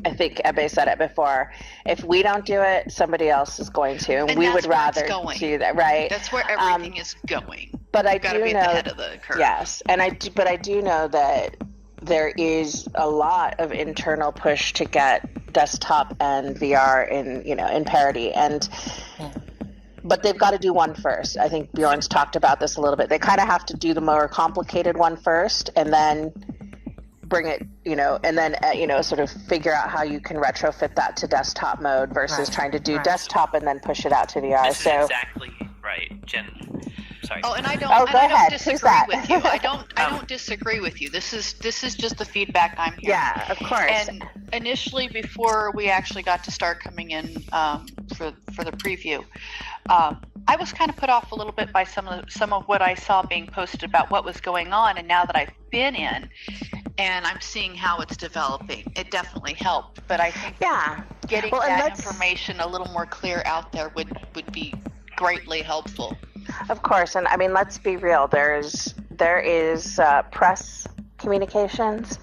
I think Ebbe said it before. If we don't do it, somebody else is going to, and we that's would where it's rather going. do that, right? That's where everything is going. But I You've got to do be know, at the head of the curve. yes, and I do know that there is a lot of internal push to get desktop and VR in parity, but they've got to do one first. I think Bjorn's talked about this a little bit. They kind of have to do the more complicated one first, and then bring it, and then sort of figure out how you can retrofit that to desktop mode versus trying to do desktop and then push it out to VR. This is exactly right, Jen. Sorry. Oh, and I don't. Oh, and go I don't ahead. Who's disagree that? with you. I don't disagree with you. This is just the feedback I'm hearing. Yeah, of course. And initially, before we actually got to start coming in for the preview, I was kind of put off a little bit by some of what I saw being posted about what was going on. And now that I've been in, and I'm seeing how it's developing, it definitely helped. But I think getting that information a little more clear out there would be greatly helpful. Of course, and I mean, let's be real. There is press communications,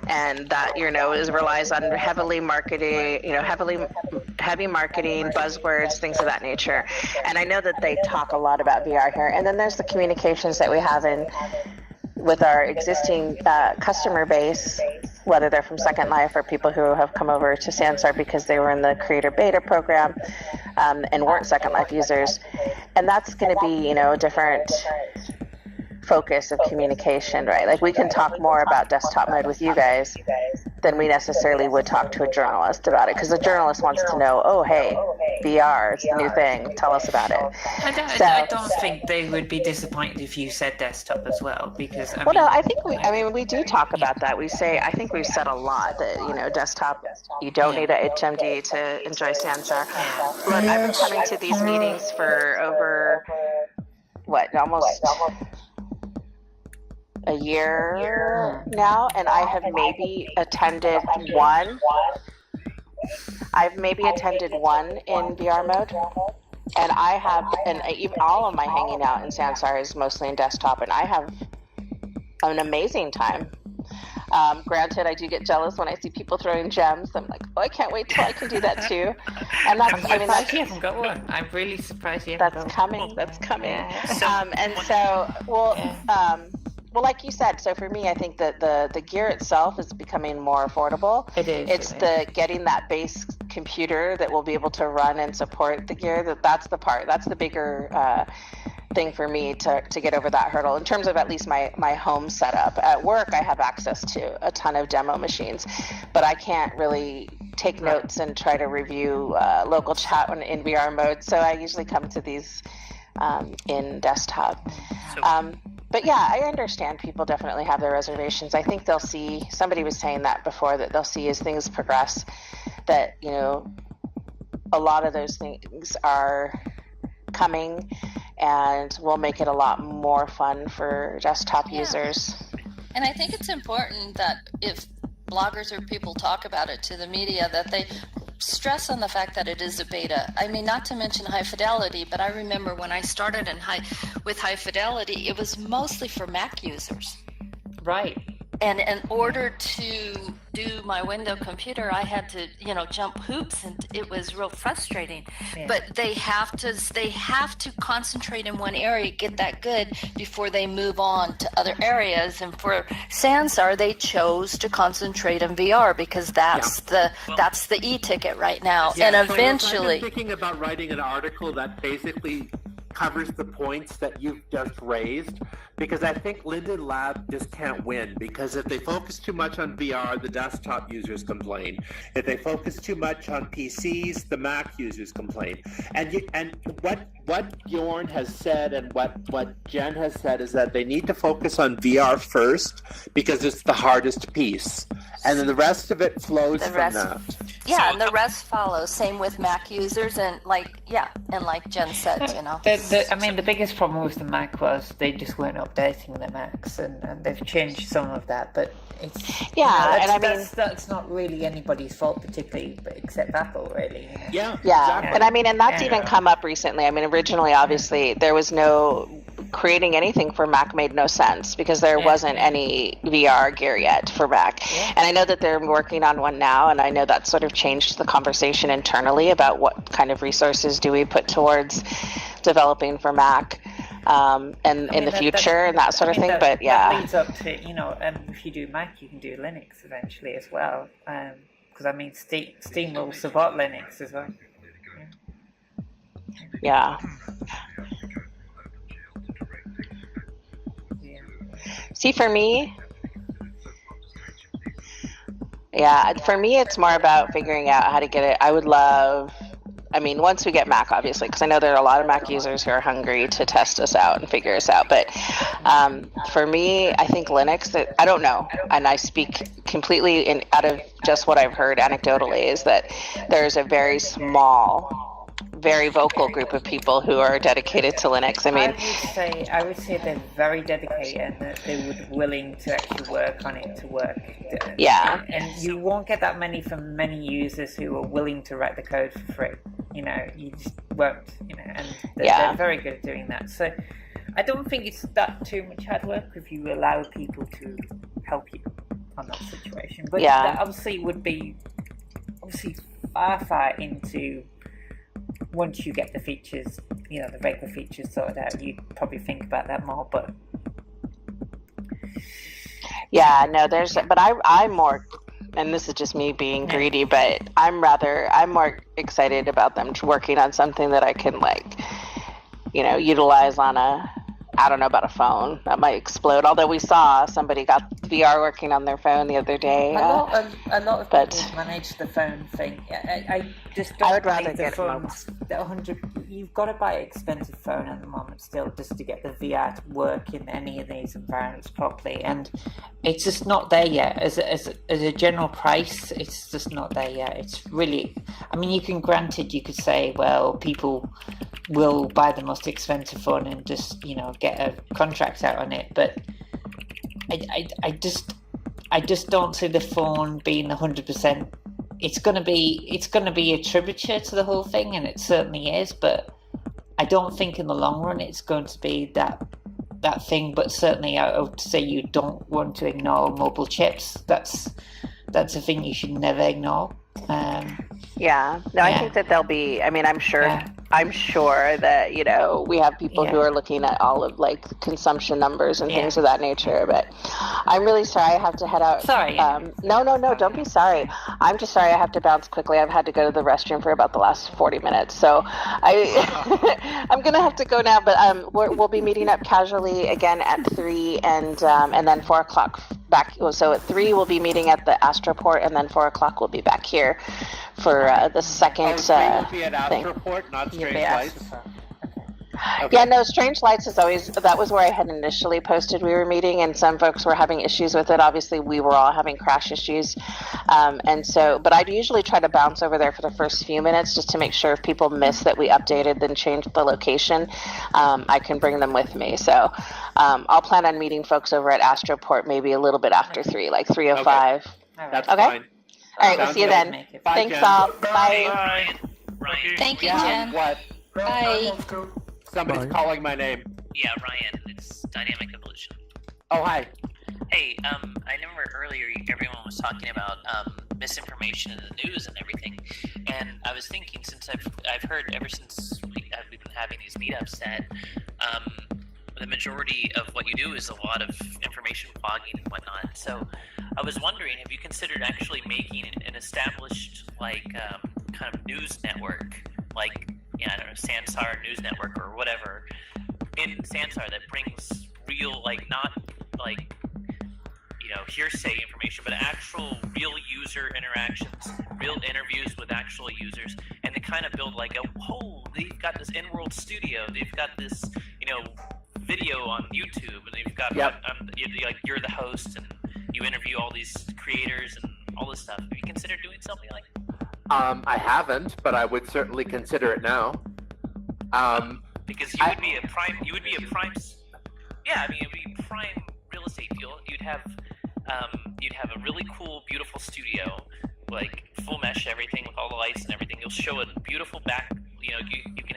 and that relies on heavily marketing, heavy marketing, buzzwords, things of that nature. And I know that they talk a lot about VR here. And then there's the communications that we have with our existing customer base, whether they're from Second Life or people who have come over to Sansar because they were in the creator beta program and weren't Second Life users. And that's going to be, a different focus of communication, right? Like, we can talk more about desktop mode with you guys than we necessarily would talk to a journalist about it, because the journalist wants to know, oh, hey, VR, it's the new thing, tell us about it. I don't think they would be disappointed if you said desktop as well, because I think we do talk about that. I think we've said a lot that, desktop, you don't need a HMD to enjoy Sansar. Look, I've been coming to these meetings for over, almost a year now, and I have maybe attended one. I've maybe attended one in VR mode, and even all of my hanging out in Sansar is mostly in desktop, and I have an amazing time. Granted, I do get jealous when I see people throwing gems. I'm like, oh, I can't wait till I can do that too. And that's, you haven't got one. I'm really surprised you haven't got one. That's coming. Yeah. Well, like you said, so for me, I think that the gear itself is becoming more affordable. It is. It's getting that base computer that will be able to run and support the gear. That's the part. That's the bigger thing for me to get over that hurdle. In terms of at least my home setup. At work, I have access to a ton of demo machines, but I can't really take notes and try to review local chat in VR mode. So I usually come to these in desktop. But yeah, I understand people definitely have their reservations. I think they'll see, somebody was saying that before, that they'll see as things progress that, a lot of those things are coming and will make it a lot more fun for desktop users. And I think it's important that if bloggers or people talk about it to the media, that they stress on the fact that it is a beta. I mean, not to mention high fidelity, but I remember when I started with high fidelity, it was mostly for Mac users. Right. And in order to do my window computer, I had to, jump hoops, and it was real frustrating. Yeah. But they have to concentrate in one area, get that good before they move on to other areas. And for Sansar, they chose to concentrate on VR because that's the e-ticket right now. Yeah, and eventually, I've been thinking about writing an article that basically covers the points that you've just raised, because I think Linden Lab just can't win, because if they focus too much on VR, the desktop users complain. If they focus too much on PCs, the Mac users complain. And what Bjorn has said and what Jen has said is that they need to focus on VR first, because it's the hardest piece. And then the rest of it flows from that. Yeah, and the rest follows. Same with Mac users, and like Jen said, the biggest problem with the Mac was they just weren't updating the Macs, and they've changed some of that, but it's that's not really anybody's fault particularly, but except Apple, really. Yeah, exactly. And that's even come up recently. Originally, obviously, there was no creating anything for Mac made no sense because there wasn't any VR gear yet for Mac. And I know that they're working on one now, and I know that sort of changed the conversation internally about what kind of resources do we put towards developing for Mac and in the future and that sort of thing. But that leads up to, if you do Mac, you can do Linux eventually as well. Because Steam will support Linux as well. Yeah. See, for me, it's more about figuring out how to get it. I would love, once we get Mac, obviously, because I know there are a lot of Mac users who are hungry to test us out and figure us out. But for me, I think Linux, I don't know, and I speak completely out of just what I've heard anecdotally, is that there's a very small, very vocal group of people who are dedicated to Linux. I would say they're very dedicated and that they would be willing to actually work on it to work. Yeah. And you won't get that many from many users who are willing to write the code for free. You just won't. And they're very good at doing that. So I don't think it's that too much hard work if you allow people to help you on that situation. But that obviously would be far into. Once you get the features, the regular features sorted out, you'd probably think about that more. But I'm more, and this is just me being greedy, but I'm more excited about them working on something that I can utilize on I don't know about a phone that might explode. Although we saw somebody got VR working on their phone the other day. A lot of people manage the phone thing. I just don't. I would rather the get phones. You've got to buy an expensive phone at the moment still just to get the VR to work in any of these environments properly, and it's just not there yet. As a general price, it's just not there yet. It's really. You could say, well, people will buy the most expensive phone and just get a contract out on it, but I just don't see the phone being 100%. It's gonna be a tributary to the whole thing, and it certainly is, but I don't think in the long run it's going to be that thing. But certainly I would say you don't want to ignore mobile chips. That's a thing you should never ignore. I think that they'll be. I'm sure that we have people who are looking at all of consumption numbers and things of that nature. But I'm really sorry I have to head out. Sorry. No, don't be sorry. I'm just sorry I have to bounce quickly. I've had to go to the restroom for about the last 40 minutes, so I'm gonna have to go now. But we'll be meeting up casually again at 3 and then 4 o'clock back. So at 3 we'll be meeting at the Astroport, and then 4 o'clock we'll be back here for the second thing. Astroport, not Strange Lights. Okay. Yeah, no, Strange Lights is always, that was where I had initially posted we were meeting, and some folks were having issues with it. Obviously, we were all having crash issues. But I'd usually try to bounce over there for the first few minutes just to make sure if people miss that we updated then changed the location, I can bring them with me. So I'll plan on meeting folks over at Astroport maybe a little bit after 3, like 3:05. Okay. That's Okay? fine. All right, we'll see you then. Bye, Thanks, Jen. all. Bye. Ryan. Thank you, Jen. What? Bye. Somebody's calling my name. Yeah, Ryan. It's Dynamic Evolution. Oh, hi. Hey, I remember earlier everyone was talking about misinformation in the news and everything, and I was thinking, since I've heard ever since we've been having these meetups that the majority of what you do is a lot of information blogging and whatnot. So I was wondering, have you considered actually making an established kind of news network, like I don't know, Sansar News Network or whatever in Sansar that brings real, like, not like, hearsay information, but actual real user interactions, real interviews with actual users, and to kind of build like they've got this in-world studio, they've got this, video on YouTube, and they've got you're the host, and you interview all these creators and all this stuff. Have you considered doing something like that? I haven't, but I would certainly consider it now. Because you would be a prime. Yeah, I mean, it'd be prime real estate deal. You'd have a really cool, beautiful studio, like full mesh, everything with all the lights and everything. You'll show a beautiful back. You can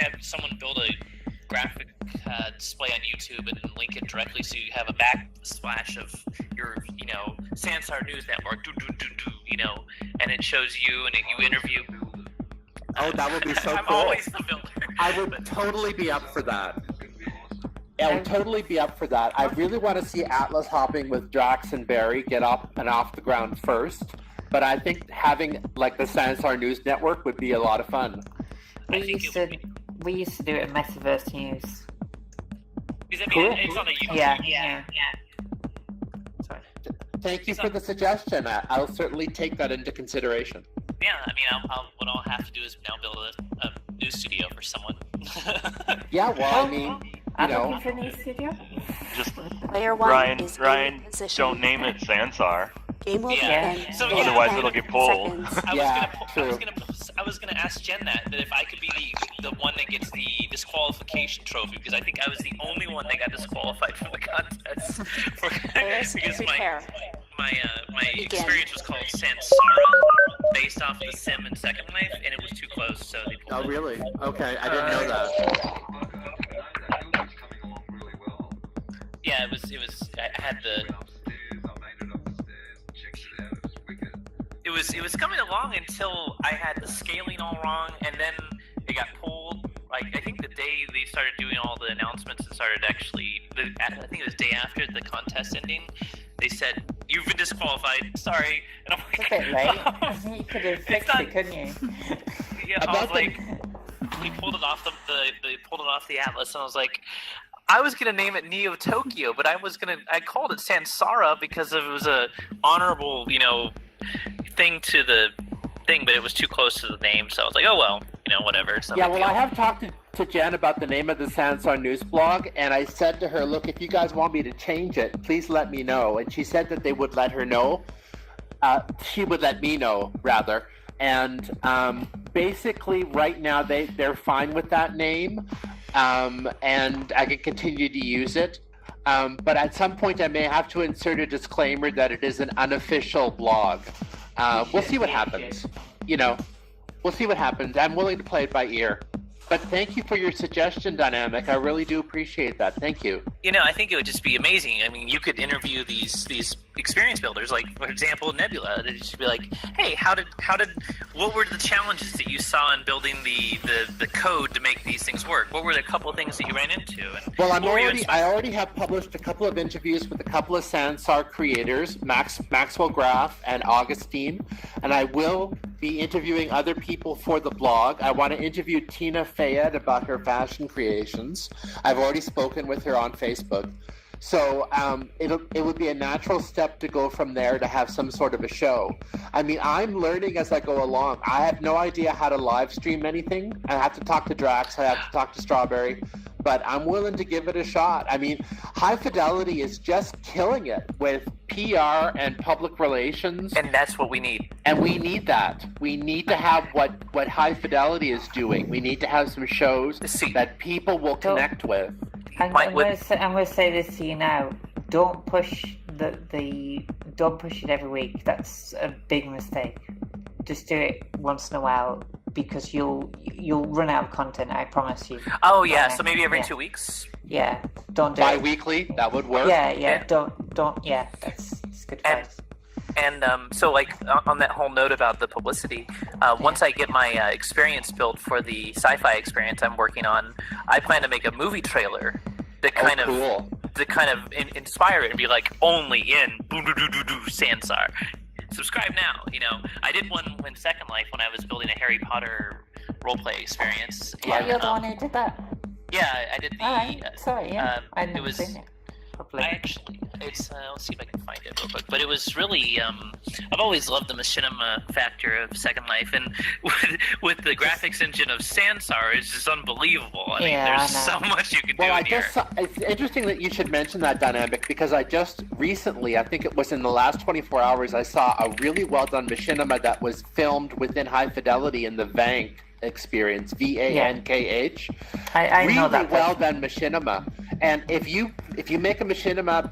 have someone build a graphic display on YouTube and link it directly, so you have a backsplash of your, Sansar News Network, and it shows you and you interview. Oh, that would be so I'm cool. always the builder. I would totally be up for that. I would totally be up for that. I really want to see Atlas hopping with Drax and Barry get up and off the ground first, but I think having like the Sansar News Network would be a lot of fun. We used to do it at Metaverse News. Cool. It's on the YouTube. Yeah. Sorry. Thank you for the suggestion. I'll certainly take that into consideration. Yeah, I mean, what I'll have to do is now build a news studio for someone. Yeah, well, I mean, looking for a new studio. Just Player one Ryan, is in Ryan, position. don't name it Sansar. Game will begin. So, Otherwise, it'll get pulled. I was gonna ask Jen that if I could be the one that gets the disqualification trophy, because I think I was the only one that got disqualified from the contest. Because my experience was called Sansara, based off the sim in Second Life, and it was too close, so they pulled Oh, it. really? Okay, I didn't know that. Yeah, it was. I had the. It was coming along until I had the scaling all wrong, and then it got pulled. Like, I think the day they started doing all the announcements and started actually, I think it was the day after the contest ending, they said, "You've been disqualified. Sorry." And I'm like, It's a bit late. You could have fixed it, couldn't you? Yeah, I was like, we pulled it off they pulled it off the Atlas, and I was like, I was gonna name it Neo Tokyo, but I called it Sansara because it was a honorable, thing to the thing, but it was too close to the name, so I was like, oh well, whatever. It's no Yeah, big well, deal. I have talked to Jen about the name of the Sansar News blog, and I said to her, look, if you guys want me to change it, please let me know. And she said that they would let her know. She would let me know, rather. And basically, right now, they're fine with that name, and I can continue to use it. But at some point, I may have to insert a disclaimer that it is an unofficial blog. We'll see what happens. We'll see what happens. I'm willing to play it by ear. But thank you for your suggestion, Dynamic. I really do appreciate that. Thank you. I think it would just be amazing. I mean, you could interview these experience builders, like, for example, Nebula. They'd just be like, hey, what were the challenges that you saw in building the code to make these things work? What were the couple of things that you ran into? And Well, I already have published a couple of interviews with a couple of Sansar creators, Maxwell Graf and Augustine, and I will be interviewing other people for the blog. I want to interview Tina Fayed about her fashion creations. I've already spoken with her on Facebook. So it would be a natural step to go from there to have some sort of a show. I mean, I'm learning as I go along. I have no idea how to live stream anything. I have to talk to Drax. I have to talk to Strawberry. But I'm willing to give it a shot. I mean, High Fidelity is just killing it with PR and public relations. And that's what we need. And we need that. We need to have what High Fidelity is doing. We need to have some shows that people will connect with. I'm going to say this to you now. Don't push don't push it every week. That's a big mistake. Just do it once in a while, because you'll run out of content. I promise you. Oh yeah, so maybe every 2 weeks. Yeah, don't do Bi-weekly, that would work. Yeah. Don't. Yeah, that's good advice. And so, like, on that whole note about the publicity, once I get my experience built for the sci-fi experience I'm working on, I plan to make a movie trailer that kind of inspire it and be like, only in Sansar. Subscribe now. I did one when Second Life, when I was building a Harry Potter roleplay experience. Yeah, and, you're the one who did that. Yeah, I did the. Alright, sorry, yeah. I'd it never was. seen it. I actually, it's. Let's see if I can find it real quick. But it was really. I've always loved the machinima factor of Second Life, and with the graphics engine of Sansar, it's just unbelievable. I mean, there's so much you can do in here. It's interesting that you should mention that dynamic because I just recently, I think it was in the last 24 hours, I saw a really well done machinima that was filmed within high fidelity in the Vank experience, VANKH. I really know that. well done machinima. And if you make a machinima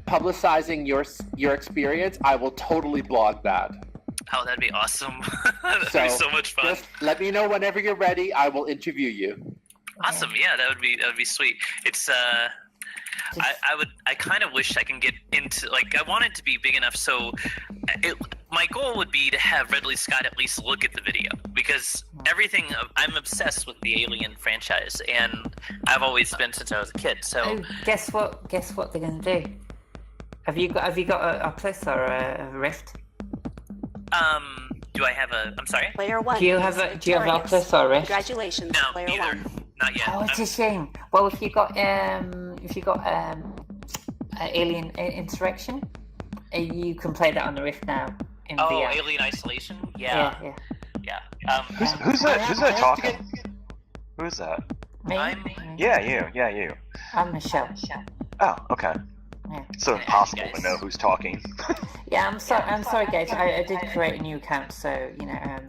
publicizing your experience, I will totally blog that. Oh, that'd be awesome. That'd be so much fun. Just let me know whenever you're ready. I will interview you. Awesome. Yeah, that would be sweet. It's I kind of wish I can get into, like, I want it to be big enough so my goal would be to have Ridley Scott at least look at the video, because everything, I'm obsessed with the Alien franchise, and I've always been since I was a kid. So guess what they're gonna do? Have you got a Oculus or a Rift? Do I have a? I'm sorry. Player one. Do you have Oculus or Rift? Congratulations, no, player neither. one. Not yet. Oh, it's a shame. Well, if you got Alien Insurrection, you can play that on the Rift now. In VR. Alien Isolation. Yeah. Who's that talking? Who's that? Me? Yeah, you. I'm Michelle. Oh, okay. Yeah. It's so impossible to know who's talking. Yeah, I'm sorry, guys. I did create a new account, so I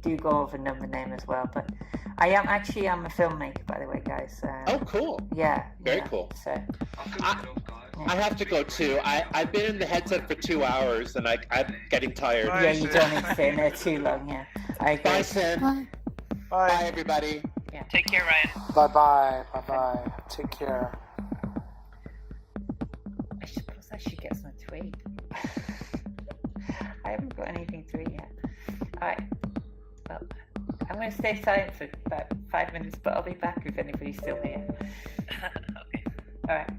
do go over number name as well. But I'm a filmmaker, by the way, guys. Oh, cool. Yeah. Very cool. So I have to go too. I've been in the headset for 2 hours and I'm getting tired. Yeah, you don't need to stay in there too long. Yeah. Bye, Sam. Bye, everybody. Yeah. Take care, Ryan. Bye. Take care. I suppose I should get some to eat. I haven't got anything to eat yet. Alright. Well, I'm going to stay silent for about 5 minutes, but I'll be back if anybody's still here. Okay. Alright.